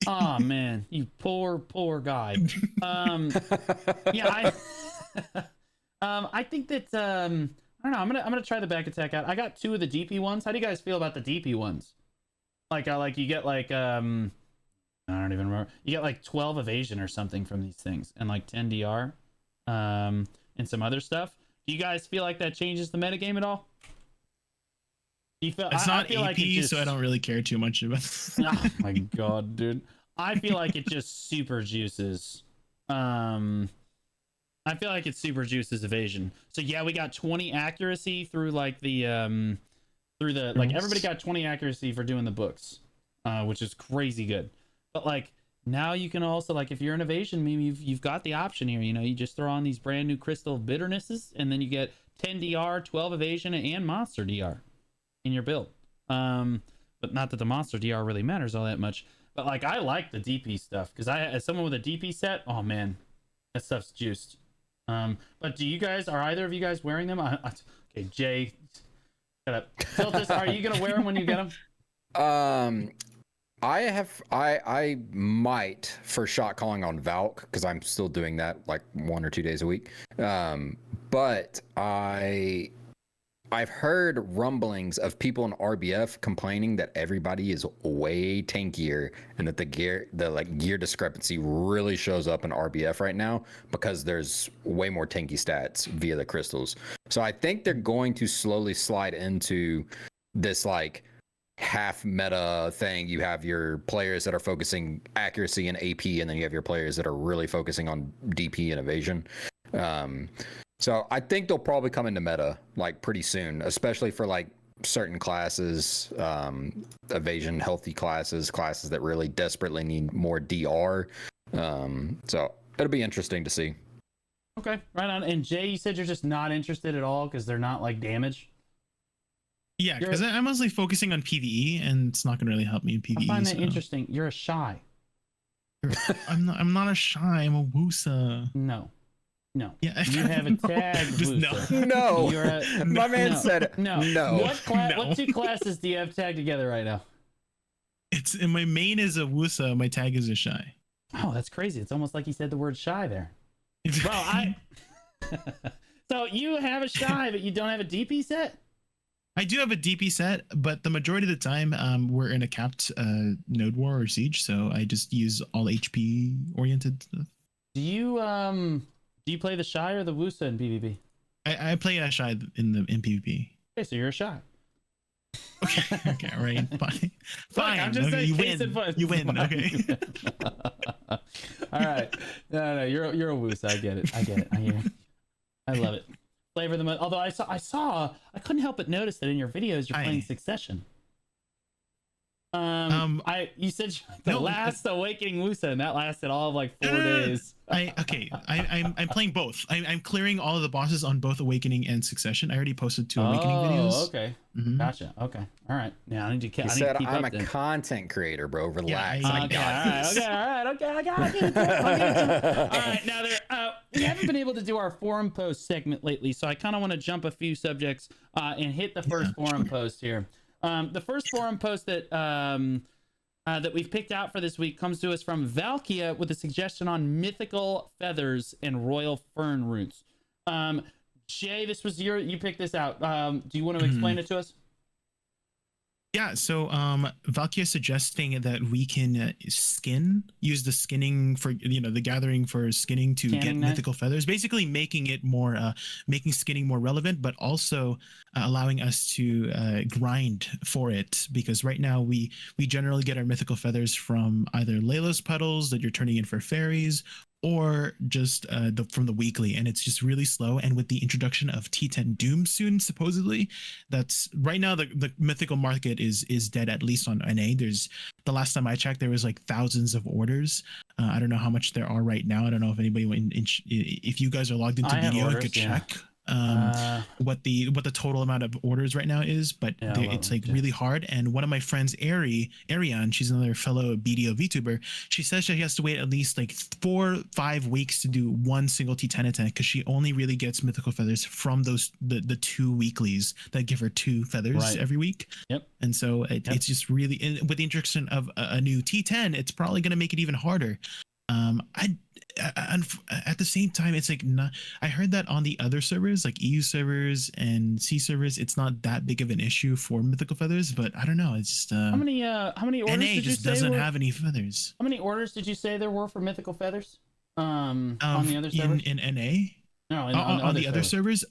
Oh man, you poor guy. Yeah, I think that I don't know. I'm gonna try the back attack out. I got 2 of the DP ones. How do you guys feel about the DP ones? Like you get like I don't even remember. You get like 12 evasion or something from these things, and like 10 DR, and some other stuff. Do you guys feel like that changes the metagame at all? You feel, it's not AP, like it so I don't really care too much about. Oh my god, dude! I feel like it just super juices. I feel like it super juices evasion. So yeah, we got 20 accuracy through like the like everybody got 20 accuracy for doing the books, which is crazy good. But like now you can also like if you're an evasion meme, you've got the option here. You know, you just throw on these brand new crystal of bitternesses, and then you get 10 DR, 12 evasion, and monster DR in your build. But not that the monster DR really matters all that much. But like I like the DP stuff because as someone with a DP set, oh man, that stuff's juiced. But are either of you guys wearing them? Okay, Jay, shut up. Tiltus, are you gonna wear them when you get them? I might for shot calling on Valk because I'm still doing that like 1 or 2 days a week. But I've heard rumblings of people in RBF complaining that everybody is way tankier and that the gear discrepancy really shows up in RBF right now because there's way more tanky stats via the crystals. So I think they're going to slowly slide into this like half meta thing. You have your players that are focusing accuracy and AP, and then you have your players that are really focusing on DP and evasion. So I think they'll probably come into meta like pretty soon, especially for like certain classes, evasion healthy classes that really desperately need more DR. So it'll be interesting to see. Okay, right on. And Jay, you said you're just not interested at all because they're not like damage. Yeah, because I'm mostly focusing on PvE, and it's not going to really help me in PvE. I find that interesting. You're a shy. I'm not a shy. I'm a Wusa. No. Yeah. You have a tag. No. My man said no. What 2 classes do you have tagged together right now? And my main is a Wusa. My tag is a shy. Oh, that's crazy. It's almost like he said the word shy there. Well, So you have a shy, but you don't have a DP set? I do have a DP set, but the majority of the time, we're in a capped node war or siege, so I just use all HP oriented stuff. Do you play the Shy or the Wusa in PvP? I play Shy in PvP. Okay, so you're a Shy. Okay, okay, all right, fine, fine. I'm just okay, saying, you win. Okay. All right. No, you're a Wusa. I get it. I hear it. I love it. Flavor the month. Although I couldn't help but notice that in your videos you're playing Succession. You said the last Awakening Wusa, and that lasted all of like 4 days. I'm playing both. I'm clearing all of the bosses on both Awakening and Succession. I already posted 2 Awakening videos. Oh, okay. Mm-hmm. Gotcha. Okay. All right. Now I need to keep. I'm a content creator, bro. Relax. Yeah, okay. I got it. All right. Now we haven't been able to do our forum post segment lately, so I kind of want to jump a few subjects and hit the first forum post here. The first forum post that that we've picked out for this week comes to us from Valkea with a suggestion on mythical feathers and royal fern roots. Jay, this was you picked this out. Do you want to explain it to us? Yeah, so Valkea is suggesting that we can use the skinning for, the gathering for skinning to get mythical feathers, basically making it more, making skinning more relevant, but also allowing us to grind for it, because right now we generally get our mythical feathers from either Layla's petals that you're turning in for fairies, or just from the weekly, and it's just really slow. And with the introduction of T10 Doom soon, supposedly, that's right now the mythical market is dead, at least on NA. There's, the last time I checked, there was like thousands of orders. I don't know how much there are right now. I don't know if anybody if you guys are logged into video, you could check what the total amount of orders right now is, but it's like really hard. And one of my friends, Ariane, she's another fellow BDO VTuber, she says she has to wait at least like 4-5 weeks to do one single T10 attack, because she only really gets mythical feathers from those the 2 weeklies that give her 2 feathers every week. And so it's just really, with the introduction of a new T10, it's probably going to make it even harder. At the same time, it's like I heard that on the other servers, like EU servers and C servers, it's not that big of an issue for mythical feathers. But I don't know. It's just how many orders NA did just doesn't have any feathers. How many orders did you say there were for mythical feathers? On the other servers in NA? No, on the other servers.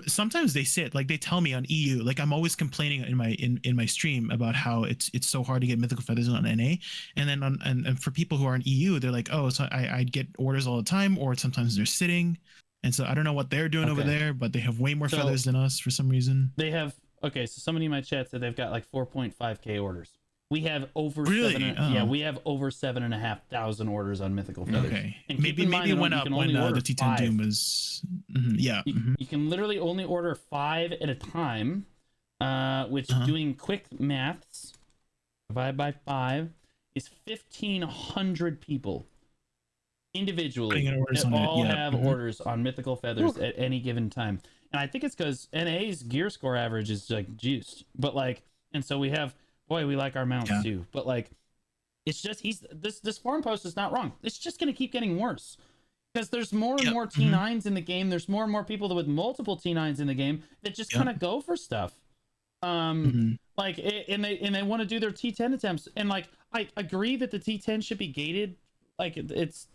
Sometimes they sit, like they tell me on EU, like I'm always complaining in my stream about how it's so hard to get mythical feathers on NA, and then and for people who are in EU, they're like, oh, so I get orders all the time, or sometimes they're sitting, and so I don't know what they're doing over there, but they have way more feathers than us for some reason. They have so somebody in my chat said they've got like 4.5k orders. We have over we have over 7,500 orders on mythical feathers. Okay, maybe it went up when the T10 Doom was. You can literally only order 5 at a time, which doing quick maths, divided by 5 is 1,500 people individually that all have orders on mythical feathers at any given time. And I think it's because NA's gear score average is like juiced, but like, and so we have. Boy, we like our mounts too, but like, it's just this forum post is not wrong. It's just gonna keep getting worse because there's more and more T9s in the game. There's more and more people with multiple T9s in the game that just kind of go for stuff. Like, and they want to do their T10 attempts. And like, I agree that the T10 should be gated. Like, it's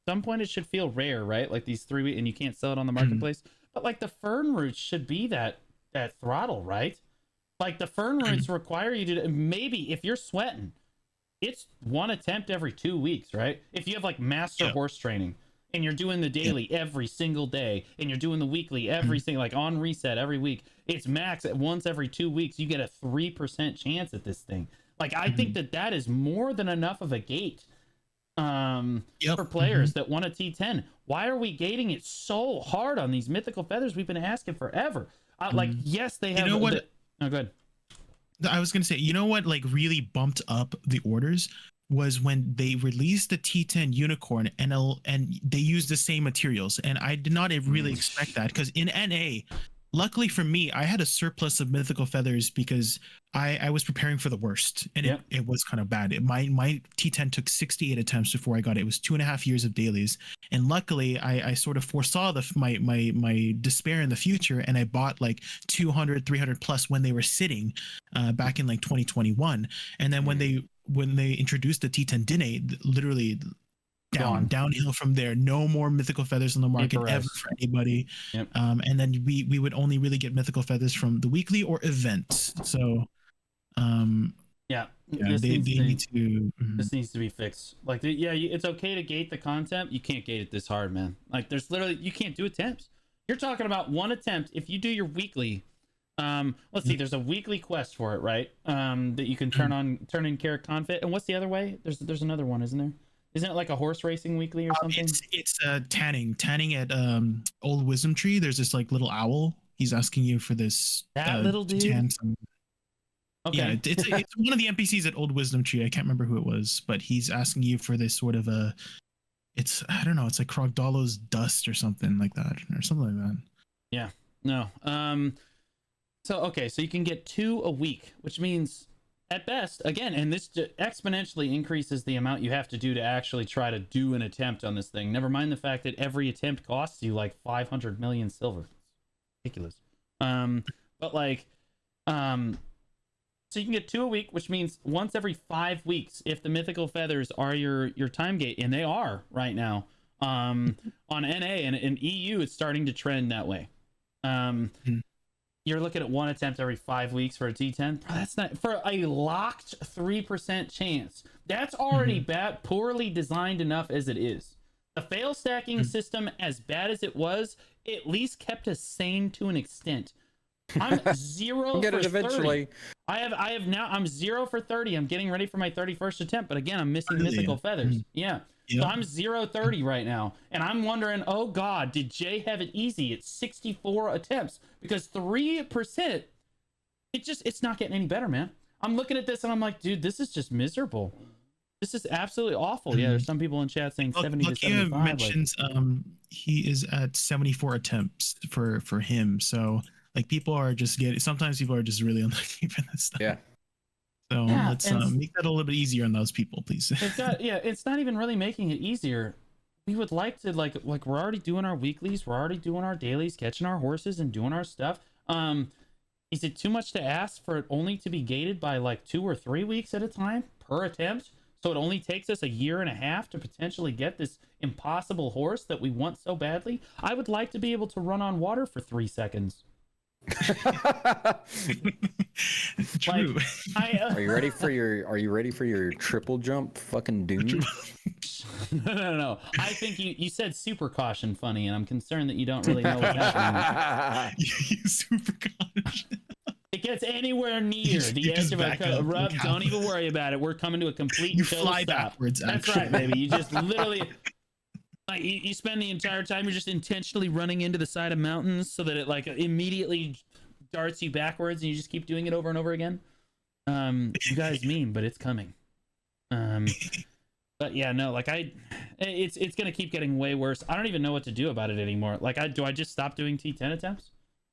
some point it should feel rare, right? Like these 3 weeks, and you can't sell it on the marketplace. But like the fern roots should be that throttle, right? Like the fern roots require you to, maybe if you're sweating, it's 1 attempt every 2 weeks, right? If you have like master horse training and you're doing the daily every single day, and you're doing the weekly every single, like on reset every week, it's max at once every 2 weeks. You get a 3% chance at this thing. Like, I think that is more than enough of a gate for players that want a T10. Why are we gating it so hard on these mythical feathers? We've been asking forever. Like, yes, they have. You know what? Oh, good. I was gonna say, you know what, like really bumped up the orders was when they released the T10 Unicorn and they used the same materials, and I did not really expect that, because in NA, luckily for me, I had a surplus of mythical feathers because I was preparing for the worst, and Yep. it was kind of bad. My T10 took 68 attempts before I got it. It was 2.5 years of dailies, and luckily I sort of foresaw my despair in the future, and I bought like 200, 300 plus when they were sitting, back in like 2021, and then when they introduced the T10 Dine, literally Gone. downhill from there. No more mythical feathers on the market Paper ever rice. for anybody. Yep. And then we would only really get mythical feathers from the weekly or events. So Yeah. yeah, they need to. This needs to be fixed. Like, it's okay to gate the content. You can't gate it this hard, man. Like, there's literally, you can't do attempts. You're talking about one attempt. If you do your weekly, let's see, there's a weekly quest for it, right? That you can turn in Carrot Confit. And what's the other way? There's another one, isn't there? Isn't it like a horse racing weekly or something? It's tanning at Old Wisdom Tree. There's this like little owl. He's asking you for this. That little dude. Okay. Yeah, it's one of the NPCs at Old Wisdom Tree. I can't remember who it was, but he's asking you for this sort of I don't know, it's like Krogdalo's dust or something like that, or something like that. Yeah. No. So you can get 2 a week, which means at best, again, and this exponentially increases the amount you have to do to actually try to do an attempt on this thing. Never mind the fact that every attempt costs you like 500 million silver. Ridiculous. But like, so you can get 2 a week, which means once every 5 weeks, if the mythical feathers are your time gate, and they are right now, on NA and in EU, it's starting to trend that way. You're looking at 1 attempt every 5 weeks for a T10. Bro, that's not for a locked 3% chance. That's already bad, poorly designed enough as it is. The fail stacking system, as bad as it was, at least kept us sane to an extent. I'm 0 Get for it eventually. 30. I have now. I'm 0 for 30. I'm getting ready for my 31st attempt, but again, I'm missing mythical feathers. Yeah. So I'm 0-30 right now, and I'm wondering, oh God, did Jay have it easy at 64 attempts? Because 3%, it's not getting any better, man. I'm looking at this and I'm like, dude, this is just miserable. This is absolutely awful. Yeah, there's some people in chat saying 70 to 75. Mentions he is at 74 attempts for him. So like people are just sometimes people are just really unlucky for this stuff. Yeah. So let's make that a little bit easier on those people, please. It's not even really making it easier. We would like to like we're already doing our weeklies, we're already doing our dailies, catching our horses and doing our stuff. Is it too much to ask for it only to be gated by like 2 or 3 weeks at a time per attempt? So it only takes us 1.5 years to potentially get this impossible horse that we want so badly. I would like to be able to run on water for 3 seconds. True. Are you ready for your triple jump fucking doom? No. I think you said super caution funny, and I'm concerned that you don't really know what's happening. Super caution. It gets anywhere near the edge of a rub. Don't even worry about it. We're coming to a complete fly stop. Backwards. That's actually. right, baby. You just literally like you spend the entire time you're just intentionally running into the side of mountains so that it like immediately darts you backwards, and you just keep doing it over and over again. You guys mean, but it's coming. But yeah, no, like it's gonna keep getting way worse. I don't even know what to do about it anymore. Like, do I just stop doing T10 attempts?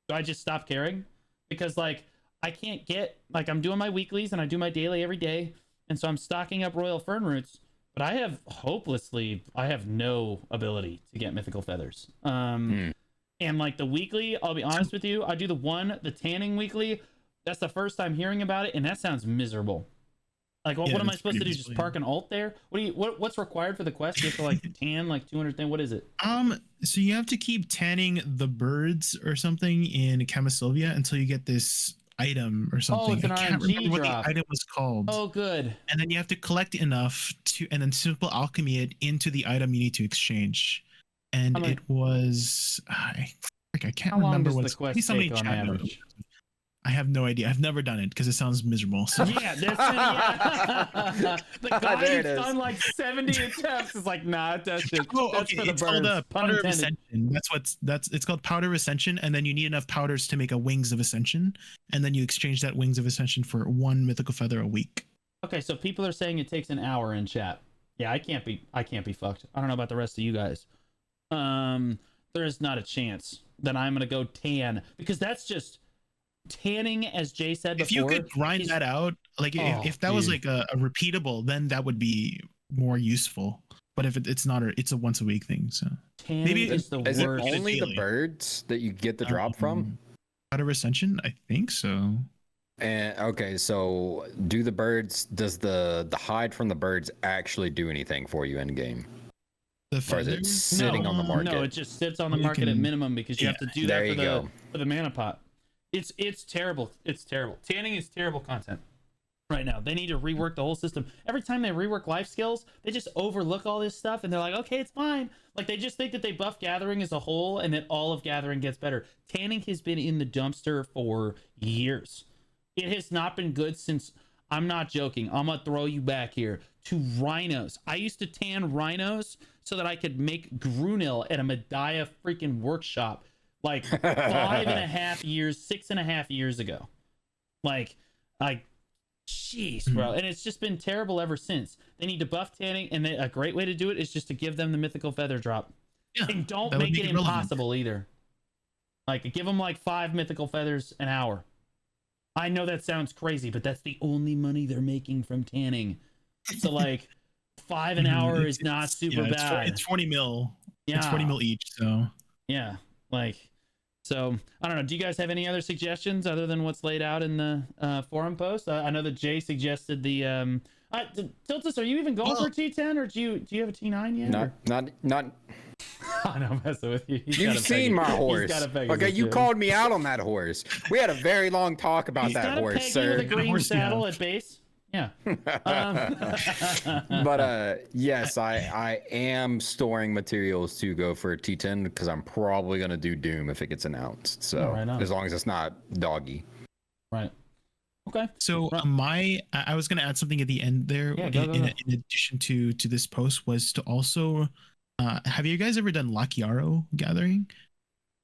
Do I just stop caring? Because like I can't get like I'm doing my weeklies and I do my daily every day, and so I'm stocking up Royal Fern Roots, but I have no ability to get mythical feathers. And like the weekly, I'll be honest with you, I do the tanning weekly. That's the first time hearing about it, and that sounds miserable. Like, what am I supposed to do? Just park an alt there? What's required for the quest? You have to like tan like 200 things. What is it? So you have to keep tanning the birds or something in Camisylvia until you get this item or something. Oh, it's an I can't RNG remember drop. what the item was called. Oh, good. And then you have to collect enough and then simple alchemy it into the item you need to exchange. And it was I can't remember what the quest take on average. I have no idea. I've never done it because it sounds miserable. So. Yeah, the guy who's done like 70 attempts is like, nah, that's for the it's birds. called Powder of Ascension. It's called Powder of Ascension, and then you need enough powders to make a Wings of Ascension, and then you exchange that Wings of Ascension for 1 mythical feather a week. Okay, so people are saying it takes an hour in chat. Yeah, I can't be fucked. I don't know about the rest of you guys. there is not a chance that I'm gonna go tan, because that's just tanning, as Jay said before. If you could grind that out, like if that was like a repeatable, then that would be more useful. But if it's not, it's a once a week thing. So tanning maybe is the Is worst. it only the daily. birds that you get the drop from? Out of Ascension, I think so. And okay, so do the birds? Does the hide from the birds actually do anything for you in game? The Or is it feathers. sitting on the market? No, it just sits on the You market at can- minimum, because you have to do There that you for go. the mana pot. It's terrible. It's terrible. Tanning is terrible content right now. They need to rework the whole system. Every time they rework life skills, they just overlook all this stuff, and they're like, okay, it's fine. Like, they just think that they buff Gathering as a whole, and that all of Gathering gets better. Tanning has been in the dumpster for years. It has not been good since, I'm not joking, I'm gonna throw you back here to rhinos. I used to tan rhinos so that I could make Grunil at a Medaya freaking workshop like 5.5 years, 6.5 years ago. Like, jeez, bro. And it's just been terrible ever since. They need to buff tanning, and a great way to do it is just to give them the mythical feather drop. Yeah, And don't that would make it make it relevant. impossible either. Like, give them like 5 mythical feathers an hour. I know that sounds crazy, but that's the only money they're making from tanning. So like 5 an hour is not super bad. It's 40 mil. Yeah. It's 40 mil each. So Yeah, like, so I don't know. Do you guys have any other suggestions other than what's laid out in the forum post? I know that Jay suggested the Tiltus. Are you even going for a T10, or do you have a T9 yet? Not. I know, I'm messing with you. He's You've got a seen my Pegasus. horse. He's got a Pegasus, Okay, you too. called me out on that horse. We had a very long talk about He's that got a horse, Peggy sir. with a green horse do you saddle have? at base. Yeah. But yes, I am storing materials to go for a T10 because I'm probably gonna do Doom if it gets announced. So Oh, right on. as long as it's not doggy. Right. Okay. So I was going to add something at the end there. Yeah, go. In addition to this post, was to also have you guys ever done Lakiaro gathering?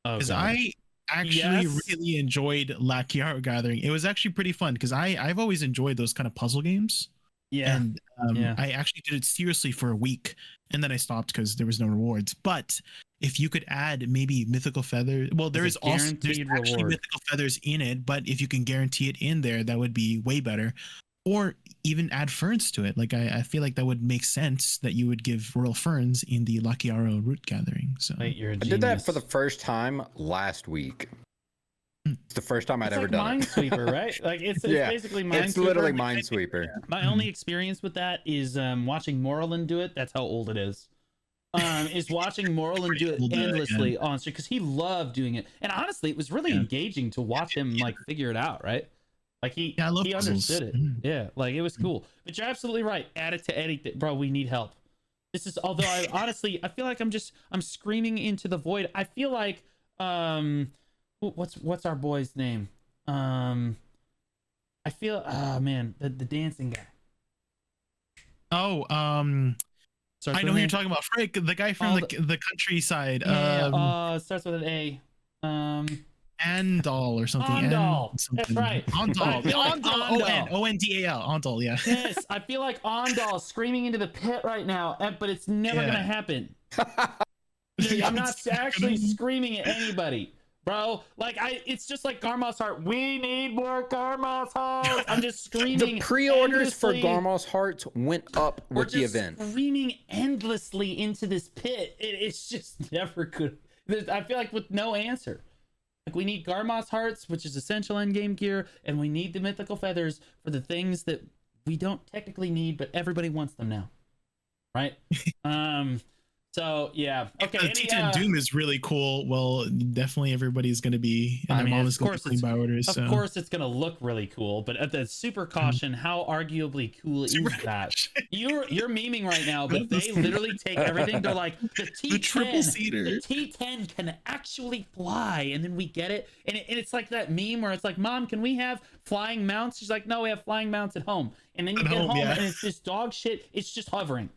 Oh, Because God. I actually Yes. really enjoyed Lakiaro gathering. It was actually pretty fun because I've always enjoyed those kind of puzzle games. Yeah. And Yeah. I actually did it seriously for a week, and then I stopped because there was no rewards. But if you could add maybe mythical feather, well, there's guaranteed actually reward. mythical feathers in it, but if you can guarantee it in there, that would be way better. Or even add ferns to it. Like I feel like that would make sense that you would give royal ferns in the Lakiaro root gathering. So Wait, you're a I did that genius. for the first time last week. It's the first time I'd It's ever like done it. Minesweeper, right? Like it's Yeah, basically Minesweeper. It's literally Minesweeper. My only experience with that is watching Morlin do it. That's how old it is. Is watching Morlin do it Pretty old, endlessly on stream, because he loved doing it. And honestly, it was really engaging to watch him like figure it out, right? Like he I love puzzles. understood it. Yeah, like it was cool. But you're absolutely right. Add it to anything, bro. We need help. This is, although I honestly I feel like I'm screaming into the void. I feel like what's our boy's name? I feel, oh man, the dancing guy. Oh, Starts I with know an who you're A. talking about. Frick, the guy from Oh, the countryside. Yeah, starts with an A. Andal or something. Ondal. Something. That's right. Ondal. I feel like Ondal. Ondal. O-N-D-A-L. Ondal, yeah. Yes, I feel like Ondal screaming into the pit right now, but it's never Yeah. gonna happen. I'm not actually screaming at anybody, bro. Like it's just like Garmoth's heart. We need more Garmoth's heart. I'm just screaming. The pre-orders for endlessly. Garmoth's Hearts went up We're with the just event. screaming endlessly into this pit. It's just never good. I feel like with no answer. Like we need Garmoth's hearts, which is essential endgame gear, and we need the mythical feathers for the things that we don't technically need, but everybody wants them now, right? So yeah, okay. The T10 Doom is really cool. Well, definitely everybody's going to be. And I mean, mom of is going course to be by orders. Of so. course, it's gonna look really cool, but at the super caution, how arguably cool is that? You're memeing right now, but they literally take everything. They're like the T10, The triple seater. the T10 can actually fly, and then we get it, and it's like that meme where it's like, "Mom, can we have flying mounts?" She's like, "No, we have flying mounts at home." And then you At get home, home, yeah. and it's just dog shit. It's just hovering.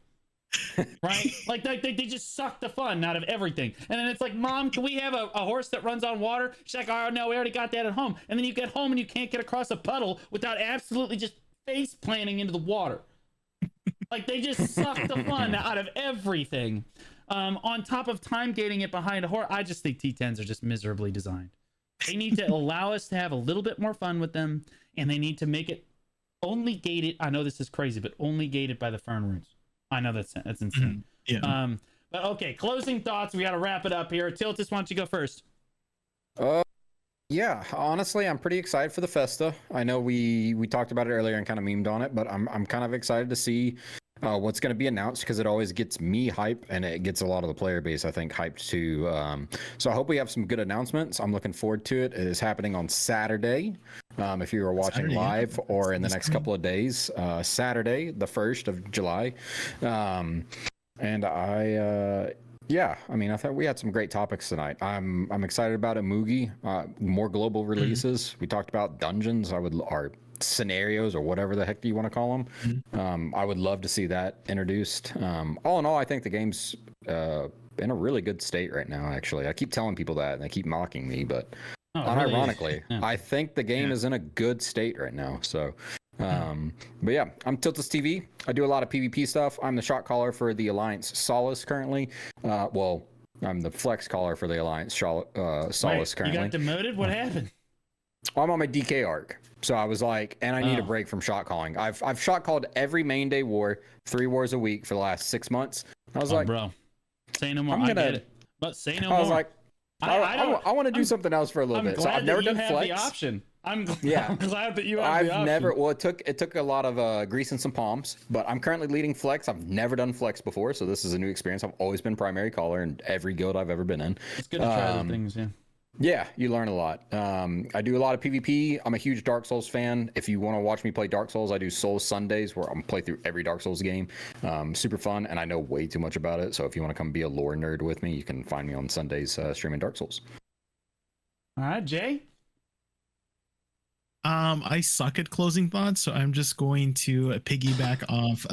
Right? Like they just suck the fun out of everything. And then it's like, Mom, can we have a horse that runs on water? She's like, oh no, we already got that at home. And then you get home and you can't get across a puddle without absolutely just face planting into the water. Like they just suck the fun out of everything. On top of time gating it behind a horse. I just think T10s are just miserably designed. They need to allow us to have a little bit more fun with them, and they need to make it only gated. I know this is crazy, but only gated by the Fern runes. I know that's insane. Yeah. But okay, closing thoughts. We got to wrap it up here. Tiltus, why don't you go first? Yeah, honestly, I'm pretty excited for the Festa. I know we talked about it earlier and kind of memed on it, but I'm kind of excited to see what's going to be announced, because it always gets me hype, and it gets a lot of the player base, I think, hyped too. So I hope we have some good announcements. I'm looking forward to it. It is happening on Saturday. If you are watching Saturday, live, or in the next couple of days, Saturday, the 1st of July. Yeah, I mean, I thought we had some great topics tonight. I'm excited about Imoogi, more global releases. We talked about dungeons, or scenarios, or whatever the heck do you want to call them. I would love to see that introduced. All in all, I think the game's in a really good state right now, actually. I keep telling people that, and they keep mocking me, but unironically, yeah. I think the game is in a good state right now. So, but yeah, I'm Tiltus TV. I do a lot of PvP stuff. I'm the shot caller for the Alliance Solace currently. Well, I'm the flex caller for the Alliance Solace currently. You got demoted? What happened? I'm on my DK arc. So I was like, and I need a break from shot calling. I've shot called every main day war, 3 wars a week for the last 6 months. I was like, bro, say no more. I get it, but say no more. I was like, I want to do something else for a little bit. So I've never done flex. The option. I'm glad that you have I've the option. never. Well, it took a lot of grease and some palms, but I'm currently leading flex. I've never done flex before, so this is a new experience. I've always been primary caller in every guild I've ever been in. It's good to try other things, yeah. Yeah, you learn a lot. I do a lot of PvP. I'm a huge Dark Souls fan. If you want to watch me play Dark Souls, I do Souls Sundays, where I'm play through every Dark Souls game. Super fun, and I know way too much about it. So if you want to come be a lore nerd with me, you can find me on Sundays streaming Dark Souls. All right, Jay. I suck at closing thoughts, so I'm just going to piggyback off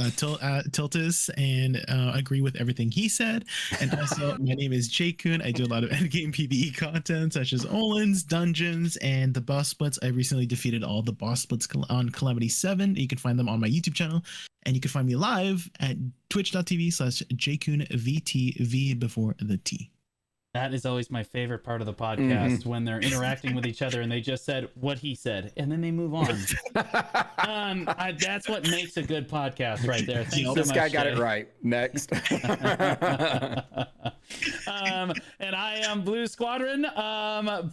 Tiltus and agree with everything he said. And also, my name is Jay Kuhn. I do a lot of endgame PvE content, such as Olin's, dungeons, and the boss splits. I recently defeated all the boss splits on Calamity 7. You can find them on my YouTube channel, and you can find me live at twitch.tv/JayKuhnVTV before the T. That is always my favorite part of the podcast, when they're interacting with each other and they just said what he said, and then they move on. That's what makes a good podcast right there. Thanks so this much, guy got Jay. it right. Next. And I am Blue Squadron.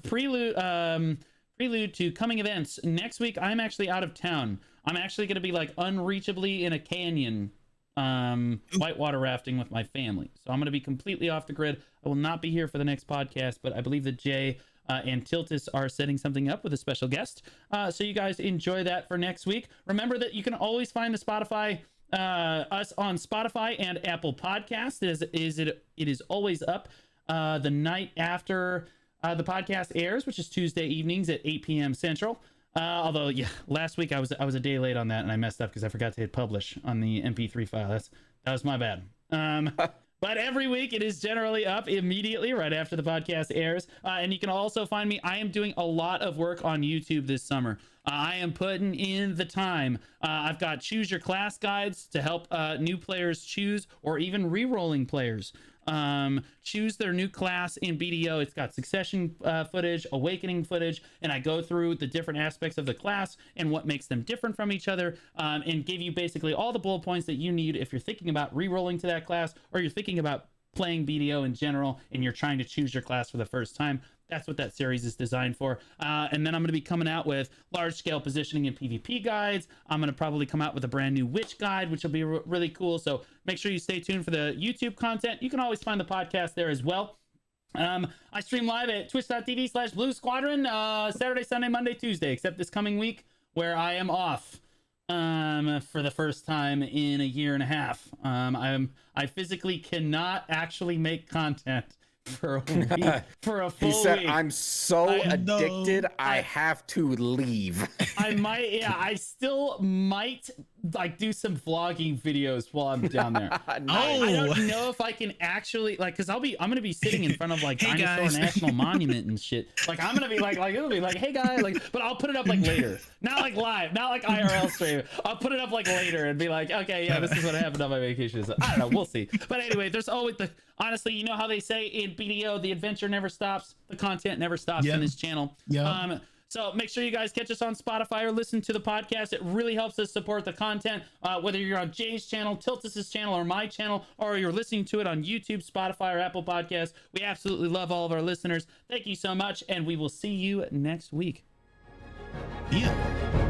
Prelude to coming events. Next week, I'm actually out of town. I'm actually going to be like unreachably in a canyon, whitewater rafting with my family. So I'm going to be completely off the grid. I will not be here for the next podcast, but I believe that Jay and Tiltus are setting something up with a special guest. So you guys enjoy that for next week. Remember that you can always find the Spotify, us on Spotify and Apple Podcasts. It is always up the night after the podcast airs, which is Tuesday evenings at 8 p.m. Central. Although, yeah, last week I was a day late on that, and I messed up because I forgot to hit publish on the MP3 file. That was my bad. But every week it is generally up immediately right after the podcast airs. And you can also find me. I am doing a lot of work on YouTube this summer. I am putting in the time. I've got choose your class guides to help new players choose, or even re-rolling players choose their new class in BDO. It's got succession footage, awakening footage, and I go through the different aspects of the class and what makes them different from each other, and give you basically all the bullet points that you need if you're thinking about re-rolling to that class, or you're thinking about playing BDO in general and you're trying to choose your class for the first time. That's what that series is designed for. And then I'm going to be coming out with large-scale positioning and PvP guides. I'm going to probably come out with a brand new witch guide, which will be really cool. So make sure you stay tuned for the YouTube content. You can always find the podcast there as well. I stream live at twitch.tv/Blue Squadron Saturday, Sunday, Monday, Tuesday, except this coming week where I am off for the first time in a year and a half. I physically cannot actually make content for a week, for a full week. He said, I'm so addicted, I have to leave. I still might like do some vlogging videos while I'm down there. Nice. I don't know if I can actually like, cause I'm gonna be sitting in front of like Hey, Dinosaur guys. National Monument and shit. Like I'm gonna be like it'll be like, hey guy, like, but I'll put it up like later, not like live, not like IRL stream. I'll put it up like later and be like, okay, yeah, this is what happened on my vacation. So, I don't know, we'll see. But anyway, there's always honestly, you know how they say in BDO, the adventure never stops, the content never stops Yeah. in this channel. Yeah. So make sure you guys catch us on Spotify or listen to the podcast. It really helps us support the content, whether you're on Jay's channel, Tiltus's channel, or my channel, or you're listening to it on YouTube, Spotify, or Apple Podcasts. We absolutely love all of our listeners. Thank you so much, and we will see you next week. Yeah.